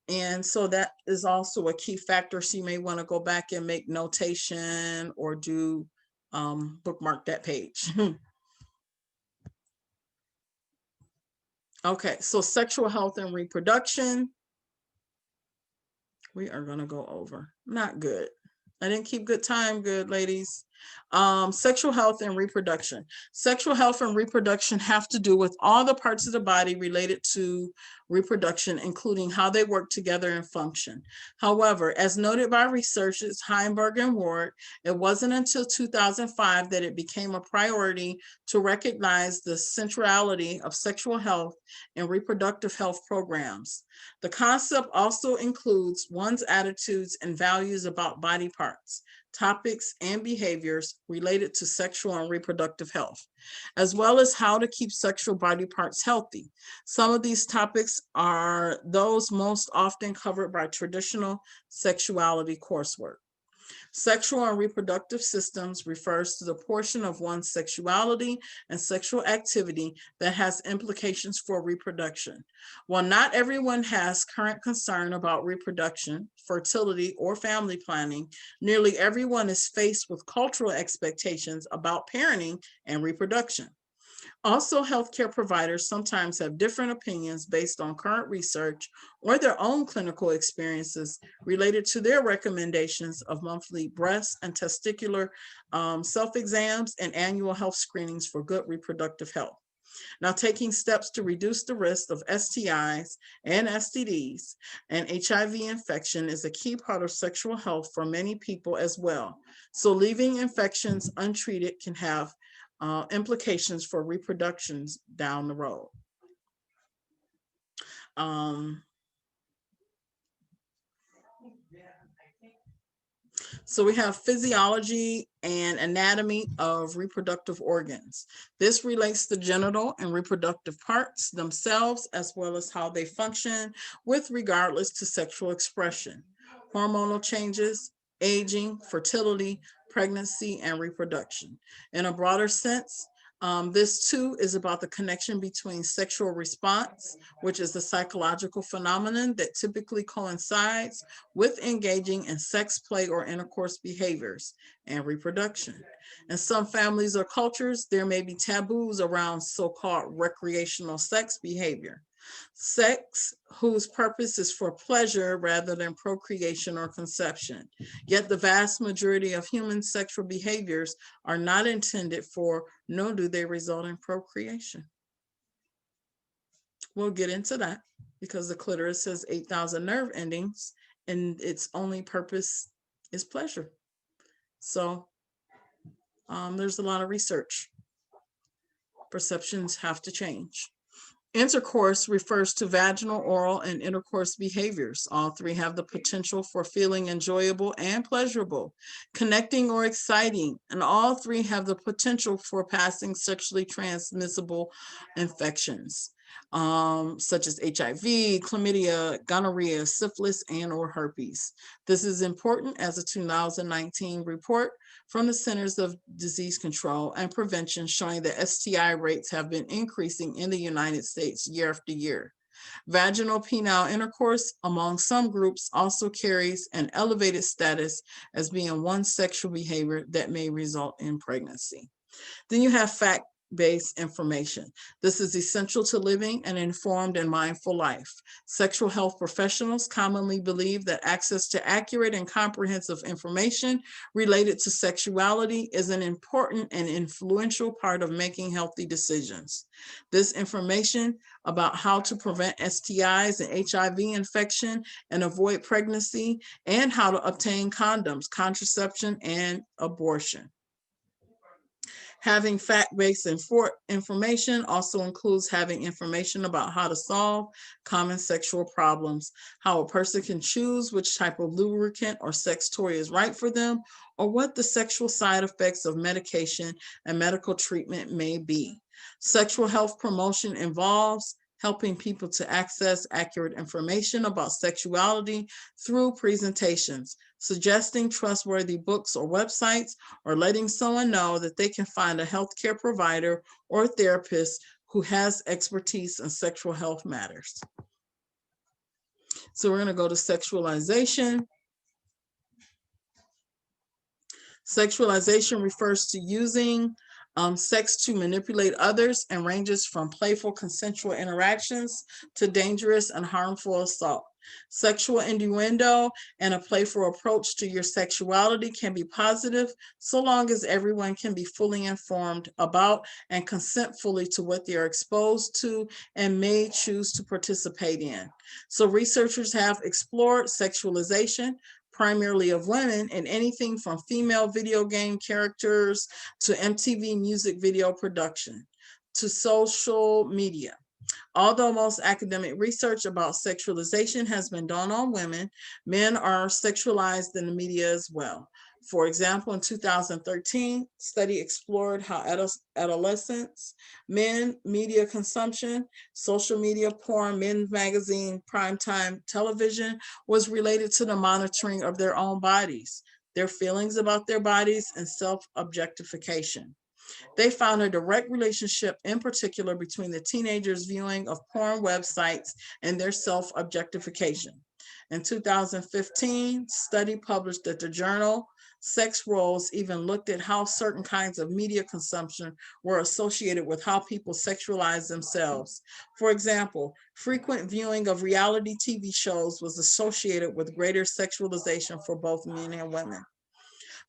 S1: And so that is also a key factor. So you may want to go back and make notation or do bookmark that page. Okay, so sexual health and reproduction. We are going to go over. Not good. I didn't keep good time. Good, ladies. Sexual health and reproduction. Sexual health and reproduction have to do with all the parts of the body related to reproduction, including how they work together and function. However, as noted by researchers Heimberg and Ward, it wasn't until 2005 that it became a priority to recognize the centrality of sexual health and reproductive health programs. The concept also includes one's attitudes and values about body parts, topics, and behaviors related to sexual and reproductive health, as well as how to keep sexual body parts healthy. Some of these topics are those most often covered by traditional sexuality coursework. Sexual and reproductive systems refers to the portion of one's sexuality and sexual activity that has implications for reproduction. While not everyone has current concern about reproduction, fertility, or family planning, nearly everyone is faced with cultural expectations about parenting and reproduction. Also, healthcare providers sometimes have different opinions based on current research or their own clinical experiences related to their recommendations of monthly breast and testicular self-exams and annual health screenings for good reproductive health. Now, taking steps to reduce the risk of STIs and STDs and HIV infection is a key part of sexual health for many people as well. So leaving infections untreated can have implications for reproductions down the road. So we have physiology and anatomy of reproductive organs. This relates to genital and reproductive parts themselves, as well as how they function with regardless to sexual expression, hormonal changes, aging, fertility, pregnancy, and reproduction. In a broader sense, this too is about the connection between sexual response, which is the psychological phenomenon that typically coincides with engaging in sex play or intercourse behaviors, and reproduction. In some families or cultures, there may be taboos around so-called recreational sex behavior, sex whose purpose is for pleasure rather than procreation or conception. Yet the vast majority of human sexual behaviors are not intended for, nor do they result in procreation. We'll get into that because the clitoris has 8,000 nerve endings and its only purpose is pleasure. So there's a lot of research. Perceptions have to change. Intercourse refers to vaginal, oral, and intercourse behaviors. All three have the potential for feeling enjoyable and pleasurable, connecting or exciting, and all three have the potential for passing sexually transmissible infections, such as HIV, chlamydia, gonorrhea, syphilis, and or herpes. This is important as a 2019 report from the Centers of Disease Control and Prevention showing that STI rates have been increasing in the United States year after year. Vaginal penile intercourse among some groups also carries an elevated status as being one sexual behavior that may result in pregnancy. Then you have fact-based information. This is essential to living an informed and mindful life. Sexual health professionals commonly believe that access to accurate and comprehensive information related to sexuality is an important and influential part of making healthy decisions. This information about how to prevent STIs and HIV infection and avoid pregnancy, and how to obtain condoms, contraception, and abortion. Having fact-based information also includes having information about how to solve common sexual problems, how a person can choose which type of lubricant or sex toy is right for them, or what the sexual side effects of medication and medical treatment may be. Sexual health promotion involves helping people to access accurate information about sexuality through presentations, suggesting trustworthy books or websites, or letting someone know that they can find a healthcare provider or therapist who has expertise in sexual health matters. So we're going to go to sexualization. Sexualization refers to using sex to manipulate others and ranges from playful consensual interactions to dangerous and harmful assault. Sexual innuendo and a playful approach to your sexuality can be positive so long as everyone can be fully informed about and consent fully to what they are exposed to and may choose to participate in. So researchers have explored sexualization primarily of women in anything from female video game characters to MTV music video production to social media. Although most academic research about sexualization has been done on women, men are sexualized in the media as well. For example, in 2013, study explored how adolescents, men, media consumption, social media, porn, men's magazine, primetime television was related to the monitoring of their own bodies, their feelings about their bodies, and self-objectification. They found a direct relationship in particular between the teenagers' viewing of porn websites and their self-objectification. In 2015, study published at the journal Sex Roles even looked at how certain kinds of media consumption were associated with how people sexualize themselves. For example, frequent viewing of reality TV shows was associated with greater sexualization for both men and women.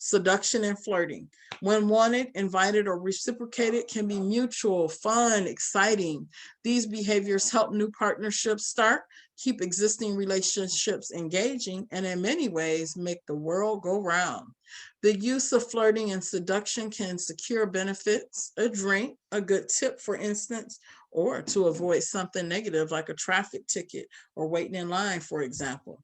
S1: Seduction and flirting. When wanted, invited, or reciprocated, can be mutual, fun, exciting. These behaviors help new partnerships start, keep existing relationships engaging, and in many ways make the world go round. The use of flirting and seduction can secure benefits, a drink, a good tip, for instance, or to avoid something negative like a traffic ticket or waiting in line, for example.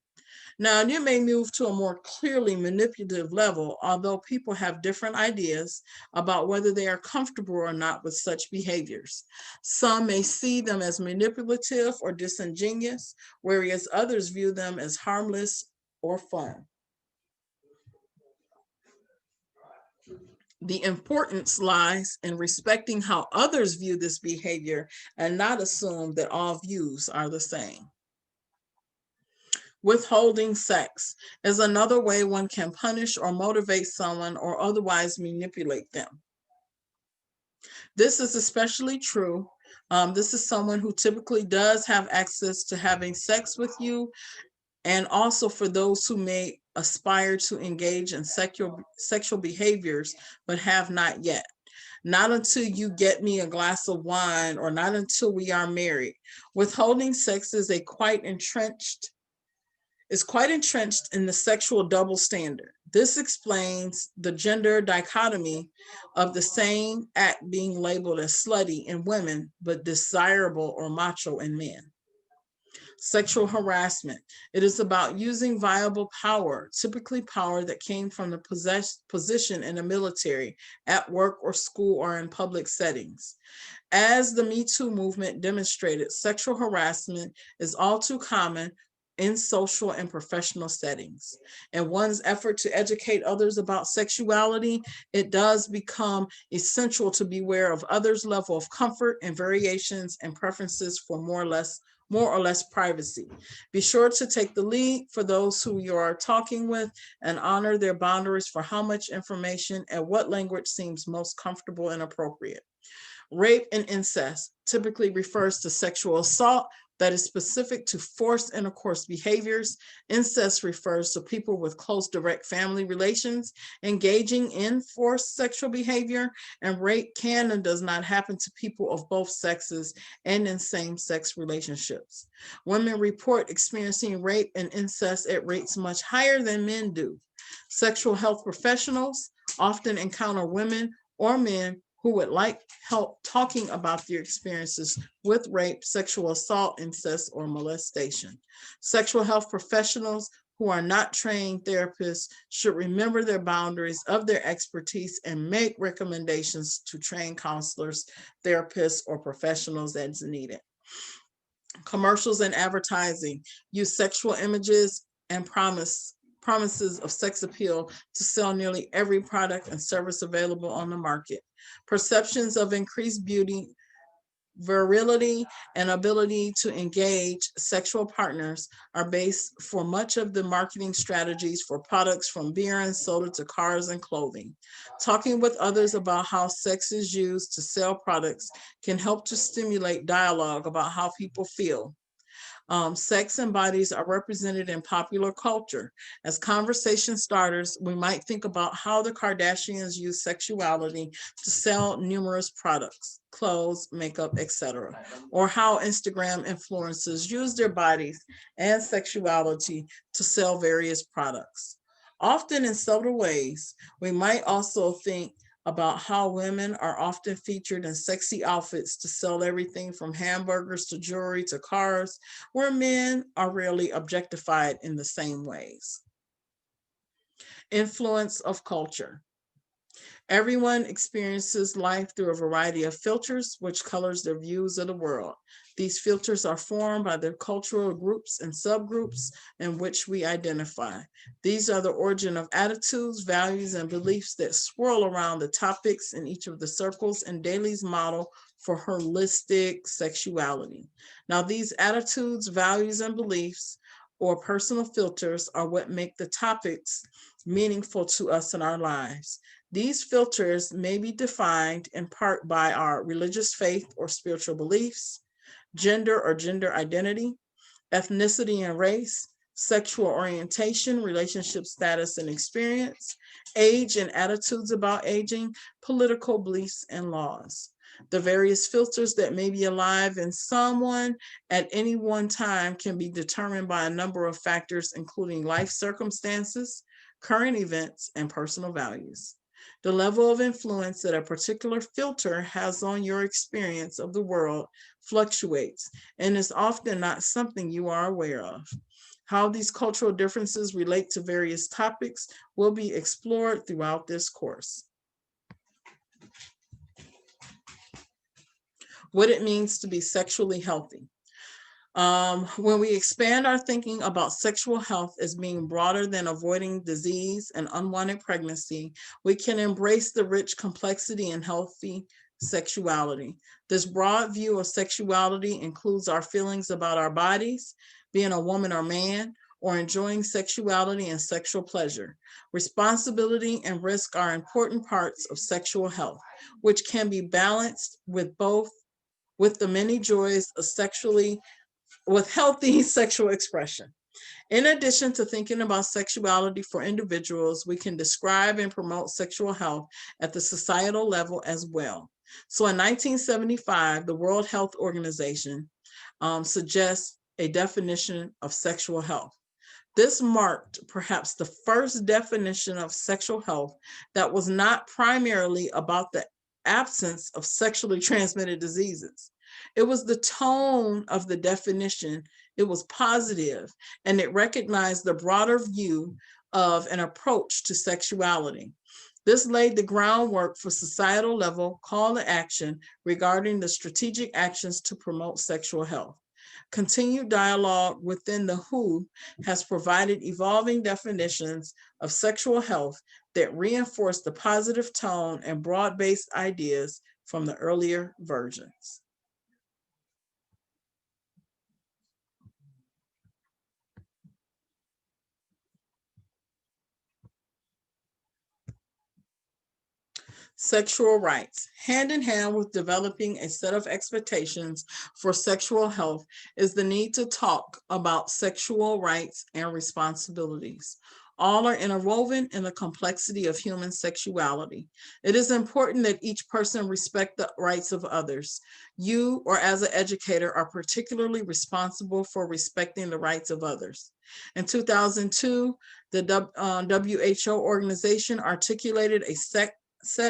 S1: Now, you may move to a more clearly manipulative level, although people have different ideas about whether they are comfortable or not with such behaviors. Some may see them as manipulative or disingenuous, whereas others view them as harmless or fun. The importance lies in respecting how others view this behavior and not assume that all views are the same. Withholding sex is another way one can punish or motivate someone or otherwise manipulate them. This is especially true. This is someone who typically does have access to having sex with you, and also for those who may aspire to engage in sexual behaviors but have not yet. Not until you get me a glass of wine, or not until we are married. Withholding sex is quite entrenched in the sexual double standard. This explains the gender dichotomy of the same act being labeled as slutty in women, but desirable or macho in men. Sexual harassment. It is about using viable power, typically power that came from the position in the military, at work or school, or in public settings. As the Me Too movement demonstrated, sexual harassment is all too common in social and professional settings. In one's effort to educate others about sexuality, it does become essential to beware of others' level of comfort and variations and preferences for more or less privacy. Be sure to take the lead for those who you are talking with and honor their boundaries for how much information and what language seems most comfortable and appropriate. Rape and incest typically refers to sexual assault that is specific to forced intercourse behaviors. Incest refers to people with close direct family relations engaging in forced sexual behavior, and rape can and does not happen to people of both sexes and in same-sex relationships. Women report experiencing rape and incest at rates much higher than men do. Sexual health professionals often encounter women or men who would like help talking about their experiences with rape, sexual assault, incest, or molestation. Sexual health professionals who are not trained therapists should remember their boundaries of their expertise and make recommendations to trained counselors, therapists, or professionals as needed. Commercials and advertising use sexual images and promises of sex appeal to sell nearly every product and service available on the market. Perceptions of increased beauty, virility, and ability to engage sexual partners are based for much of the marketing strategies for products from beer and soda to cars and clothing. Talking with others about how sex is used to sell products can help to stimulate dialogue about how people feel. Sex and bodies are represented in popular culture. As conversation starters, we might think about how the Kardashians use sexuality to sell numerous products, clothes, makeup, etc., or how Instagram influencers use their bodies and sexuality to sell various products. Often in subtle ways, we might also think about how women are often featured in sexy outfits to sell everything from hamburgers to jewelry to cars, where men are rarely objectified in the same ways. Influence of culture. Everyone experiences life through a variety of filters, which colors their views of the world. These filters are formed by the cultural groups and subgroups in which we identify. These are the origin of attitudes, values, and beliefs that swirl around the topics in each of the circles and Daly's model for holistic sexuality. Now, these attitudes, values, and beliefs, or personal filters, are what make the topics meaningful to us in our lives. These filters may be defined in part by our religious faith or spiritual beliefs, gender or gender identity, ethnicity and race, sexual orientation, relationship status and experience, age and attitudes about aging, political beliefs and laws. The various filters that may be alive in someone at any one time can be determined by a number of factors, including life circumstances, current events, and personal values. The level of influence that a particular filter has on your experience of the world fluctuates and is often not something you are aware of. How these cultural differences relate to various topics will be explored throughout this course. What it means to be sexually healthy. When we expand our thinking about sexual health as being broader than avoiding disease and unwanted pregnancy, we can embrace the rich complexity and healthy sexuality. This broad view of sexuality includes our feelings about our bodies, being a woman or man, or enjoying sexuality and sexual pleasure. Responsibility and risk are important parts of sexual health, which can be balanced with the many joys of healthy sexual expression. In addition to thinking about sexuality for individuals, we can describe and promote sexual health at the societal level as well. So in 1975, the World Health Organization suggests a definition of sexual health. This marked perhaps the first definition of sexual health that was not primarily about the absence of sexually transmitted diseases. It was the tone of the definition. It was positive, and it recognized the broader view of an approach to sexuality. This laid the groundwork for societal level call to action regarding the strategic actions to promote sexual health. Continued dialogue within the WHO has provided evolving definitions of sexual health that reinforce the positive tone and broad-based ideas from the earlier versions. Sexual rights. Hand in hand with developing a set of expectations for sexual health is the need to talk about sexual rights and responsibilities. All are interwoven in the complexity of human sexuality. It is important that each person respect the rights of others. You, or as an educator, are particularly responsible for respecting the rights of others. In 2002, the WHO organization articulated a set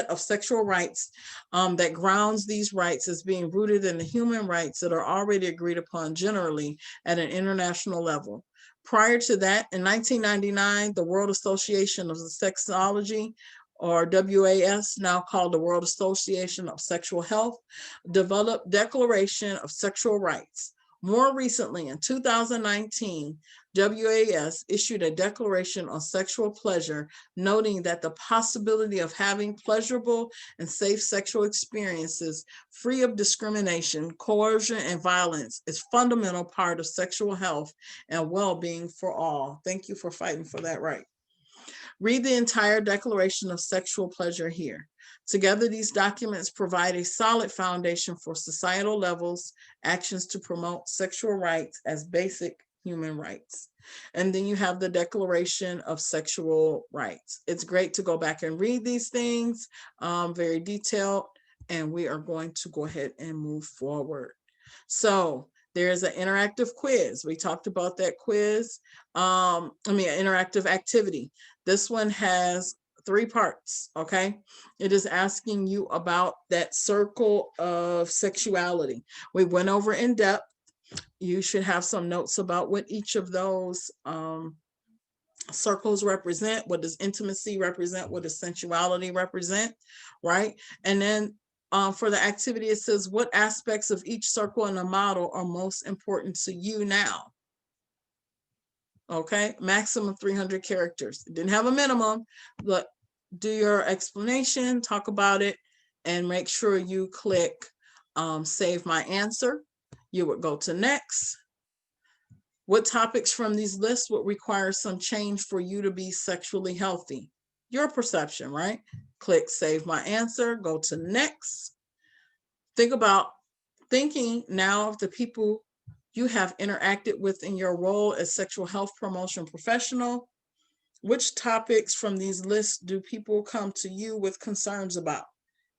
S1: of sexual rights that grounds these rights as being rooted in the human rights that are already agreed upon generally at an international level. Prior to that, in 1999, the World Association of Sexology, or WAS, now called the World Association of Sexual Health, developed Declaration of Sexual Rights. More recently, in 2019, WAS issued a declaration on sexual pleasure, noting that the possibility of having pleasurable and safe sexual experiences free of discrimination, coercion, and violence is a fundamental part of sexual health and well-being for all. Thank you for fighting for that right. Read the entire Declaration of Sexual Pleasure here. Together, these documents provide a solid foundation for societal levels actions to promote sexual rights as basic human rights. And then you have the Declaration of Sexual Rights. It's great to go back and read these things, very detailed, and we are going to go ahead and move forward. So there's an interactive quiz. We talked about that quiz, an interactive activity. This one has 3 parts, okay? It is asking you about that circle of sexuality. We went over in depth. You should have some notes about what each of those circles represent. What does intimacy represent? What does sensuality represent, right? And then for the activity, it says, what aspects of each circle in the model are most important to you now? Okay, maximum 300 characters. It didn't have a minimum, but do your explanation, talk about it, and make sure you click save my answer. You would go to next. What topics from these lists would require some change for you to be sexually healthy? Your perception, right? Click save my answer, go to next. Think about thinking now of the people you have interacted with in your role as sexual health promotion professional. Which topics from these lists do people come to you with concerns about?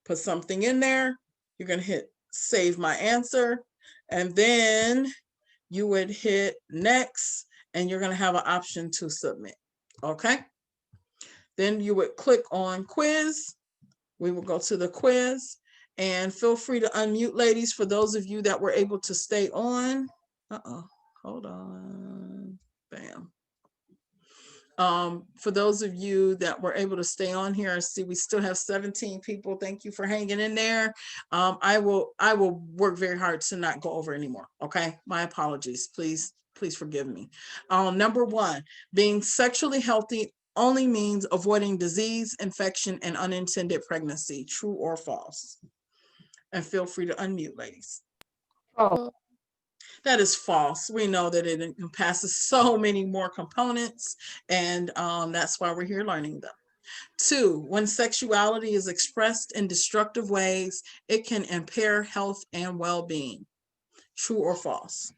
S1: Put something in there. You're going to hit save my answer. And then you would hit next, and you're going to have an option to submit. Okay. Then you would click on quiz. We will go to the quiz, and feel free to unmute, ladies, for those of you that were able to stay on. Hold on. Bam. For those of you that were able to stay on here, I see we still have 17 people. Thank you for hanging in there. I will work very hard to not go over anymore. Okay, my apologies. Please forgive me. Number one, being sexually healthy only means avoiding disease, infection, and unintended pregnancy. True or false? And feel free to unmute, ladies.
S4: Oh,
S1: That is false. We know that it encompasses so many more components, and that's why we're here learning them. 2, when sexuality is expressed in destructive ways, it can impair health and well-being. True or false?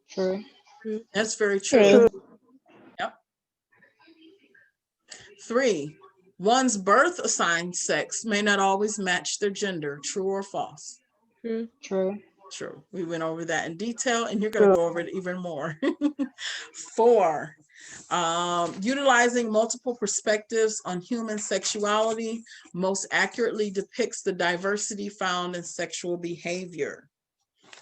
S6: True.
S1: That's very true.
S4: true.
S1: Yep. 3, one's birth assigned sex may not always match their gender. True or false?
S6: True.
S1: True. We went over that in detail, and you're going to go over it even more. 4, utilizing multiple perspectives on human sexuality most accurately depicts the diversity found in sexual behavior.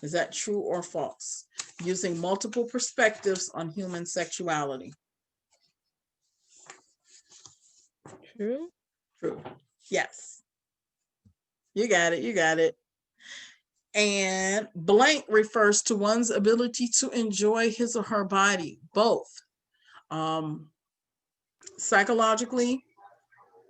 S1: Is that true or false? Using multiple perspectives on human sexuality.
S6: True.
S1: True. Yes. You got it. You got it. And blank refers to one's ability to enjoy his or her body, both psychologically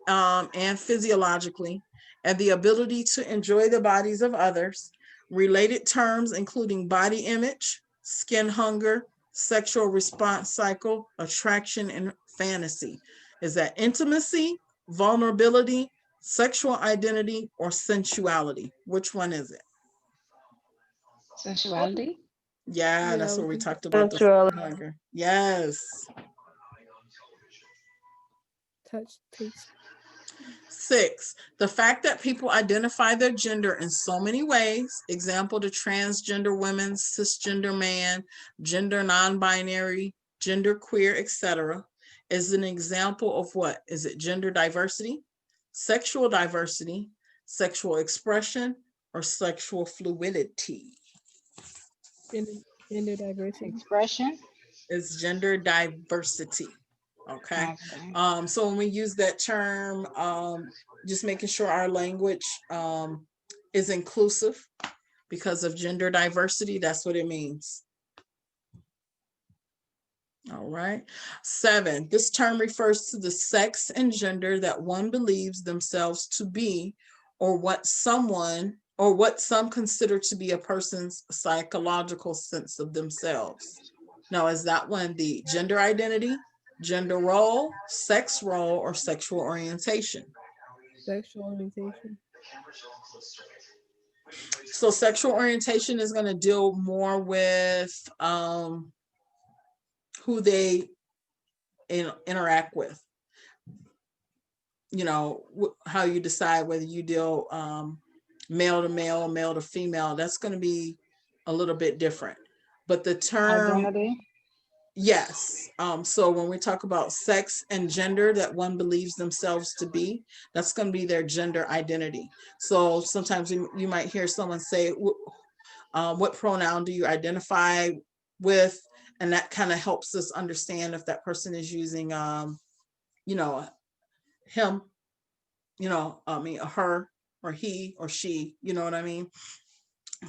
S1: and physiologically, and the ability to enjoy the bodies of others. Related terms including body image, skin hunger, sexual response cycle, attraction, and fantasy. Is that intimacy, vulnerability, sexual identity, or sensuality? Which one is it?
S5: Sensuality?
S1: Yeah, that's what we talked about. The
S4: Sensuality.
S1: hunger. Yes.
S6: Touch, taste.
S1: 6, the fact that people identify their gender in so many ways, example, the transgender women, cisgender man, gender non-binary, gender queer, etc., is an example of what? Is it gender diversity, sexual diversity, sexual expression, or sexual fluidity?
S6: Gender diversity.
S5: Expression?
S1: It's gender diversity. Okay.
S5: Okay.
S1: So when we use that term, just making sure our language is inclusive because of gender diversity. That's what it means. All right. 7, this term refers to the sex and gender that one believes themselves to be, or what some consider to be a person's psychological sense of themselves. Now, is that one the gender identity, gender role, sex role, or sexual orientation?
S6: Sexual orientation.
S1: So sexual orientation is going to deal more with who they interact with. You know, how you decide whether you deal male to male, male to female. That's going to be a little bit different. But the term,
S6: Identity.
S1: yes. So when we talk about sex and gender that one believes themselves to be, that's going to be their gender identity. So sometimes you might hear someone say, what pronoun do you identify with? And that kind of helps us understand if that person is using, you know, him, you know, I mean, her or he or she, you know what I mean?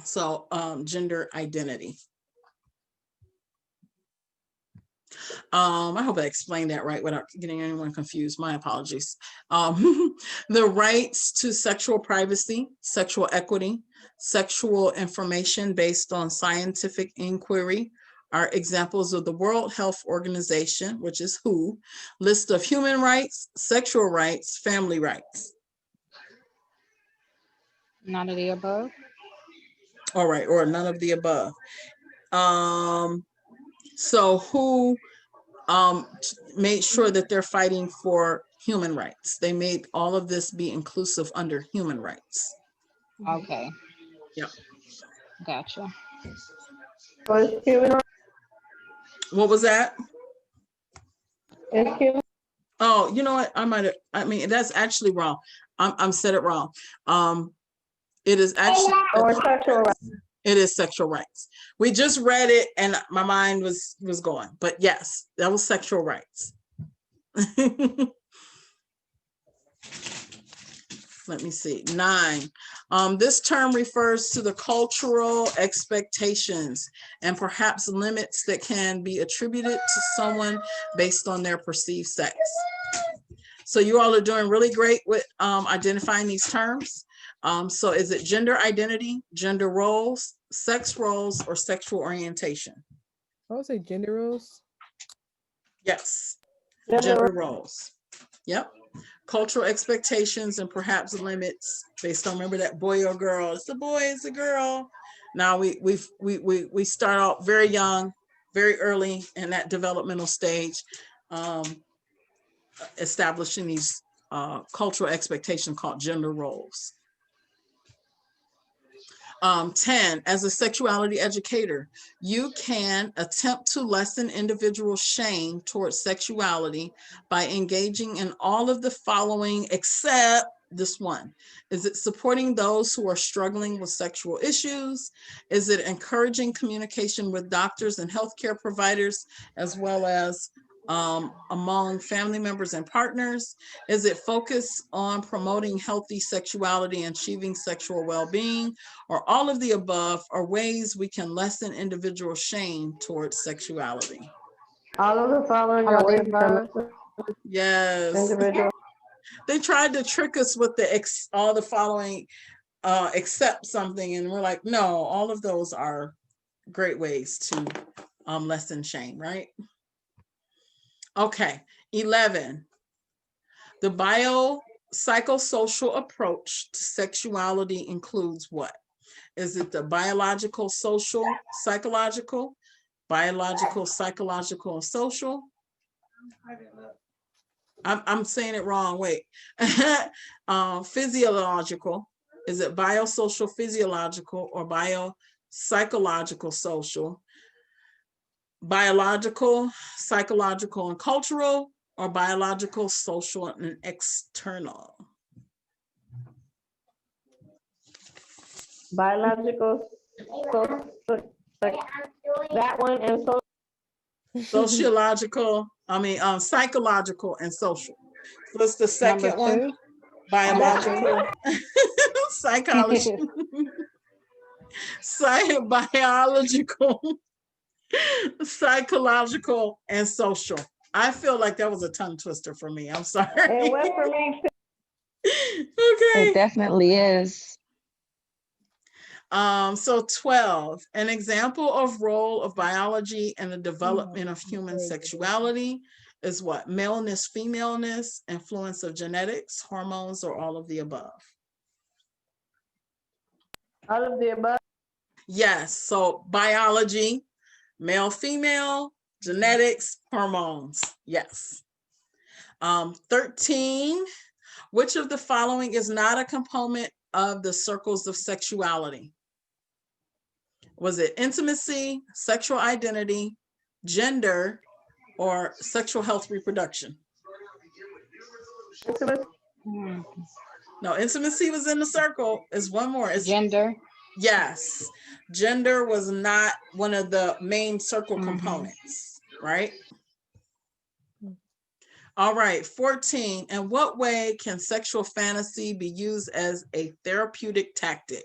S1: So gender identity. I hope I explained that right without getting anyone confused. My apologies. The rights to sexual privacy, sexual equity, sexual information based on scientific inquiry are examples of the World Health Organization, which is WHO, list of human rights, sexual rights, family rights.
S6: None of the above.
S1: All right, or none of the above. So who made sure that they're fighting for human rights? They made all of this be inclusive under human rights.
S6: Okay.
S1: Yep.
S6: Gotcha.
S4: Was human rights?
S1: What was that?
S4: Is human?
S1: Oh, you know what? I mean, that's actually wrong. I'm said it wrong. It is actually,
S4: Or sexual rights?
S1: it is sexual rights. We just read it and my mind was going, but yes, that was sexual rights. Let me see. 9. This term refers to the cultural expectations and perhaps limits that can be attributed to someone based on their perceived sex. So you all are doing really great with identifying these terms. So is it gender identity, gender roles, sex roles, or sexual orientation?
S7: I would say gender roles.
S1: Yes,
S4: Gender
S1: gender roles. Yep. Cultural expectations and perhaps limits based on, remember that boy or girl. It's a boy, it's a girl. Now we start out very young, very early in that developmental stage, establishing these cultural expectations called gender roles. 10, as a sexuality educator, you can attempt to lessen individual shame towards sexuality by engaging in all of the following except this one. Is it supporting those who are struggling with sexual issues? Is it encouraging communication with doctors and healthcare providers, as well as among family members and partners? Is it focused on promoting healthy sexuality and achieving sexual well-being? Or all of the above are ways we can lessen individual shame towards sexuality?
S4: All of the following
S6: All
S4: are
S6: of the
S4: ways to
S6: above.
S4: lessen
S1: Yes.
S4: individual.
S1: They tried to trick us with the all the following except something, and we're like, no, all of those are great ways to lessen shame, right? Okay, 11. The biopsychosocial approach to sexuality includes what? Is it the biological, social, psychological, biological, psychological, and social? I'm saying it wrong. Wait. Physiological. Is it biosocial, physiological, or biopsychological, social? Biological, psychological, and cultural, or biological, social, and external?
S4: Biological, that one, and so
S1: Sociological, psychological and social. What's the second
S6: Number
S1: one?
S6: 2.
S1: Biological, psychology, biological, psychological, and social. I feel like that was a tongue twister for me. I'm sorry.
S4: it went for me too.
S1: Okay.
S5: It definitely is.
S1: So 12, an example of role of biology in the development of human sexuality is what? Maleness, femaleness, influence of genetics, hormones, or all of the above?
S4: All of the above.
S1: Yes, so biology, male, female, genetics, hormones, yes. 13, which of the following is not a component of the circles of sexuality? Was it intimacy, sexual identity, gender, or sexual health reproduction? No, intimacy was in the circle. Is one more. It's
S6: Gender.
S1: yes. Gender was not one of the main circle components, right? All right, 14. In what way can sexual fantasy be used as a therapeutic tactic?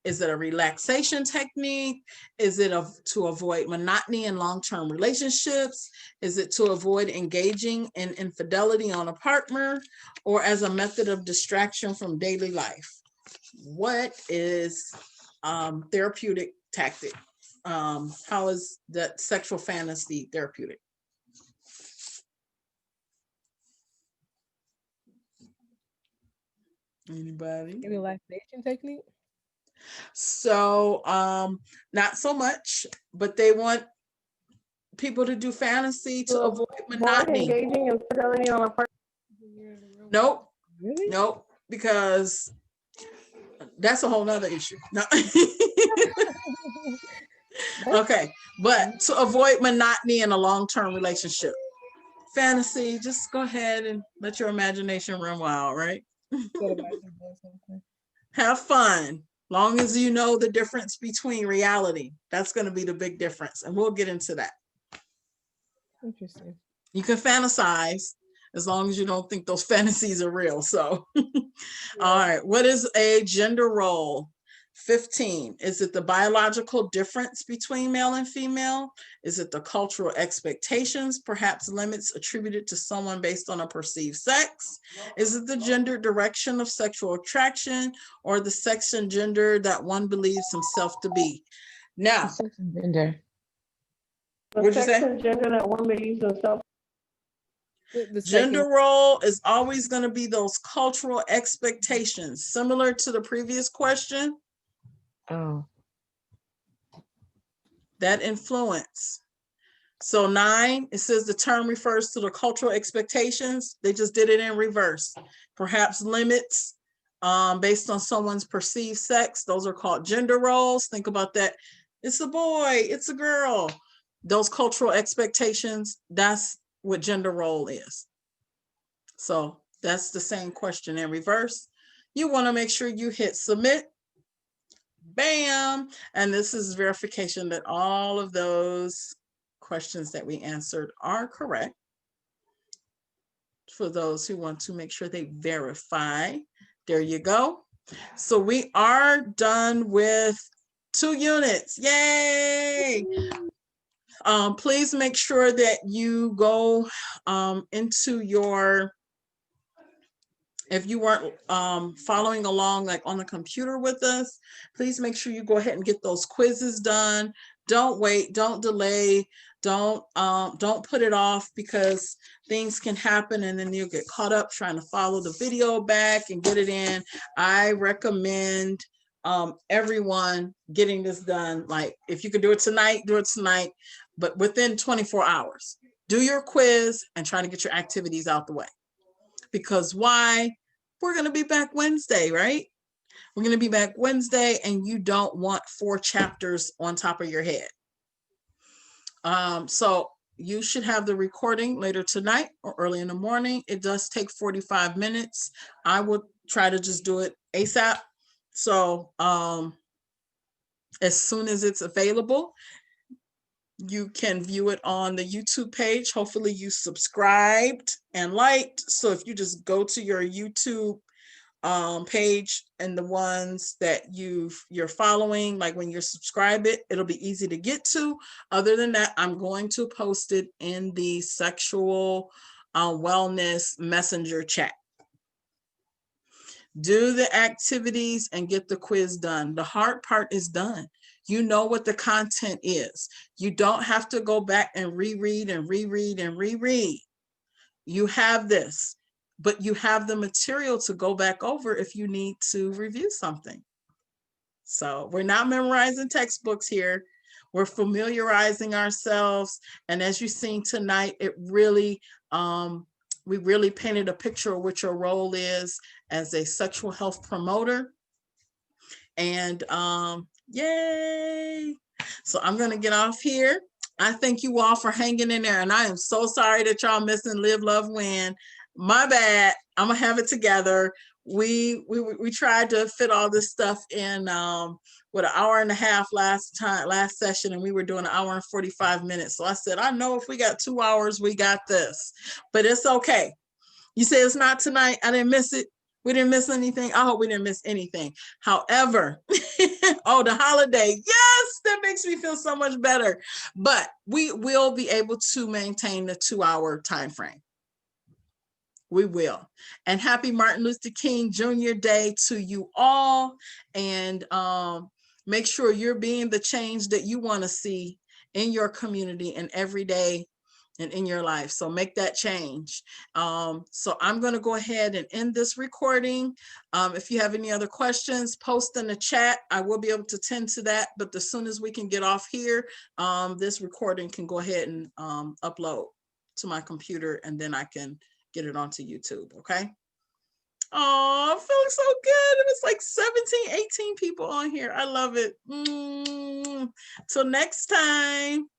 S1: Is it a relaxation technique? Is it to avoid monotony in long-term relationships? Is it to avoid engaging in infidelity on a partner, or as a method of distraction from daily life? What is therapeutic tactic? How is that sexual fantasy therapeutic? Anybody?
S7: Relaxation technique.
S1: So not so much, but they want people to do fantasy to avoid
S4: Avoid
S1: monotony.
S4: engaging in fidelity on a part.
S1: Nope,
S7: Really?
S1: nope, because that's a whole nother issue. No. Okay, but to avoid monotony in a long-term relationship. Fantasy, just go ahead and let your imagination run wild, right?
S7: Thought about actually doing something.
S1: Have fun. Long as you know the difference between reality. That's going to be the big difference. And we'll get into that.
S7: Interesting.
S1: You can fantasize as long as you don't think those fantasies are real. So, all right. What is a gender role? 15. Is it the biological difference between male and female? Is it the cultural expectations, perhaps limits attributed to someone based on a perceived sex? Is it the gender direction of sexual attraction, or the sex and gender that one believes himself to be? Now,
S5: Sex and gender.
S1: What'd you
S4: The sex
S1: say?
S4: and gender that one believes himself.
S7: The
S1: gender
S7: second,
S1: role is always going to be those cultural expectations, similar to the previous question.
S5: Oh,
S1: That influence. So 9, it says the term refers to the cultural expectations. They just did it in reverse. Perhaps limits based on someone's perceived sex. Those are called gender roles. Think about that. It's a boy, it's a girl. Those cultural expectations, that's what gender role is. So that's the same question in reverse. You want to make sure you hit submit. Bam. And this is verification that all of those questions that we answered are correct. For those who want to make sure they verify, there you go. So we are done with 2 units. Yay! Please make sure that you go into your, if you weren't following along like on the computer with us, please make sure you go ahead and get those quizzes done. Don't wait, don't delay, don't put it off, because things can happen and then you'll get caught up trying to follow the video back and get it in. I recommend everyone getting this done. Like, if you could do it tonight, but within 24 hours. Do your quiz and try to get your activities out the way. Because why? We're going to be back Wednesday, right? We're going to be back Wednesday, and you don't want 4 chapters on top of your head. So you should have the recording later tonight or early in the morning. It does take 45 minutes. I would try to just do it ASAP. So as soon as it's available, you can view it on the YouTube page. Hopefully you subscribed and liked. So if you just go to your YouTube page and the ones that you're following, like when you're subscribed, it'll be easy to get to. Other than that, I'm going to post it in the sexual wellness messenger chat. Do the activities and get the quiz done. The hard part is done. You know what the content is. You don't have to go back and reread and reread and reread. You have this, but you have the material to go back over if you need to review something. So we're not memorizing textbooks here. We're familiarizing ourselves. And as you've seen tonight, it really, we really painted a picture of what your role is as a sexual health promoter. And yay. So I'm going to get off here. I thank you all for hanging in there. And I am so sorry that y'all missing Live, Love, Win. My bad. I'm going to have it together. We tried to fit all this stuff in with an hour and a half last session, and we were doing an hour and 45 minutes. So I said, I know if we got 2 hours, we got this, but it's okay. You say it's not tonight. I didn't miss it. We didn't miss anything. I hope we didn't miss anything. However, oh, the holiday. Yes, that makes me feel so much better. But we will be able to maintain the 2-hour time frame. We will. And happy Martin Luther King Jr. Day to you all. And make sure you're being the change that you want to see in your community and every day and in your life. So make that change. So I'm going to go ahead and end this recording. If you have any other questions, post in the chat. I will be able to tend to that, but as soon as we can get off here, this recording can go ahead and upload to my computer, and then I can get it onto YouTube, okay? Oh, I'm feeling so good. It was like 17, 18 people on here. I love it. Till next time.